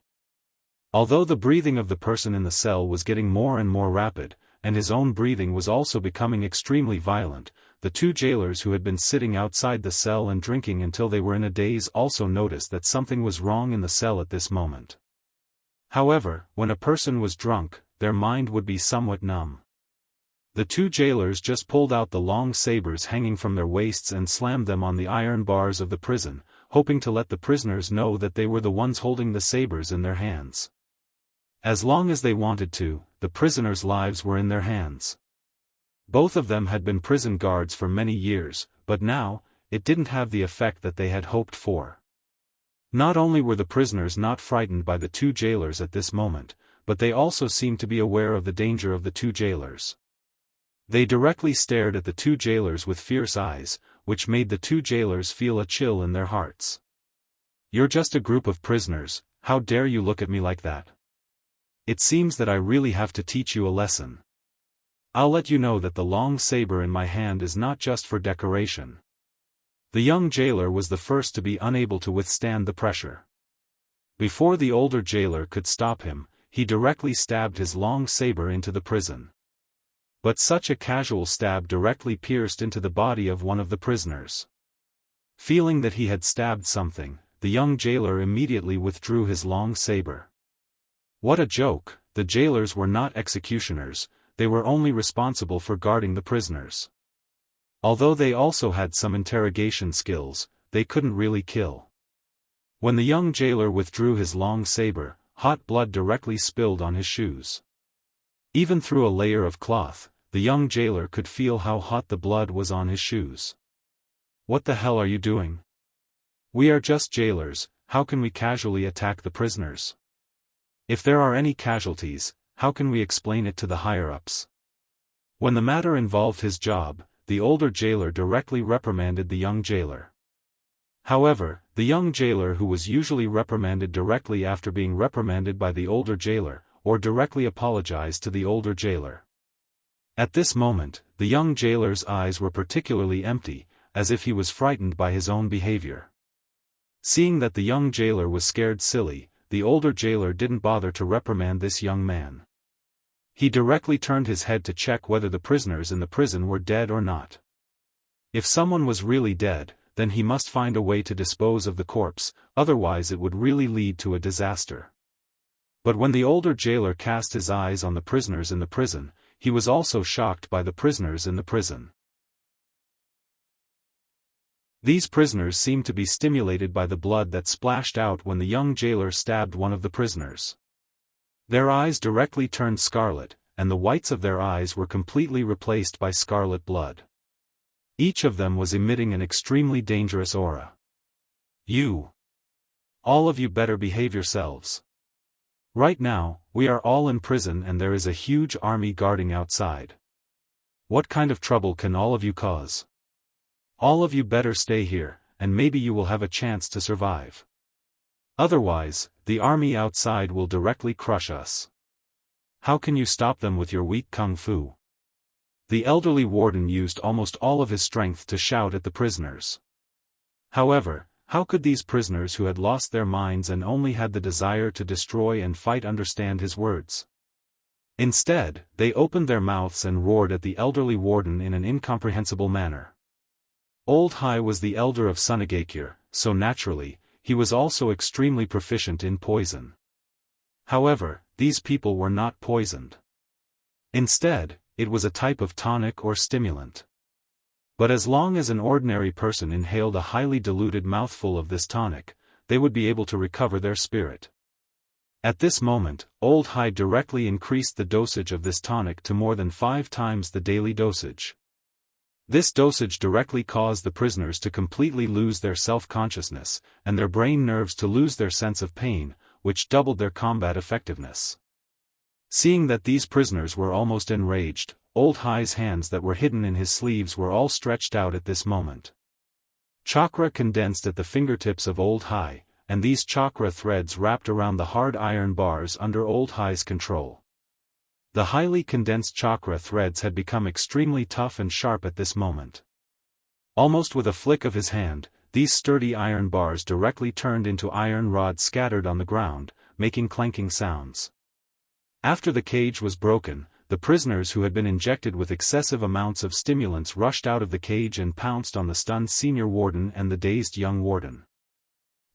Although the breathing of the person in the cell was getting more and more rapid, and his own breathing was also becoming extremely violent, the two jailers who had been sitting outside the cell and drinking until they were in a daze also noticed that something was wrong in the cell at this moment. However, when a person was drunk, their mind would be somewhat numb. The two jailers just pulled out the long sabers hanging from their waists and slammed them on the iron bars of the prison, hoping to let the prisoners know that they were the ones holding the sabers in their hands. As long as they wanted to, the prisoners' lives were in their hands. Both of them had been prison guards for many years, but now, it didn't have the effect that they had hoped for. Not only were the prisoners not frightened by the two jailers at this moment, but they also seemed to be aware of the danger of the two jailers. They directly stared at the two jailers with fierce eyes, which made the two jailers feel a chill in their hearts. "You're just a group of prisoners, how dare you look at me like that? It seems that I really have to teach you a lesson. I'll let you know that the long saber in my hand is not just for decoration." The young jailer was the first to be unable to withstand the pressure. Before the older jailer could stop him, he directly stabbed his long saber into the prison. But such a casual stab directly pierced into the body of one of the prisoners. Feeling that he had stabbed something, the young jailer immediately withdrew his long saber. What a joke, the jailers were not executioners, they were only responsible for guarding the prisoners. Although they also had some interrogation skills, they couldn't really kill. When the young jailer withdrew his long saber, hot blood directly spilled on his shoes. Even through a layer of cloth, the young jailer could feel how hot the blood was on his shoes. "What the hell are you doing? We are just jailers, how can we casually attack the prisoners? If there are any casualties, how can we explain it to the higher-ups?" When the matter involved his job, the older jailer directly reprimanded the young jailer. However, the young jailer who was usually reprimanded directly after being reprimanded by the older jailer, or directly apologized to the older jailer. At this moment, the young jailer's eyes were particularly empty, as if he was frightened by his own behavior. Seeing that the young jailer was scared silly, the older jailer didn't bother to reprimand this young man. He directly turned his head to check whether the prisoners in the prison were dead or not. If someone was really dead, then he must find a way to dispose of the corpse, otherwise it would really lead to a disaster. But when the older jailer cast his eyes on the prisoners in the prison, he was also shocked by the prisoners in the prison. These prisoners seemed to be stimulated by the blood that splashed out when the young jailer stabbed one of the prisoners. Their eyes directly turned scarlet, and the whites of their eyes were completely replaced by scarlet blood. Each of them was emitting an extremely dangerous aura. "You! All of you better behave yourselves. Right now, we are all in prison and there is a huge army guarding outside. What kind of trouble can all of you cause? All of you better stay here, and maybe you will have a chance to survive. Otherwise, the army outside will directly crush us. How can you stop them with your weak kung fu?" The elderly warden used almost all of his strength to shout at the prisoners. However, how could these prisoners who had lost their minds and only had the desire to destroy and fight understand his words? Instead, they opened their mouths and roared at the elderly warden in an incomprehensible manner. Old Hai was the elder of Sunagakure, so naturally, he was also extremely proficient in poison. However, these people were not poisoned. Instead, it was a type of tonic or stimulant. But as long as an ordinary person inhaled a highly diluted mouthful of this tonic, they would be able to recover their spirit. At this moment, Old Hai directly increased the dosage of this tonic to more than 5 times the daily dosage. This dosage directly caused the prisoners to completely lose their self-consciousness, and their brain nerves to lose their sense of pain, which doubled their combat effectiveness. Seeing that these prisoners were almost enraged, Old Hai's hands that were hidden in his sleeves were all stretched out at this moment. Chakra condensed at the fingertips of Old Hai, and these chakra threads wrapped around the hard iron bars under Old Hai's control. The highly condensed chakra threads had become extremely tough and sharp at this moment. Almost with a flick of his hand, these sturdy iron bars directly turned into iron rods scattered on the ground, making clanking sounds. After the cage was broken, the prisoners who had been injected with excessive amounts of stimulants rushed out of the cage and pounced on the stunned senior warden and the dazed young warden.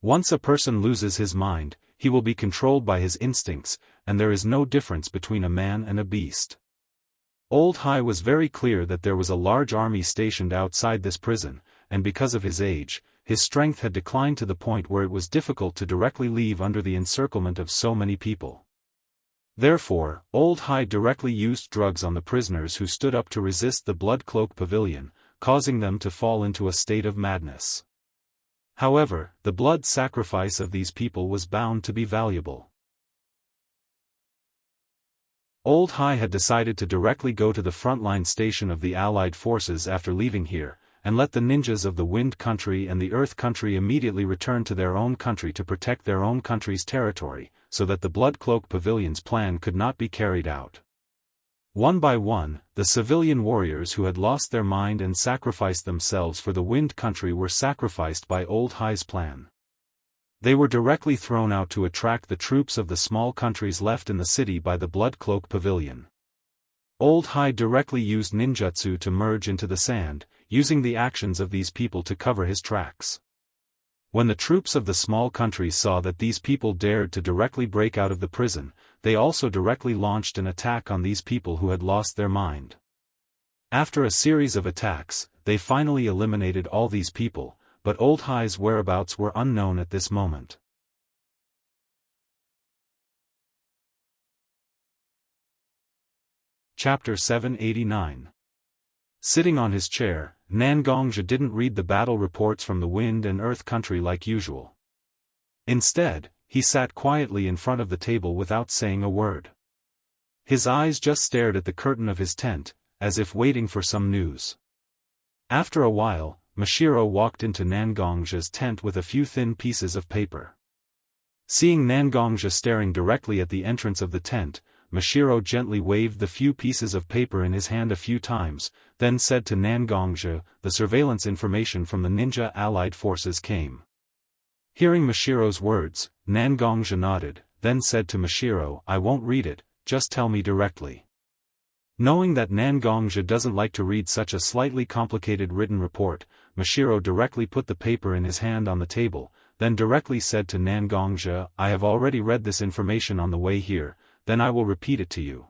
Once a person loses his mind, he will be controlled by his instincts, and there is no difference between a man and a beast. Old Hai was very clear that there was a large army stationed outside this prison, and because of his age, his strength had declined to the point where it was difficult to directly leave under the encirclement of so many people. Therefore, Old Hai directly used drugs on the prisoners who stood up to resist the Blood Cloak Pavilion, causing them to fall into a state of madness. However, the blood sacrifice of these people was bound to be valuable. Old Hai had decided to directly go to the frontline station of the Allied forces after leaving here, and let the ninjas of the Wind Country and the Earth Country immediately return to their own country to protect their own country's territory, so that the Blood Cloak Pavilion's plan could not be carried out. One by one, the civilian warriors who had lost their mind and sacrificed themselves for the Wind Country were sacrificed by Old Hai's plan. They were directly thrown out to attract the troops of the small countries left in the city by the Blood Cloak Pavilion. Old Hai directly used ninjutsu to merge into the sand, using the actions of these people to cover his tracks. When the troops of the small countries saw that these people dared to directly break out of the prison, they also directly launched an attack on these people who had lost their mind. After a series of attacks, they finally eliminated all these people, but Old Hai's whereabouts were unknown at this moment. Chapter 789. Sitting on his chair, Nangongzhi didn't read the battle reports from the Wind and Earth Country like usual. Instead, he sat quietly in front of the table without saying a word. His eyes just stared at the curtain of his tent, as if waiting for some news. After a while, Mashiro walked into Nangongzhi's tent with a few thin pieces of paper. Seeing Nangongzhi staring directly at the entrance of the tent, Mashiro gently waved the few pieces of paper in his hand a few times, then said to Nangongzhi, "The surveillance information from the ninja allied forces came." Hearing Mashiro's words, Nangongzhi nodded, then said to Mashiro, "I won't read it, just tell me directly." Knowing that Nangongzhi doesn't like to read such a slightly complicated written report, Mashiro directly put the paper in his hand on the table, then directly said to Nangongzhi, "I have already read this information on the way here, then I will repeat it to you."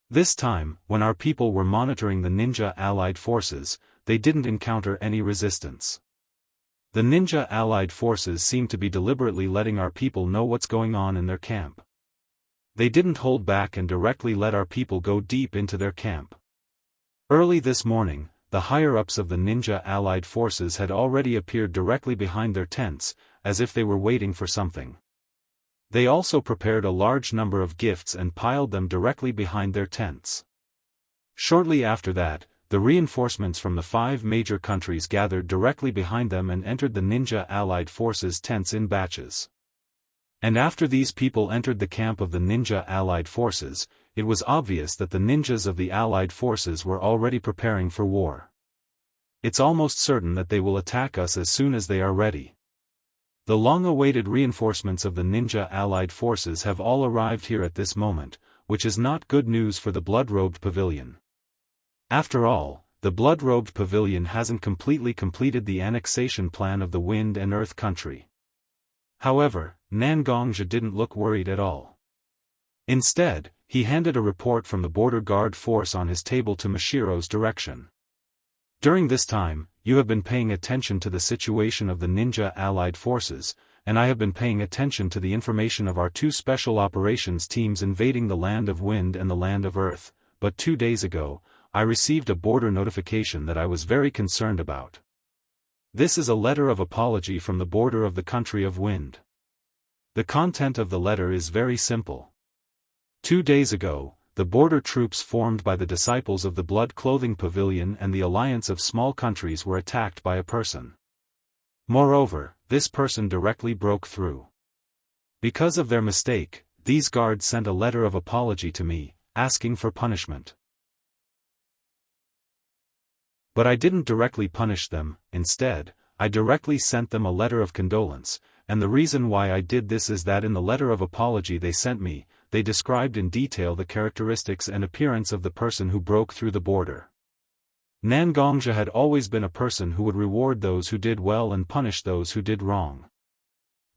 This time, when our people were monitoring the ninja allied forces, they didn't encounter any resistance. The ninja allied forces seemed to be deliberately letting our people know what's going on in their camp. They didn't hold back and directly let our people go deep into their camp. Early this morning, the higher-ups of the ninja allied forces had already appeared directly behind their tents, as if they were waiting for something. They also prepared a large number of gifts and piled them directly behind their tents. Shortly after that, the reinforcements from the 5 major countries gathered directly behind them and entered the ninja allied forces' tents in batches. And after these people entered the camp of the ninja allied forces, it was obvious that the ninjas of the allied forces were already preparing for war. It's almost certain that they will attack us as soon as they are ready. The long-awaited reinforcements of the ninja allied forces have all arrived here at this moment, which is not good news for the blood-robed pavilion. After all, the blood-robed pavilion hasn't completely completed the annexation plan of the Wind and Earth country. However, Nangongzhi didn't look worried at all. Instead, he handed a report from the border guard force on his table to Mashiro's direction. During this time, you have been paying attention to the situation of the ninja allied forces, and I have been paying attention to the information of our two special operations teams invading the land of Wind and the land of Earth, but 2 days ago, I received a border notification that I was very concerned about. This is a letter of apology from the border of the country of Wind. The content of the letter is very simple. 2 days ago, the border troops formed by the disciples of the Blood Clothing Pavilion and the alliance of small countries were attacked by a person. Moreover, this person directly broke through. Because of their mistake, these guards sent a letter of apology to me, asking for punishment. But I didn't directly punish them. Instead, I directly sent them a letter of condolence, and the reason why I did this is that in the letter of apology they sent me, they described in detail the characteristics and appearance of the person who broke through the border. Nangongzhi had always been a person who would reward those who did well and punish those who did wrong.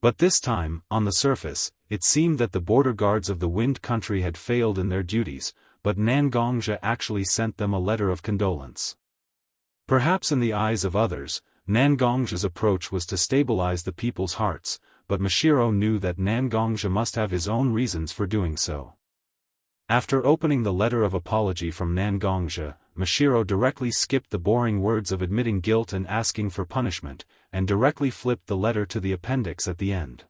But this time, on the surface, it seemed that the border guards of the Wind country had failed in their duties, but Nangongzhi actually sent them a letter of condolence. Perhaps in the eyes of others, Nangongzhi's approach was to stabilize the people's hearts, but Mashiro knew that Nangongzhi must have his own reasons for doing so. After opening the letter of apology from Nangongzhi, Mashiro directly skipped the boring words of admitting guilt and asking for punishment, and directly flipped the letter to the appendix at the end.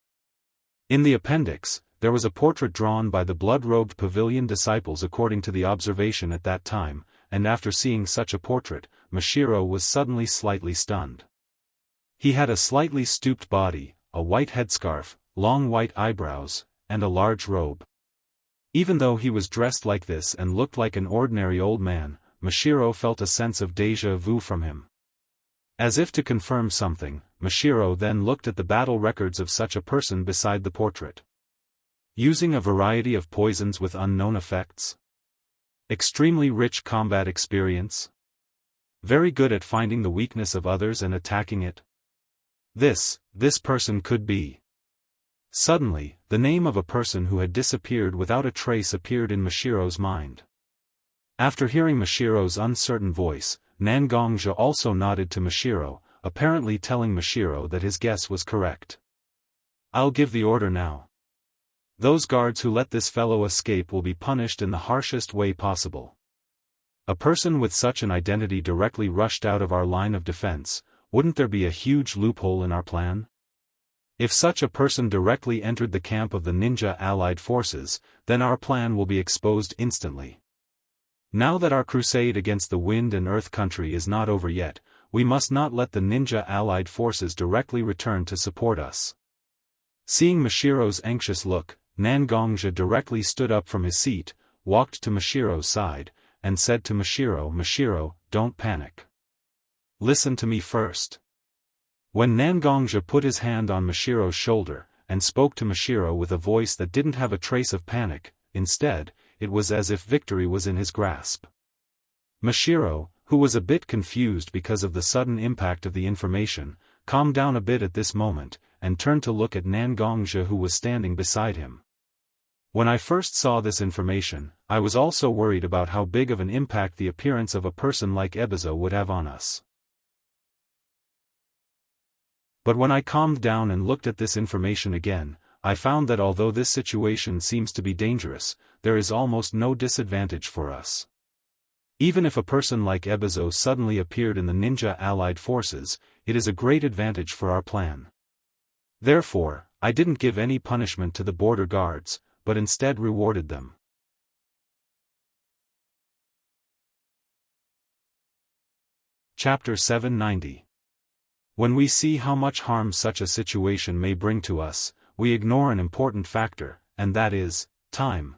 In the appendix, there was a portrait drawn by the blood-robed pavilion disciples according to the observation at that time, and after seeing such a portrait, Mashiro was suddenly slightly stunned. He had a slightly stooped body, a white headscarf, long white eyebrows, and a large robe. Even though he was dressed like this and looked like an ordinary old man, Mashiro felt a sense of déjà vu from him. As if to confirm something, Mashiro then looked at the battle records of such a person beside the portrait. Using a variety of poisons with unknown effects. Extremely rich combat experience. Very good at finding the weakness of others and attacking it. This person could be. Suddenly, the name of a person who had disappeared without a trace appeared in Mashiro's mind. After hearing Mashiro's uncertain voice, Nangongzhi also nodded to Mashiro, apparently telling Mashiro that his guess was correct. I'll give the order now. Those guards who let this fellow escape will be punished in the harshest way possible. A person with such an identity directly rushed out of our line of defense. Wouldn't there be a huge loophole in our plan? If such a person directly entered the camp of the ninja allied forces, then our plan will be exposed instantly. Now that our crusade against the Wind and Earth country is not over yet, we must not let the ninja allied forces directly return to support us. Seeing Mashiro's anxious look, Nangongzhi directly stood up from his seat, walked to Mashiro's side, and said to Mashiro, "Mashiro, don't panic. Listen to me first." When Nangongzhi put his hand on Mashiro's shoulder, and spoke to Mashiro with a voice that didn't have a trace of panic, instead, it was as if victory was in his grasp. Mashiro, who was a bit confused because of the sudden impact of the information, calmed down a bit at this moment, and turned to look at Nangongzhi who was standing beside him. When I first saw this information, I was also worried about how big of an impact the appearance of a person like Ebizo would have on us. But when I calmed down and looked at this information again, I found that although this situation seems to be dangerous, there is almost no disadvantage for us. Even if a person like Ebizo suddenly appeared in the ninja allied forces, it is a great advantage for our plan. Therefore, I didn't give any punishment to the border guards, but instead rewarded them. Chapter 790. When we see how much harm such a situation may bring to us, we ignore an important factor, and that is time.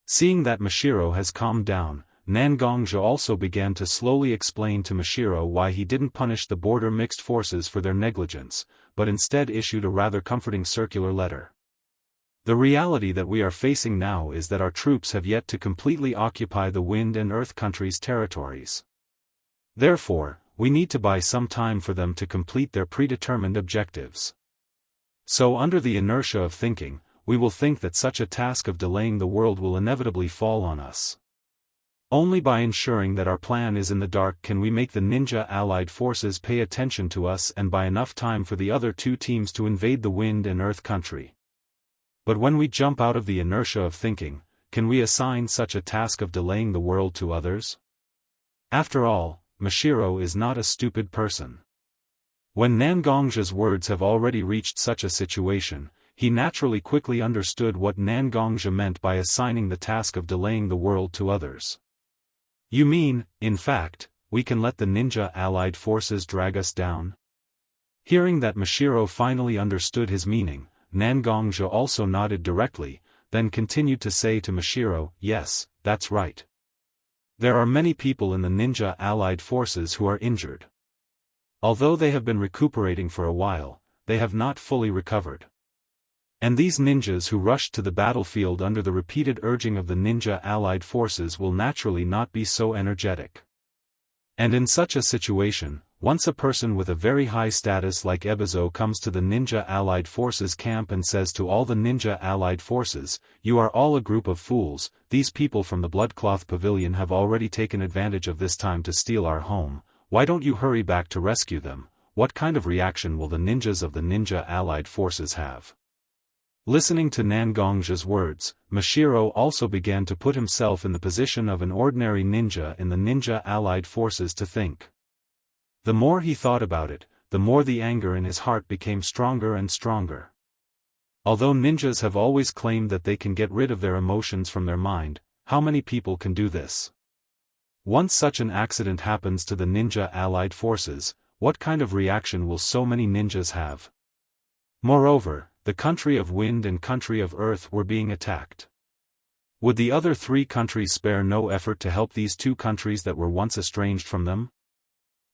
Seeing that Mashiro has calmed down, Nangongzhi also began to slowly explain to Mashiro why he didn't punish the border mixed forces for their negligence, but instead issued a rather comforting circular letter. The reality that we are facing now is that our troops have yet to completely occupy the Wind and Earth countries' territories. Therefore, we need to buy some time for them to complete their predetermined objectives. So under the inertia of thinking, we will think that such a task of delaying the world will inevitably fall on us. Only by ensuring that our plan is in the dark can we make the ninja allied forces pay attention to us and buy enough time for the other two teams to invade the wind and earth country. But when we jump out of the inertia of thinking, can we assign such a task of delaying the world to others? After all, Mashiro is not a stupid person. When Nangongjia's words have already reached such a situation, he naturally quickly understood what Nangongjia meant by assigning the task of delaying the world to others. You mean, in fact, we can let the ninja allied forces drag us down? Hearing that Mashiro finally understood his meaning, Nangongjia also nodded directly, then continued to say to Mashiro, yes, that's right. There are many people in the ninja allied forces who are injured. Although they have been recuperating for a while, they have not fully recovered. And these ninjas who rushed to the battlefield under the repeated urging of the ninja allied forces will naturally not be so energetic. And in such a situation, once a person with a very high status like Ebizo comes to the ninja allied forces camp and says to all the ninja allied forces, "You are all a group of fools, these people from the Bloodcloth Pavilion have already taken advantage of this time to steal our home, why don't you hurry back to rescue them?" What kind of reaction will the ninjas of the ninja allied forces have? Listening to Nangongjia's words, Mashiro also began to put himself in the position of an ordinary ninja in the ninja allied forces to think. The more he thought about it, the more the anger in his heart became stronger and stronger. Although ninjas have always claimed that they can get rid of their emotions from their mind, how many people can do this? Once such an accident happens to the ninja allied forces, what kind of reaction will so many ninjas have? Moreover, the country of wind and country of earth were being attacked. Would the other three countries spare no effort to help these two countries that were once estranged from them?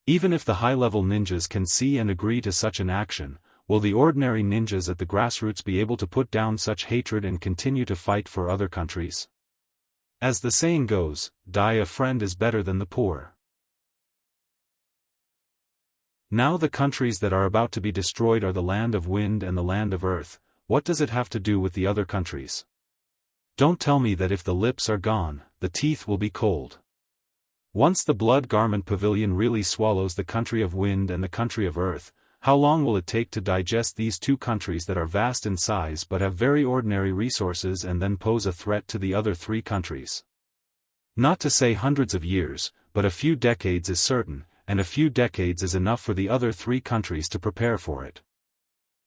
Even if the high-level ninjas can see and agree to such an action, will the ordinary ninjas at the grassroots be able to put down such hatred and continue to fight for other countries? As the saying goes, a friend is better than the poor. Now the countries that are about to be destroyed are the land of wind and the land of earth. What does it have to do with the other countries? Don't tell me that if the lips are gone, the teeth will be cold. Once the Blood Garment Pavilion really swallows the country of wind and the country of earth, how long will it take to digest these two countries that are vast in size but have very ordinary resources and then pose a threat to the other three countries? Not to say hundreds of years, but a few decades is certain, and a few decades is enough for the other three countries to prepare for it.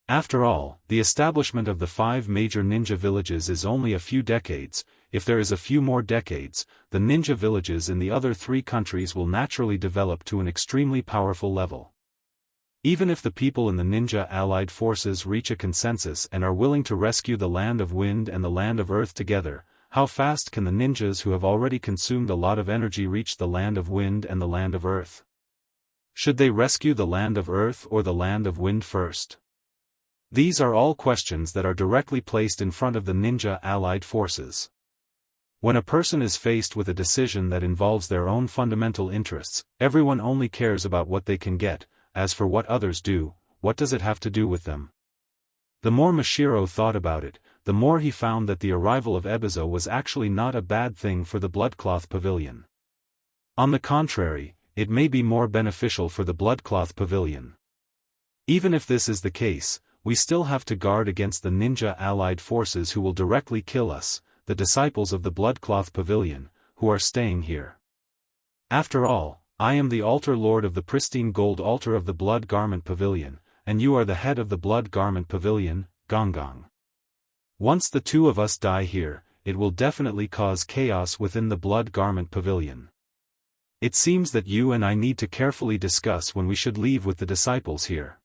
After all, the establishment of the 5 major ninja villages is only a few decades. If there is a few more decades, the ninja villages in the other 3 countries will naturally develop to an extremely powerful level. Even if the people in the ninja allied forces reach a consensus and are willing to rescue the land of wind and the land of earth together, how fast can the ninjas who have already consumed a lot of energy reach the land of wind and the land of earth? Should they rescue the land of earth or the land of wind first? These are all questions that are directly placed in front of the ninja allied forces. When a person is faced with a decision that involves their own fundamental interests, everyone only cares about what they can get. As for what others do, what does it have to do with them? The more Mashiro thought about it, the more he found that the arrival of Ebizo was actually not a bad thing for the Bloodcloth Pavilion. On the contrary, it may be more beneficial for the Bloodcloth Pavilion. Even if this is the case, we still have to guard against the ninja allied forces who will directly kill us, the disciples of the Bloodcloth Pavilion, who are staying here. After all, I am the altar lord of the pristine gold altar of the Blood Garment Pavilion, and you are the head of the Blood Garment Pavilion, Gonggong. Once the two of us die here, it will definitely cause chaos within the Blood Garment Pavilion. It seems that you and I need to carefully discuss when we should leave with the disciples here.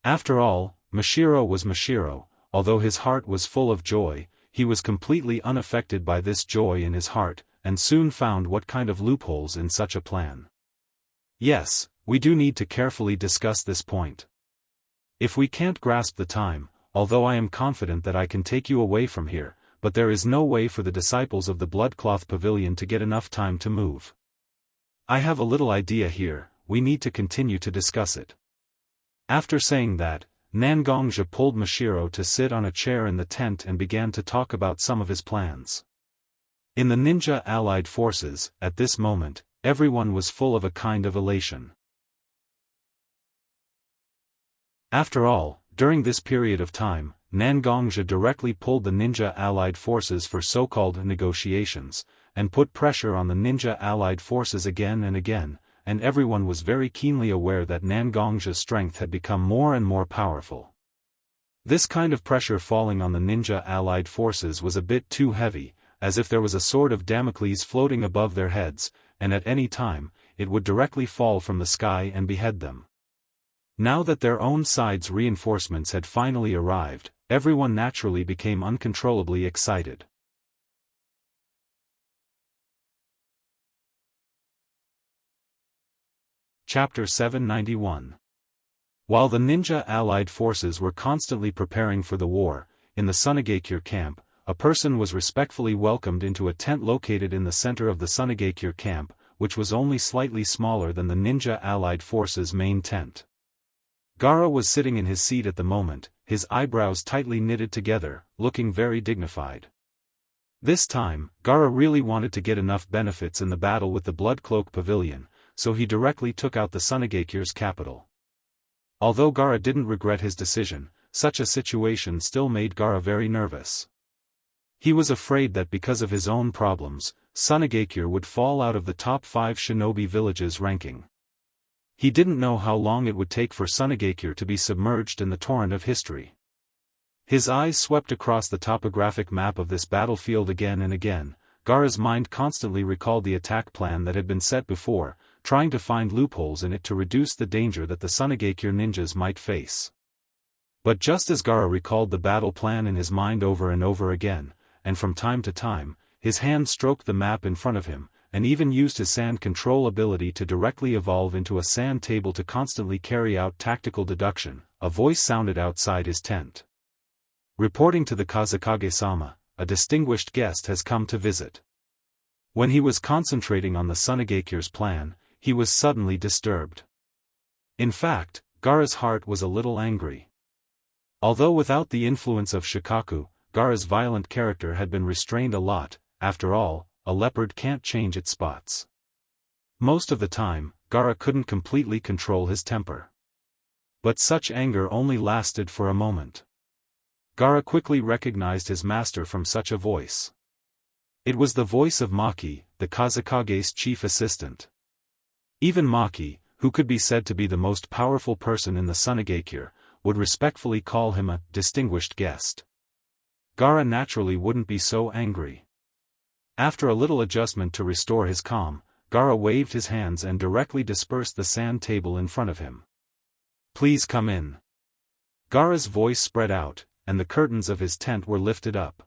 After all, Mashiro was Mashiro. Although his heart was full of joy, he was completely unaffected by this joy in his heart, and soon found what kind of loopholes in such a plan. Yes, we do need to carefully discuss this point. If we can't grasp the time, although I am confident that I can take you away from here, but there is no way for the disciples of the Bloodcloth Pavilion to get enough time to move. I have a little idea here, we need to continue to discuss it. After saying that, Nangongzhi pulled Mashiro to sit on a chair in the tent and began to talk about some of his plans. In the ninja allied forces, at this moment, everyone was full of a kind of elation. After all, during this period of time, Nangongzhi directly pulled the ninja allied forces for so-called negotiations, and put pressure on the ninja allied forces again and again, and everyone was very keenly aware that Nangongzhi's strength had become more and more powerful. This kind of pressure falling on the ninja allied forces was a bit too heavy, as if there was a sword of Damocles floating above their heads, and at any time, it would directly fall from the sky and behead them. Now that their own side's reinforcements had finally arrived, everyone naturally became uncontrollably excited. Chapter 791. While the ninja allied forces were constantly preparing for the war, in the Sunagakure camp, a person was respectfully welcomed into a tent located in the center of the Sunagakure camp, which was only slightly smaller than the ninja allied forces' main tent. Gaara was sitting in his seat at the moment, his eyebrows tightly knitted together, looking very dignified. This time, Gaara really wanted to get enough benefits in the battle with the Blood Cloak Pavilion, so he directly took out the Sunagakure's capital. Although Gaara didn't regret his decision, such a situation still made Gaara very nervous. He was afraid that because of his own problems, Sunagakure would fall out of the top 5 shinobi villages ranking. He didn't know how long it would take for Sunagakure to be submerged in the torrent of history. His eyes swept across the topographic map of this battlefield again and again. Gaara's mind constantly recalled the attack plan that had been set before, trying to find loopholes in it to reduce the danger that the Sunagakure ninjas might face. But just as Gaara recalled the battle plan in his mind over and over again, and from time to time, his hand stroked the map in front of him, and even used his sand control ability to directly evolve into a sand table to constantly carry out tactical deduction, a voice sounded outside his tent. Reporting to the Kazekage-sama, a distinguished guest has come to visit. When he was concentrating on the Sunagakure's plan, he was suddenly disturbed. In fact, Gaara's heart was a little angry. Although without the influence of Shikaku, Gaara's violent character had been restrained a lot. After all, a leopard can't change its spots. Most of the time, Gaara couldn't completely control his temper. But such anger only lasted for a moment. Gaara quickly recognized his master from such a voice. It was the voice of Maki, the Kazekage's chief assistant. Even Maki, who could be said to be the most powerful person in the Sunagakure, would respectfully call him a distinguished guest. Gaara naturally wouldn't be so angry. After a little adjustment to restore his calm, Gaara waved his hands and directly dispersed the sand table in front of him. "Please come in." Gaara's voice spread out, and the curtains of his tent were lifted up.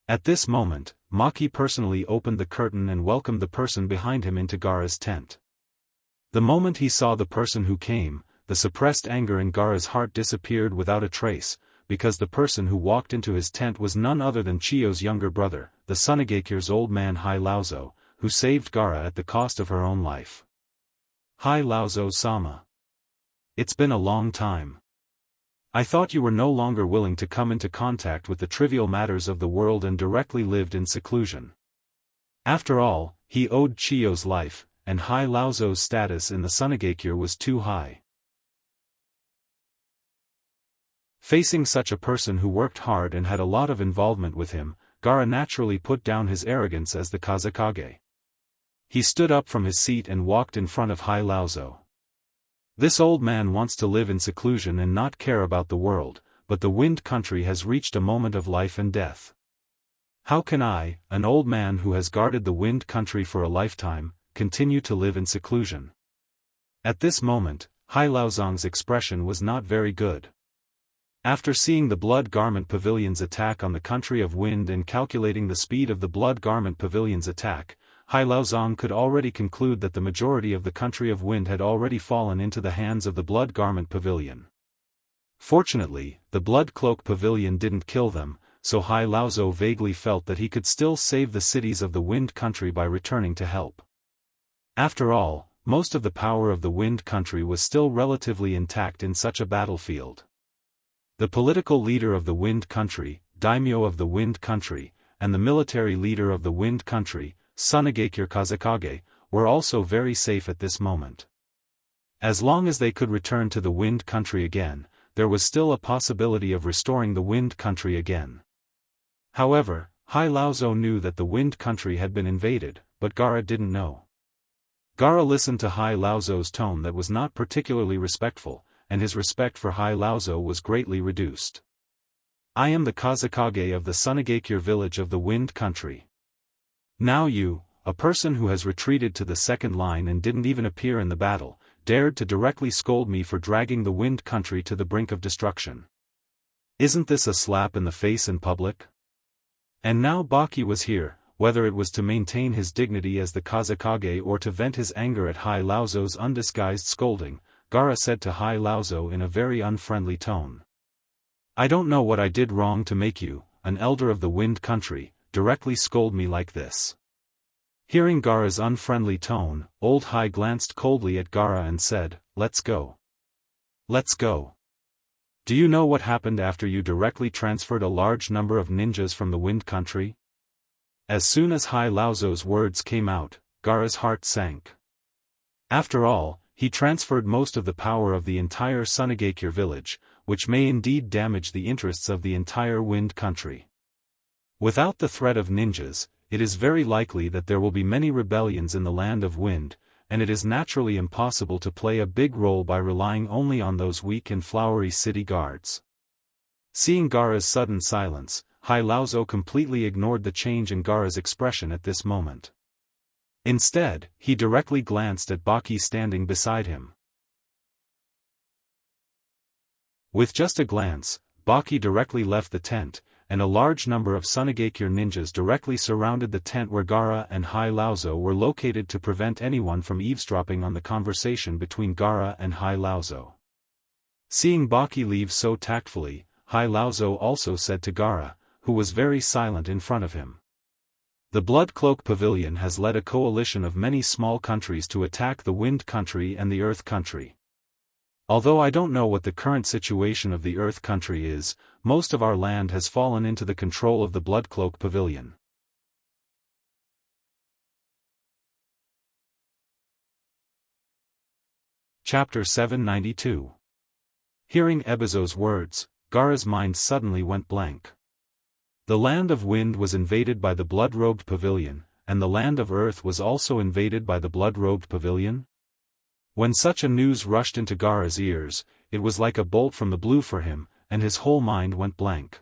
At this moment, Maki personally opened the curtain and welcomed the person behind him into Gaara's tent. The moment he saw the person who came, the suppressed anger in Gaara's heart disappeared without a trace, because the person who walked into his tent was none other than Chiyo's younger brother, the Sunagakure's old man Hai Laozo, who saved Gaara at the cost of her own life. "Hai Laozo-sama. It's been a long time. I thought you were no longer willing to come into contact with the trivial matters of the world and directly lived in seclusion." After all, he owed Chiyo's life, and Hai Laozo's status in the Sunagakure was too high. Facing such a person who worked hard and had a lot of involvement with him, Gaara naturally put down his arrogance as the Kazekage. He stood up from his seat and walked in front of Hai Laozo. "This old man wants to live in seclusion and not care about the world, but the Wind Country has reached a moment of life and death. How can I, an old man who has guarded the Wind Country for a lifetime, continue to live in seclusion?" At this moment, Hai Laozong's expression was not very good. After seeing the Blood Garment Pavilion's attack on the Country of Wind and calculating the speed of the Blood Garment Pavilion's attack, Hai Laozong could already conclude that the majority of the Country of Wind had already fallen into the hands of the Blood Garment Pavilion. Fortunately, the Blood Cloak Pavilion didn't kill them, so Hai Laozo vaguely felt that he could still save the cities of the Wind Country by returning to help. After all, most of the power of the Wind Country was still relatively intact in such a battlefield. The political leader of the Wind Country, daimyo of the Wind Country, and the military leader of the Wind Country, Sunagakure Kazekage, were also very safe at this moment. As long as they could return to the Wind Country again, there was still a possibility of restoring the Wind Country again. However, Hai Laozo knew that the Wind Country had been invaded, but Gaara didn't know. Gaara listened to Hai Laozo's tone that was not particularly respectful, and his respect for Hai Laozo was greatly reduced. I am the Kazekage of the Sunagakure village of the Wind Country. Now you, a person who has retreated to the second line and didn't even appear in the battle, dared to directly scold me for dragging the Wind Country to the brink of destruction. Isn't this a slap in the face in public? And now Baki was here, whether it was to maintain his dignity as the Kazekage or to vent his anger at Hai Laozo's undisguised scolding, Gaara said to Hai Laozo in a very unfriendly tone. I don't know what I did wrong to make you, an elder of the Wind Country, directly scold me like this. Hearing Gaara's unfriendly tone, old Hai glanced coldly at Gaara and said, Let's go. Let's go. Do you know what happened after you directly transferred a large number of ninjas from the Wind Country? As soon as Hai Laozo's words came out, Gaara's heart sank. After all, he transferred most of the power of the entire Sunagakure village, which may indeed damage the interests of the entire Wind Country. Without the threat of ninjas, it is very likely that there will be many rebellions in the Land of Wind, and it is naturally impossible to play a big role by relying only on those weak and flowery city guards. Seeing Gaara's sudden silence, Hai Laozo completely ignored the change in Gaara's expression at this moment. Instead, he directly glanced at Baki standing beside him. With just a glance, Baki directly left the tent, and a large number of Sunagakure ninjas directly surrounded the tent where Gaara and Hai Laozo were located to prevent anyone from eavesdropping on the conversation between Gaara and Hai Laozo. Seeing Baki leave so tactfully, Hai Laozo also said to Gaara, who was very silent in front of him. The Blood Cloak Pavilion has led a coalition of many small countries to attack the Wind Country and the Earth Country. Although I don't know what the current situation of the Earth Country is, most of our land has fallen into the control of the Blood Cloak Pavilion. Chapter 792. Hearing Ebizo's words, Gaara's mind suddenly went blank. The Land of Wind was invaded by the Blood-Robed Pavilion, and the Land of Earth was also invaded by the Blood-Robed Pavilion? When such a news rushed into Gaara's ears, it was like a bolt from the blue for him, and his whole mind went blank.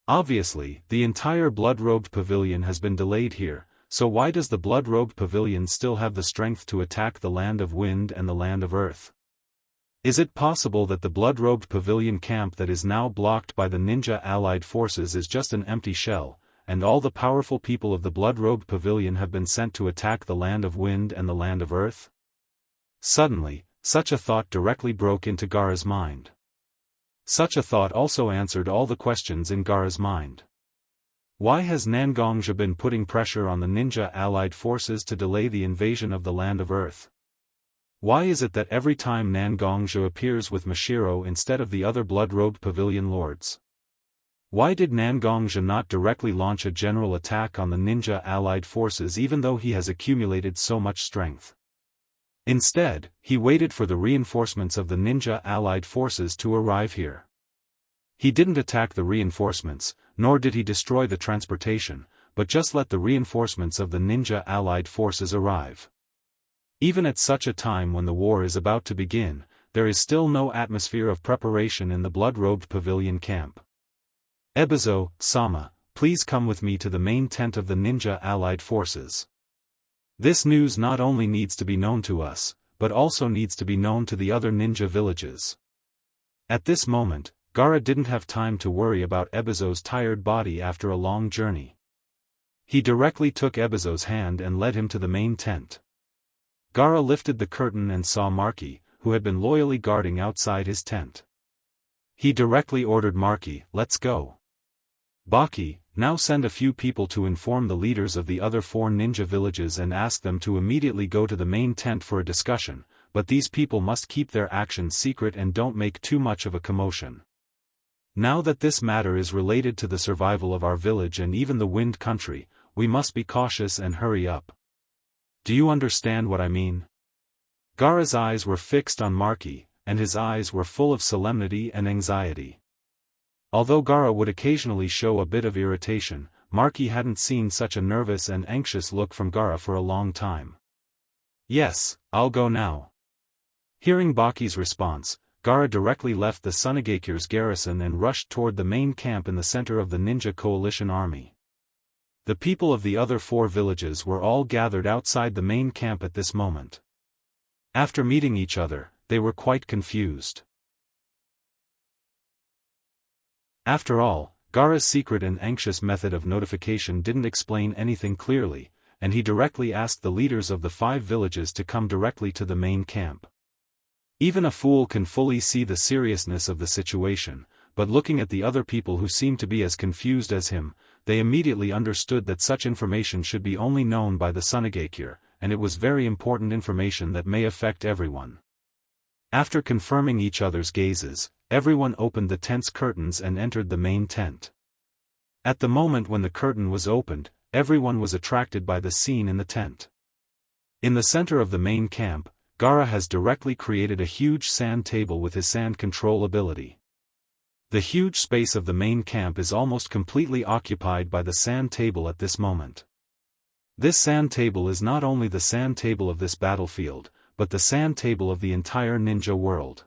Obviously, the entire Blood-Robed Pavilion has been delayed here, so why does the Blood-Robed Pavilion still have the strength to attack the Land of Wind and the Land of Earth? Is it possible that the Blood-Robed Pavilion camp that is now blocked by the ninja allied forces is just an empty shell, and all the powerful people of the Blood-Robed Pavilion have been sent to attack the Land of Wind and the Land of Earth? Suddenly, such a thought directly broke into Gaara's mind. Such a thought also answered all the questions in Gaara's mind. Why has Nangongja been putting pressure on the ninja allied forces to delay the invasion of the Land of Earth? Why is it that every time Nangongja appears with Mashiro instead of the other Blood-Robed Pavilion lords? Why did Nangongja not directly launch a general attack on the ninja allied forces even though he has accumulated so much strength? Instead, he waited for the reinforcements of the ninja allied forces to arrive here. He didn't attack the reinforcements, nor did he destroy the transportation, but just let the reinforcements of the ninja allied forces arrive. Even at such a time when the war is about to begin, there is still no atmosphere of preparation in the Blood-Robed Pavilion camp. Ebizo-sama, please come with me to the main tent of the ninja allied forces. This news not only needs to be known to us, but also needs to be known to the other ninja villages. At this moment, Gaara didn't have time to worry about Ebizo's tired body after a long journey. He directly took Ebizo's hand and led him to the main tent. Gaara lifted the curtain and saw Marky, who had been loyally guarding outside his tent. He directly ordered Marky, "Let's go." Baki, now send a few people to inform the leaders of the other 4 ninja villages and ask them to immediately go to the main tent for a discussion, but these people must keep their actions secret and don't make too much of a commotion. Now that this matter is related to the survival of our village and even the Wind Country, we must be cautious and hurry up. Do you understand what I mean? Gaara's eyes were fixed on Marky, and his eyes were full of solemnity and anxiety. Although Gaara would occasionally show a bit of irritation, Marky hadn't seen such a nervous and anxious look from Gaara for a long time. Yes, I'll go now. Hearing Baki's response, Gaara directly left the Sunagakure's garrison and rushed toward the main camp in the center of the ninja coalition army. The people of the other 4 villages were all gathered outside the main camp at this moment. After meeting each other, they were quite confused. After all, Gaara's secret and anxious method of notification didn't explain anything clearly, and he directly asked the leaders of the 5 villages to come directly to the main camp. Even a fool can fully see the seriousness of the situation, but looking at the other people who seemed to be as confused as him, they immediately understood that such information should be only known by the Sunagakure, and it was very important information that may affect everyone. After confirming each other's gazes, everyone opened the tent's curtains and entered the main tent. At the moment when the curtain was opened, everyone was attracted by the scene in the tent. In the center of the main camp, Gaara has directly created a huge sand table with his sand control ability. The huge space of the main camp is almost completely occupied by the sand table at this moment. This sand table is not only the sand table of this battlefield, but the sand table of the entire ninja world.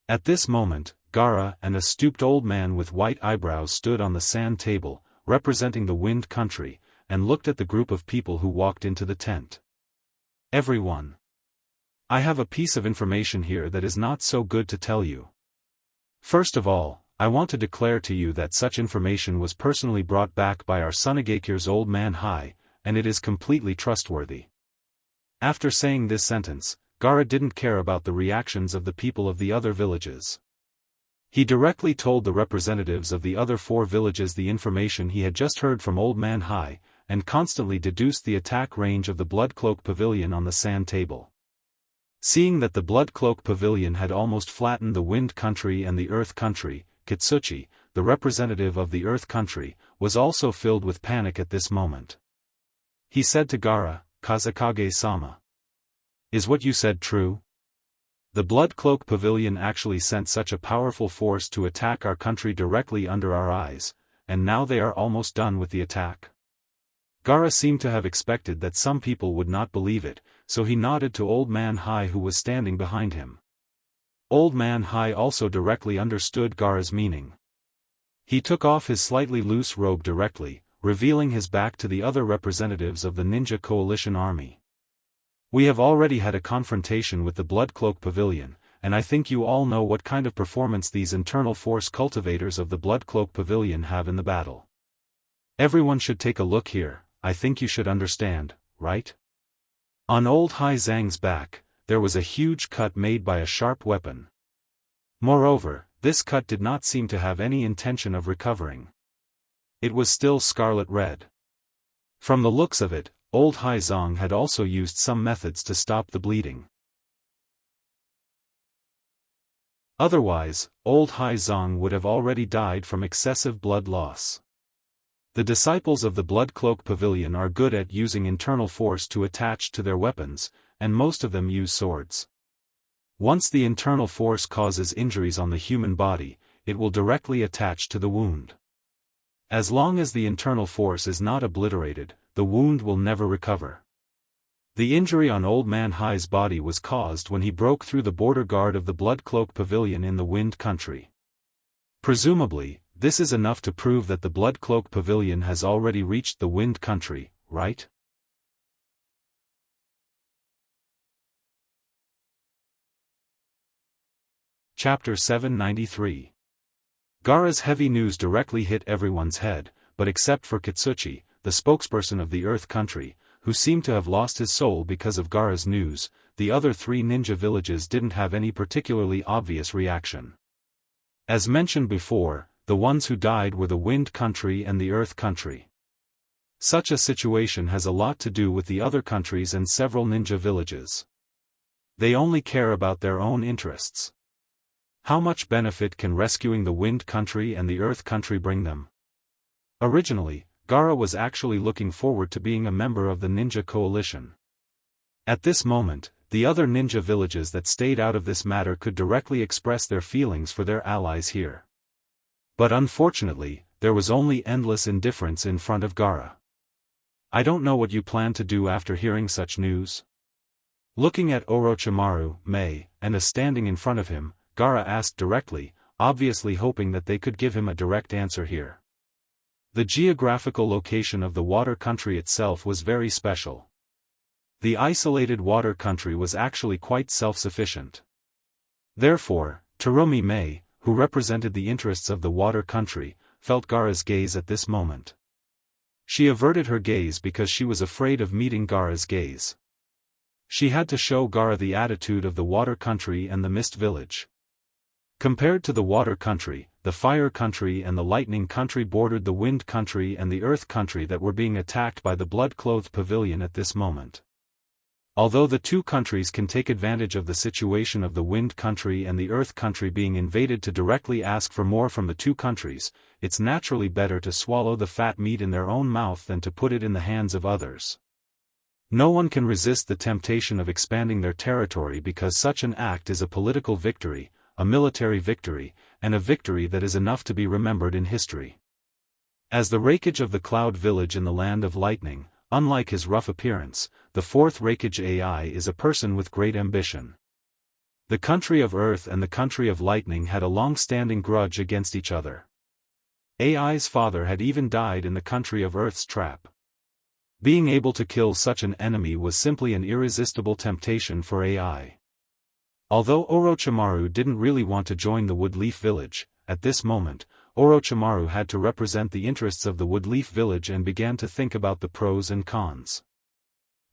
At this moment, Gaara and a stooped old man with white eyebrows stood on the sand table, representing the Wind Country, and looked at the group of people who walked into the tent. Everyone. I have a piece of information here that is not so good to tell you. First of all, I want to declare to you that such information was personally brought back by our Sunagakure's old man Hai, and it is completely trustworthy. After saying this sentence, Gaara didn't care about the reactions of the people of the other villages. He directly told the representatives of the other 4 villages the information he had just heard from Old Man Hai, and constantly deduced the attack range of the Blood Cloak Pavilion on the sand table. Seeing that the Blood Cloak Pavilion had almost flattened the Wind Country and the Earth Country, Kitsuchi, the representative of the Earth Country, was also filled with panic at this moment. He said to Gaara, "Kazakage-sama. Is what you said true? The Blood Cloak Pavilion actually sent such a powerful force to attack our country directly under our eyes, and now they are almost done with the attack." Gaara seemed to have expected that some people would not believe it, so he nodded to Old Man Hai who was standing behind him. Old Man Hai also directly understood Gaara's meaning. He took off his slightly loose robe directly, revealing his back to the other representatives of the Ninja Coalition Army. "We have already had a confrontation with the Blood Cloak Pavilion, and I think you all know what kind of performance these internal force cultivators of the Blood Cloak Pavilion have in the battle. Everyone should take a look here. I think you should understand, right?" On old Hai Zhang's back, there was a huge cut made by a sharp weapon. Moreover, this cut did not seem to have any intention of recovering. It was still scarlet red. From the looks of it, old Hai Zhang had also used some methods to stop the bleeding. Otherwise, old Hai Zhang would have already died from excessive blood loss. The disciples of the Blood Cloak Pavilion are good at using internal force to attach to their weapons, and most of them use swords. Once the internal force causes injuries on the human body, it will directly attach to the wound. As long as the internal force is not obliterated, the wound will never recover. The injury on Old Man Hai's body was caused when he broke through the border guard of the Blood Cloak Pavilion in the Wind Country. Presumably, this is enough to prove that the Blood Cloak Pavilion has already reached the Wind Country, right? Chapter 793. Gaara's heavy news directly hit everyone's head, but except for Kitsuchi, the spokesperson of the Earth Country, who seemed to have lost his soul because of Gaara's news, the other 3 ninja villages didn't have any particularly obvious reaction. As mentioned before, the ones who died were the Wind Country and the Earth Country. Such a situation has a lot to do with the other countries and several ninja villages. They only care about their own interests. How much benefit can rescuing the Wind Country and the Earth Country bring them? Originally, Gaara was actually looking forward to being a member of the ninja coalition. At this moment, the other ninja villages that stayed out of this matter could directly express their feelings for their allies here. But unfortunately, there was only endless indifference in front of Gaara. I don't know what you plan to do after hearing such news. Looking at Orochimaru, Mei, and standing in front of him, Gaara asked directly, obviously hoping that they could give him a direct answer here. The geographical location of the water country itself was very special. The isolated water country was actually quite self-sufficient. Therefore, Terumi Mei, who represented the interests of the water country, felt Gaara's gaze at this moment. She averted her gaze because she was afraid of meeting Gaara's gaze. She had to show Gaara the attitude of the water country and the mist village. Compared to the water country, the fire country and the lightning country bordered the wind country and the earth country that were being attacked by the blood-clothed pavilion at this moment. Although the two countries can take advantage of the situation of the wind country and the earth country being invaded to directly ask for more from the two countries, it's naturally better to swallow the fat meat in their own mouth than to put it in the hands of others. No one can resist the temptation of expanding their territory because such an act is a political victory, a military victory, and a victory that is enough to be remembered in history. As the Raikage of the Cloud Village in the Land of Lightning, unlike his rough appearance, the fourth Raikage AI is a person with great ambition. The country of Earth and the country of Lightning had a long-standing grudge against each other. AI's father had even died in the country of Earth's trap. Being able to kill such an enemy was simply an irresistible temptation for AI. Although Orochimaru didn't really want to join the Woodleaf Village, at this moment, Orochimaru had to represent the interests of the Woodleaf Village and began to think about the pros and cons.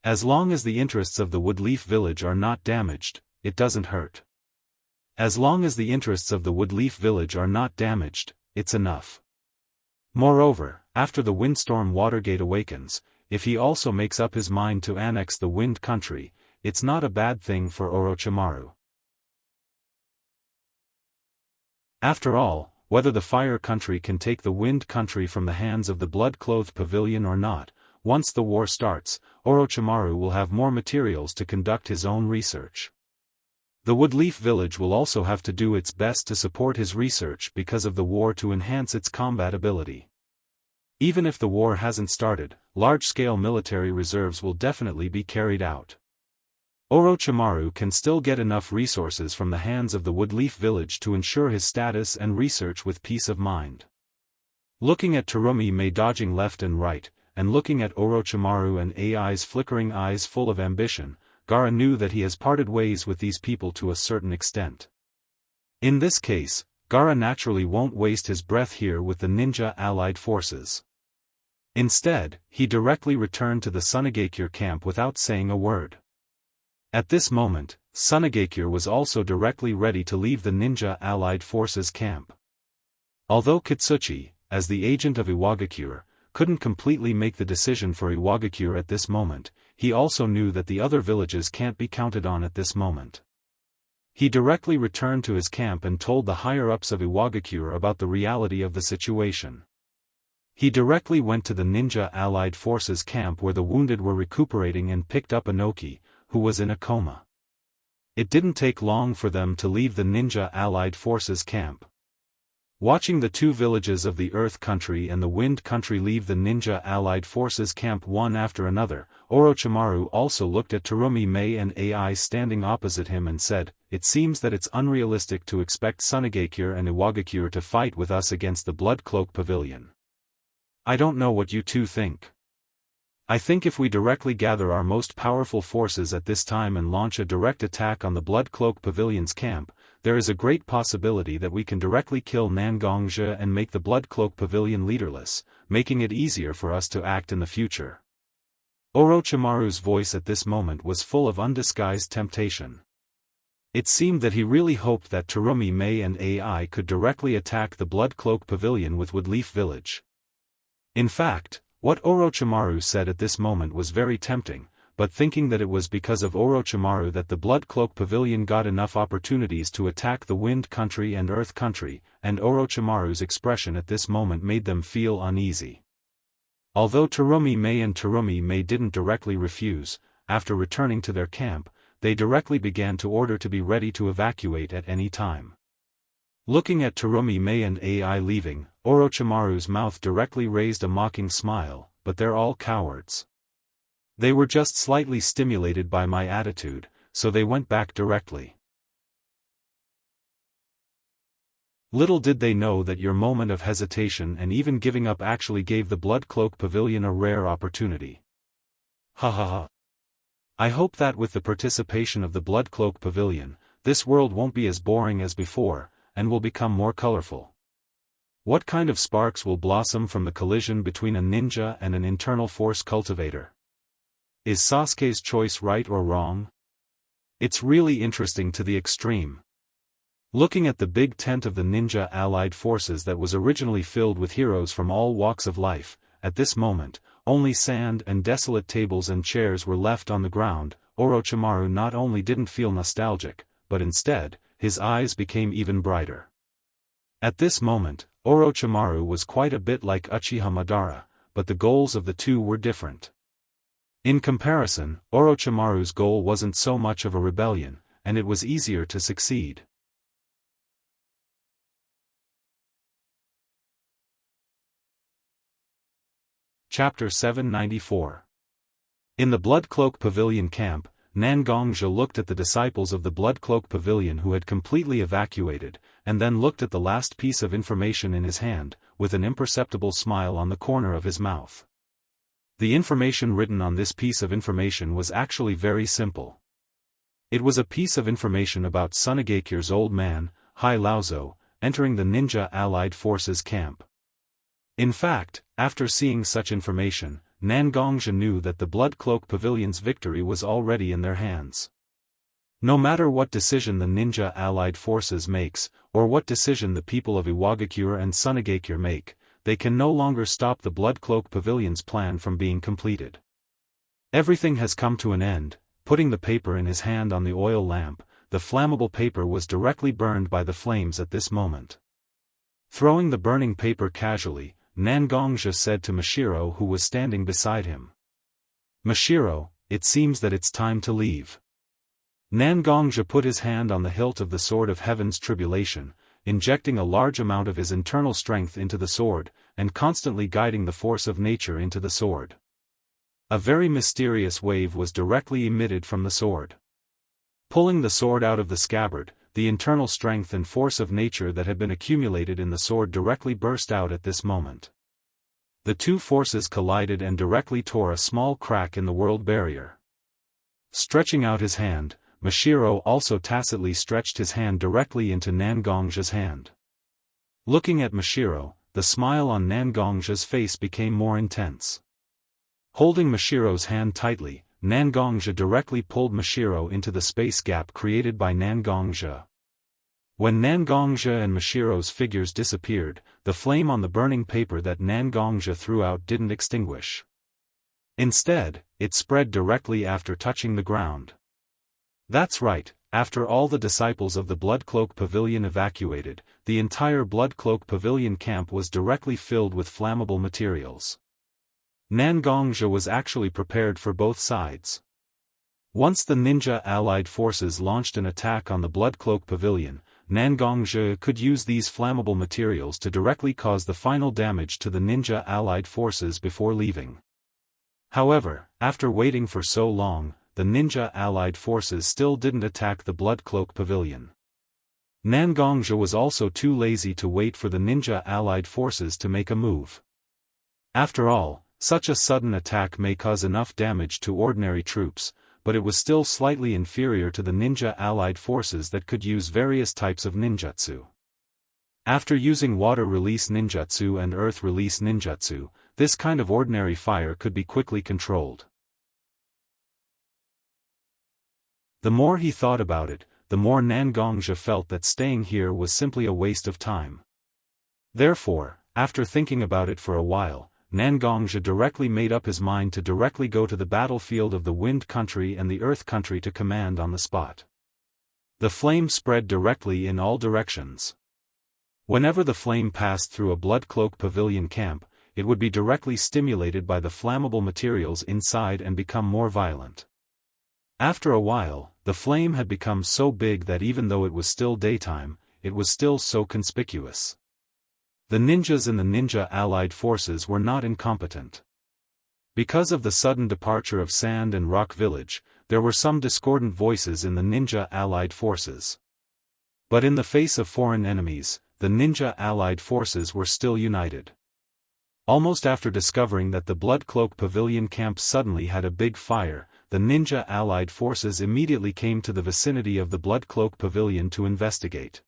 As long as the interests of the Woodleaf Village are not damaged, it doesn't hurt. As long as the interests of the Woodleaf Village are not damaged, it's enough. Moreover, after the Windstorm Watergate awakens, if he also makes up his mind to annex the Wind Country, it's not a bad thing for Orochimaru. After all, whether the Fire Country can take the Wind Country from the hands of the blood-clothed pavilion or not, once the war starts, Orochimaru will have more materials to conduct his own research. The Woodleaf Village will also have to do its best to support his research because of the war to enhance its combat ability. Even if the war hasn't started, large-scale military reserves will definitely be carried out. Orochimaru can still get enough resources from the hands of the Woodleaf Village to ensure his status and research with peace of mind. Looking at Terumi Mei dodging left and right, and looking at Orochimaru and AI's flickering eyes full of ambition, Gaara knew that he has parted ways with these people to a certain extent. In this case, Gaara naturally won't waste his breath here with the ninja allied forces. Instead, he directly returned to the Sunagakure camp without saying a word. At this moment, Sunagakure was also directly ready to leave the ninja allied forces camp. Although Kitsuchi, as the agent of Iwagakure, couldn't completely make the decision for Iwagakure at this moment, he also knew that the other villages can't be counted on at this moment. He directly returned to his camp and told the higher-ups of Iwagakure about the reality of the situation. He directly went to the ninja allied forces camp where the wounded were recuperating and picked up Inoki, who was in a coma. It didn't take long for them to leave the ninja allied forces camp. Watching the two villages of the Earth Country and the Wind Country leave the ninja allied forces camp one after another, Orochimaru also looked at Terumi Mei and AI standing opposite him and said, "It seems that it's unrealistic to expect Sunagakure and Iwagakure to fight with us against the Blood Cloak Pavilion. I don't know what you two think. I think if we directly gather our most powerful forces at this time and launch a direct attack on the Blood Cloak Pavilion's camp, there is a great possibility that we can directly kill Nangongzhe and make the Blood Cloak Pavilion leaderless, making it easier for us to act in the future." Orochimaru's voice at this moment was full of undisguised temptation. It seemed that he really hoped that Terumi Mei and AI could directly attack the Blood Cloak Pavilion with Woodleaf Village. In fact, what Orochimaru said at this moment was very tempting, but thinking that it was because of Orochimaru that the Blood Cloak Pavilion got enough opportunities to attack the Wind Country and Earth Country, and Orochimaru's expression at this moment made them feel uneasy. Although Terumi Mei didn't directly refuse, after returning to their camp, they directly began to order to be ready to evacuate at any time. Looking at Terumi Mei and AI leaving, Orochimaru's mouth directly raised a mocking smile, but they're all cowards. They were just slightly stimulated by my attitude, so they went back directly. Little did they know that your moment of hesitation and even giving up actually gave the Blood Cloak Pavilion a rare opportunity. Ha ha ha. I hope that with the participation of the Blood Cloak Pavilion, this world won't be as boring as before, and will become more colorful. What kind of sparks will blossom from the collision between a ninja and an internal force cultivator? Is Sasuke's choice right or wrong? It's really interesting to the extreme. Looking at the big tent of the ninja allied forces that was originally filled with heroes from all walks of life, at this moment, only sand and desolate tables and chairs were left on the ground. Orochimaru not only didn't feel nostalgic, but instead, his eyes became even brighter. At this moment, Orochimaru was quite a bit like Uchiha Madara, but the goals of the two were different. In comparison, Orochimaru's goal wasn't so much of a rebellion, and it was easier to succeed. Chapter 794. In the Blood Cloak Pavilion camp, Nangongja looked at the disciples of the Blood Cloak Pavilion who had completely evacuated, and then looked at the last piece of information in his hand, with an imperceptible smile on the corner of his mouth. The information written on this piece of information was actually very simple. It was a piece of information about Tsunagekyu's old man, Hai Laozo, entering the ninja allied forces camp. In fact, after seeing such information, Nangongja knew that the Blood Cloak Pavilion's victory was already in their hands. No matter what decision the ninja allied forces makes, or what decision the people of Iwagakure and Tsunagakure make, they can no longer stop the Blood Cloak Pavilion's plan from being completed. Everything has come to an end. Putting the paper in his hand on the oil lamp, the flammable paper was directly burned by the flames at this moment. Throwing the burning paper casually, Nangongja said to Mashiro who was standing beside him. Mashiro, it seems that it's time to leave. Nangongja put his hand on the hilt of the Sword of Heaven's Tribulation, injecting a large amount of his internal strength into the sword, and constantly guiding the force of nature into the sword. A very mysterious wave was directly emitted from the sword. Pulling the sword out of the scabbard, the internal strength and force of nature that had been accumulated in the sword directly burst out at this moment. The two forces collided and directly tore a small crack in the world barrier. Stretching out his hand, Mashiro also tacitly stretched his hand directly into Nangongja's hand. Looking at Mashiro, the smile on Nangongja's face became more intense. Holding Mashiro's hand tightly, Nangongja directly pulled Mashiro into the space gap created by Nangongja. When Nangongja and Mashiro's figures disappeared, the flame on the burning paper that Nangongja threw out didn't extinguish. Instead, it spread directly after touching the ground. That's right, after all the disciples of the Blood Cloak Pavilion evacuated, the entire Blood Cloak Pavilion camp was directly filled with flammable materials. Nangongja was actually prepared for both sides. Once the ninja allied forces launched an attack on the Blood Cloak Pavilion, Nangongja could use these flammable materials to directly cause the final damage to the ninja allied forces before leaving. However, after waiting for so long, the ninja allied forces still didn't attack the Blood Cloak Pavilion. Nangongja was also too lazy to wait for the ninja allied forces to make a move. After all, such a sudden attack may cause enough damage to ordinary troops, but it was still slightly inferior to the ninja allied forces that could use various types of ninjutsu. After using water release ninjutsu and earth release ninjutsu, this kind of ordinary fire could be quickly controlled. The more he thought about it, the more Nangongzhi felt that staying here was simply a waste of time. Therefore, after thinking about it for a while, Nangongzhi directly made up his mind to directly go to the battlefield of the Wind Country and the Earth Country to command on the spot. The flame spread directly in all directions. Whenever the flame passed through a Bloodcloak Pavilion camp, it would be directly stimulated by the flammable materials inside and become more violent. After a while, the flame had become so big that even though it was still daytime, it was still so conspicuous. The ninjas in the ninja allied forces were not incompetent. Because of the sudden departure of Sand and Rock Village, there were some discordant voices in the ninja allied forces. But in the face of foreign enemies, the ninja allied forces were still united. Almost after discovering that the Bloodcloak Pavilion camp suddenly had a big fire, the ninja allied forces immediately came to the vicinity of the Bloodcloak Pavilion to investigate.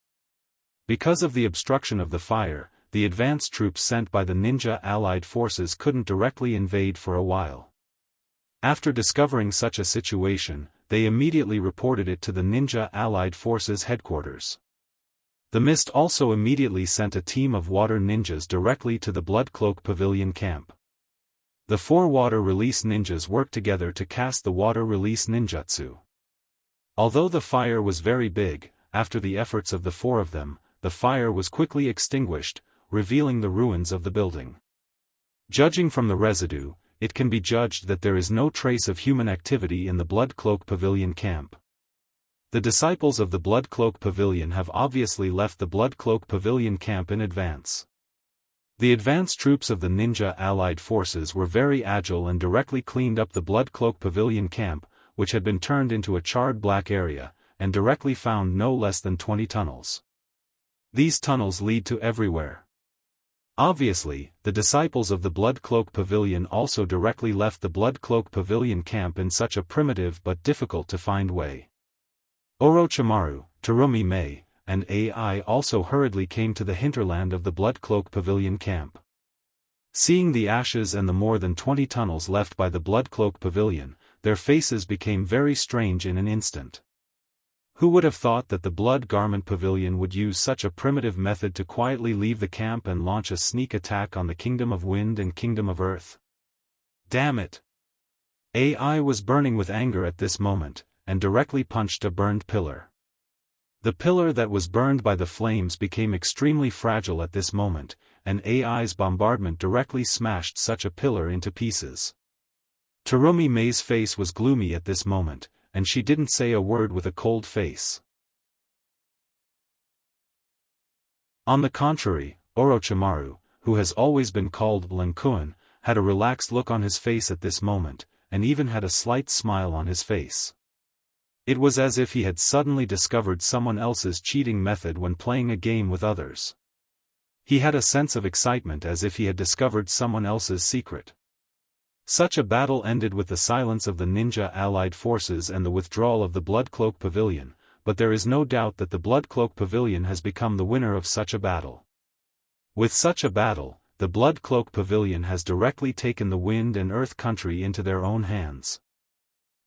Because of the obstruction of the fire, the advance troops sent by the ninja allied forces couldn't directly invade for a while. After discovering such a situation, they immediately reported it to the ninja allied forces headquarters. The Mist also immediately sent a team of water ninjas directly to the Bloodcloak Pavilion camp. The 4 water release ninjas worked together to cast the water release ninjutsu. Although the fire was very big, after the efforts of the 4 of them, the fire was quickly extinguished, revealing the ruins of the building. Judging from the residue, it can be judged that there is no trace of human activity in the Bloodcloak Pavilion camp. The disciples of the Bloodcloak Pavilion have obviously left the Bloodcloak Pavilion camp in advance. The advance troops of the ninja allied forces were very agile and directly cleaned up the Bloodcloak Pavilion camp, which had been turned into a charred black area, and directly found no less than 20 tunnels. These tunnels lead to everywhere. Obviously, the disciples of the Bloodcloak Pavilion also directly left the Bloodcloak Pavilion camp in such a primitive but difficult to find way. Orochimaru, Terumi Mei, and AI also hurriedly came to the hinterland of the Bloodcloak Pavilion camp. Seeing the ashes and the more than 20 tunnels left by the Bloodcloak Pavilion, their faces became very strange in an instant. Who would have thought that the Blood Garment Pavilion would use such a primitive method to quietly leave the camp and launch a sneak attack on the Kingdom of Wind and Kingdom of Earth? Damn it! AI was burning with anger at this moment, and directly punched a burned pillar. The pillar that was burned by the flames became extremely fragile at this moment, and AI's bombardment directly smashed such a pillar into pieces. Terumi Mei's face was gloomy at this moment, and she didn't say a word with a cold face. On the contrary, Orochimaru, who has always been called Lankuan, had a relaxed look on his face at this moment, and even had a slight smile on his face. It was as if he had suddenly discovered someone else's cheating method when playing a game with others. He had a sense of excitement as if he had discovered someone else's secret. Such a battle ended with the silence of the ninja allied forces and the withdrawal of the Bloodcloak Pavilion, but there is no doubt that the Bloodcloak Pavilion has become the winner of such a battle. With such a battle, the Bloodcloak Pavilion has directly taken the Wind and Earth Country into their own hands.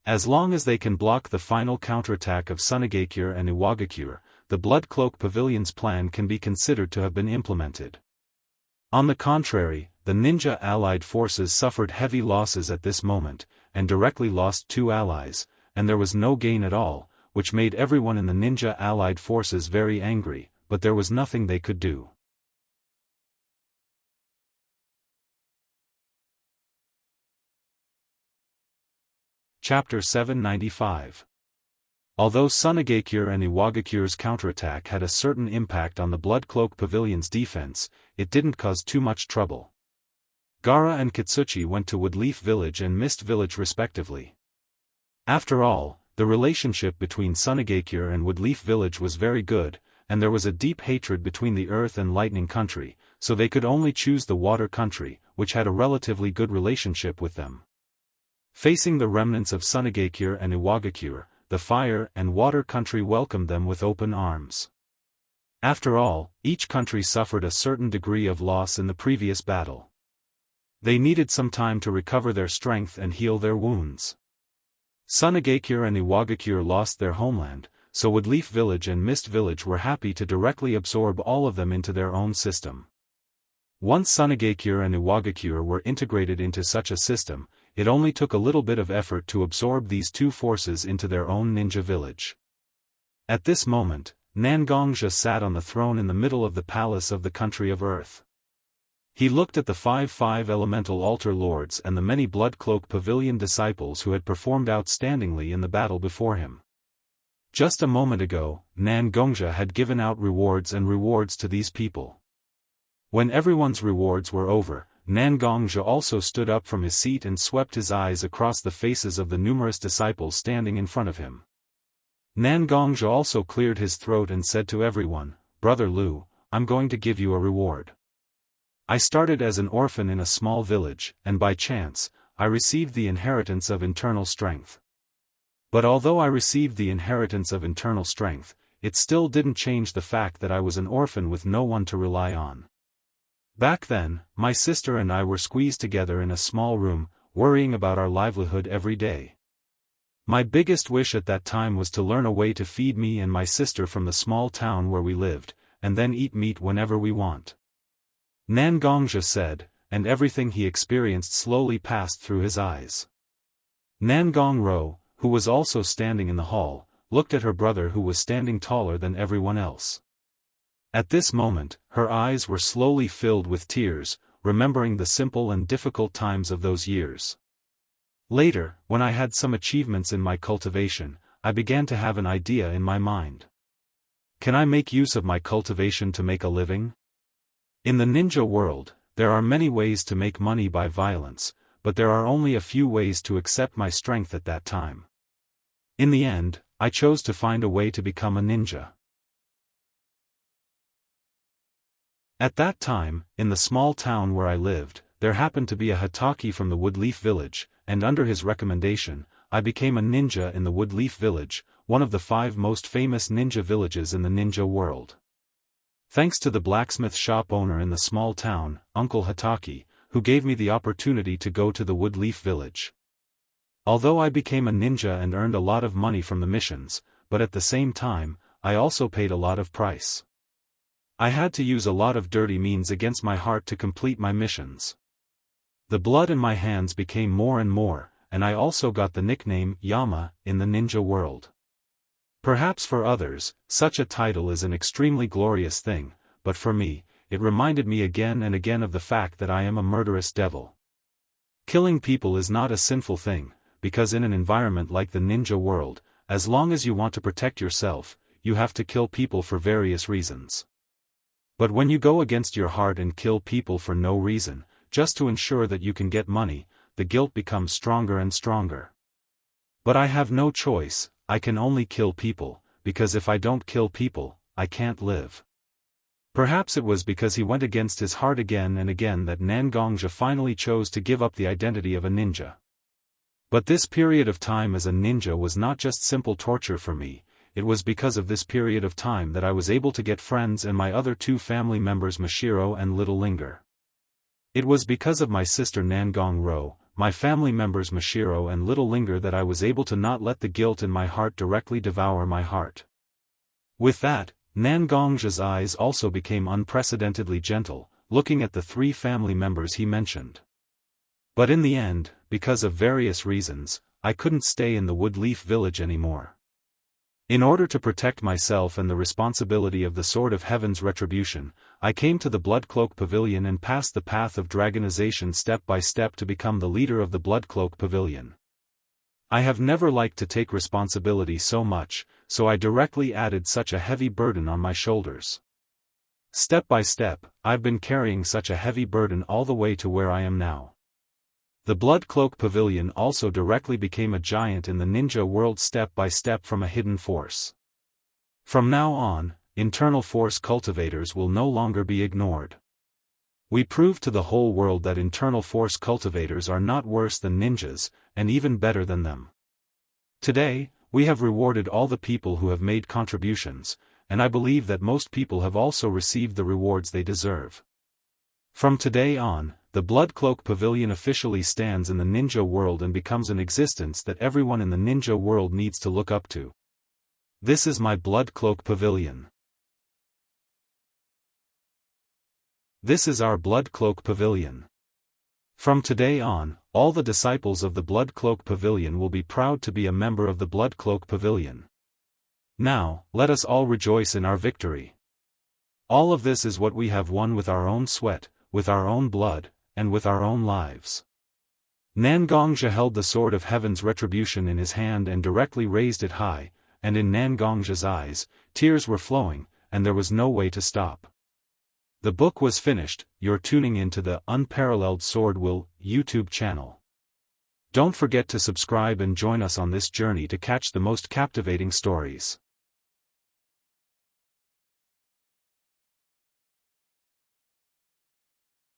As long as they can block the final counterattack of Sunagakure and Iwagakure, the Bloodcloak Pavilion's plan can be considered to have been implemented. On the contrary, the ninja allied forces suffered heavy losses at this moment, and directly lost 2 allies, and there was no gain at all, which made everyone in the ninja allied forces very angry, but there was nothing they could do. Chapter 795. Although Sunagakure and Iwagakure's counterattack had a certain impact on the Bloodcloak Pavilion's defense, it didn't cause too much trouble. Gaara and Kitsuchi went to Woodleaf Village and Mist Village respectively. After all, the relationship between Sunagakure and Woodleaf Village was very good, and there was a deep hatred between the Earth and Lightning Country, so they could only choose the Water Country, which had a relatively good relationship with them. Facing the remnants of Sunagakure and Iwagakure, the Fire and Water Country welcomed them with open arms. After all, each country suffered a certain degree of loss in the previous battle. They needed some time to recover their strength and heal their wounds. Sunagakure and Iwagakure lost their homeland, so Woodleaf Village and Mist Village were happy to directly absorb all of them into their own system. Once Sunagakure and Iwagakure were integrated into such a system, it only took a little bit of effort to absorb these two forces into their own ninja village. At this moment, Nangongja sat on the throne in the middle of the palace of the country of Earth. He looked at the 5 elemental altar lords and the many Blood Cloak Pavilion disciples who had performed outstandingly in the battle before him. Just a moment ago, Nangongja had given out rewards to these people. When everyone's rewards were over, Nangongja also stood up from his seat and swept his eyes across the faces of the numerous disciples standing in front of him. Nangongja also cleared his throat and said to everyone, "Brother Lu, I'm going to give you a reward. I started as an orphan in a small village, and by chance, I received the inheritance of internal strength. But although I received the inheritance of internal strength, it still didn't change the fact that I was an orphan with no one to rely on. Back then, my sister and I were squeezed together in a small room, worrying about our livelihood every day. My biggest wish at that time was to learn a way to feed me and my sister from the small town where we lived, and then eat meat whenever we want." Nangongja said, and everything he experienced slowly passed through his eyes. Nangongro, who was also standing in the hall, looked at her brother who was standing taller than everyone else. At this moment, her eyes were slowly filled with tears, remembering the simple and difficult times of those years. Later, when I had some achievements in my cultivation, I began to have an idea in my mind. Can I make use of my cultivation to make a living? In the ninja world, there are many ways to make money by violence, but there are only a few ways to accept my strength at that time. In the end, I chose to find a way to become a ninja. At that time, in the small town where I lived, there happened to be a Hataki from the Woodleaf Village, and under his recommendation, I became a ninja in the Woodleaf Village, one of the 5 most famous ninja villages in the ninja world. Thanks to the blacksmith shop owner in the small town, Uncle Hataki, who gave me the opportunity to go to the Woodleaf Village. Although I became a ninja and earned a lot of money from the missions, but at the same time, I also paid a lot of price. I had to use a lot of dirty means against my heart to complete my missions. The blood in my hands became more and more, and I also got the nickname Yama in the ninja world. Perhaps for others, such a title is an extremely glorious thing, but for me, it reminded me again and again of the fact that I am a murderous devil. Killing people is not a sinful thing, because in an environment like the ninja world, as long as you want to protect yourself, you have to kill people for various reasons. But when you go against your heart and kill people for no reason, just to ensure that you can get money, the guilt becomes stronger and stronger. But I have no choice, I can only kill people, because if I don't kill people, I can't live. Perhaps it was because he went against his heart again and again that Nangongja finally chose to give up the identity of a ninja. But this period of time as a ninja was not just simple torture for me, it was because of this period of time that I was able to get friends and my other 2 family members Mashiro and Little Linger. It was because of my sister Nangongro, my family members Mashiro and Little Linger that I was able to not let the guilt in my heart directly devour my heart. With that, Nangongja's eyes also became unprecedentedly gentle, looking at the 3 family members he mentioned. But in the end, because of various reasons, I couldn't stay in the Woodleaf Village anymore. In order to protect myself and the responsibility of the Sword of Heaven's retribution, I came to the Blood Cloak Pavilion and passed the path of dragonization step by step to become the leader of the Blood Cloak Pavilion. I have never liked to take responsibility so much, so I directly added such a heavy burden on my shoulders. Step by step, I've been carrying such a heavy burden all the way to where I am now. The Blood Cloak Pavilion also directly became a giant in the ninja world step by step from a hidden force. From now on, internal force cultivators will no longer be ignored. We proved to the whole world that internal force cultivators are not worse than ninjas, and even better than them. Today, we have rewarded all the people who have made contributions, and I believe that most people have also received the rewards they deserve. From today on, the Blood Cloak Pavilion officially stands in the ninja world and becomes an existence that everyone in the ninja world needs to look up to. This is my blood cloak pavilion. This is our blood cloak pavilion. From today on, all the disciples of the blood cloak pavilion will be proud to be a member of the blood cloak pavilion. Now, let us all rejoice in our victory. All of this is what we have won with our own sweat, with our own blood, and with our own lives. Nangongzhi held the sword of heaven's retribution in his hand and directly raised it high, and in Nangongzhi's eyes, tears were flowing, and there was no way to stop. The book was finished. You're tuning into the Unparalleled SwordWill YouTube channel. Don't forget to subscribe and join us on this journey to catch the most captivating stories.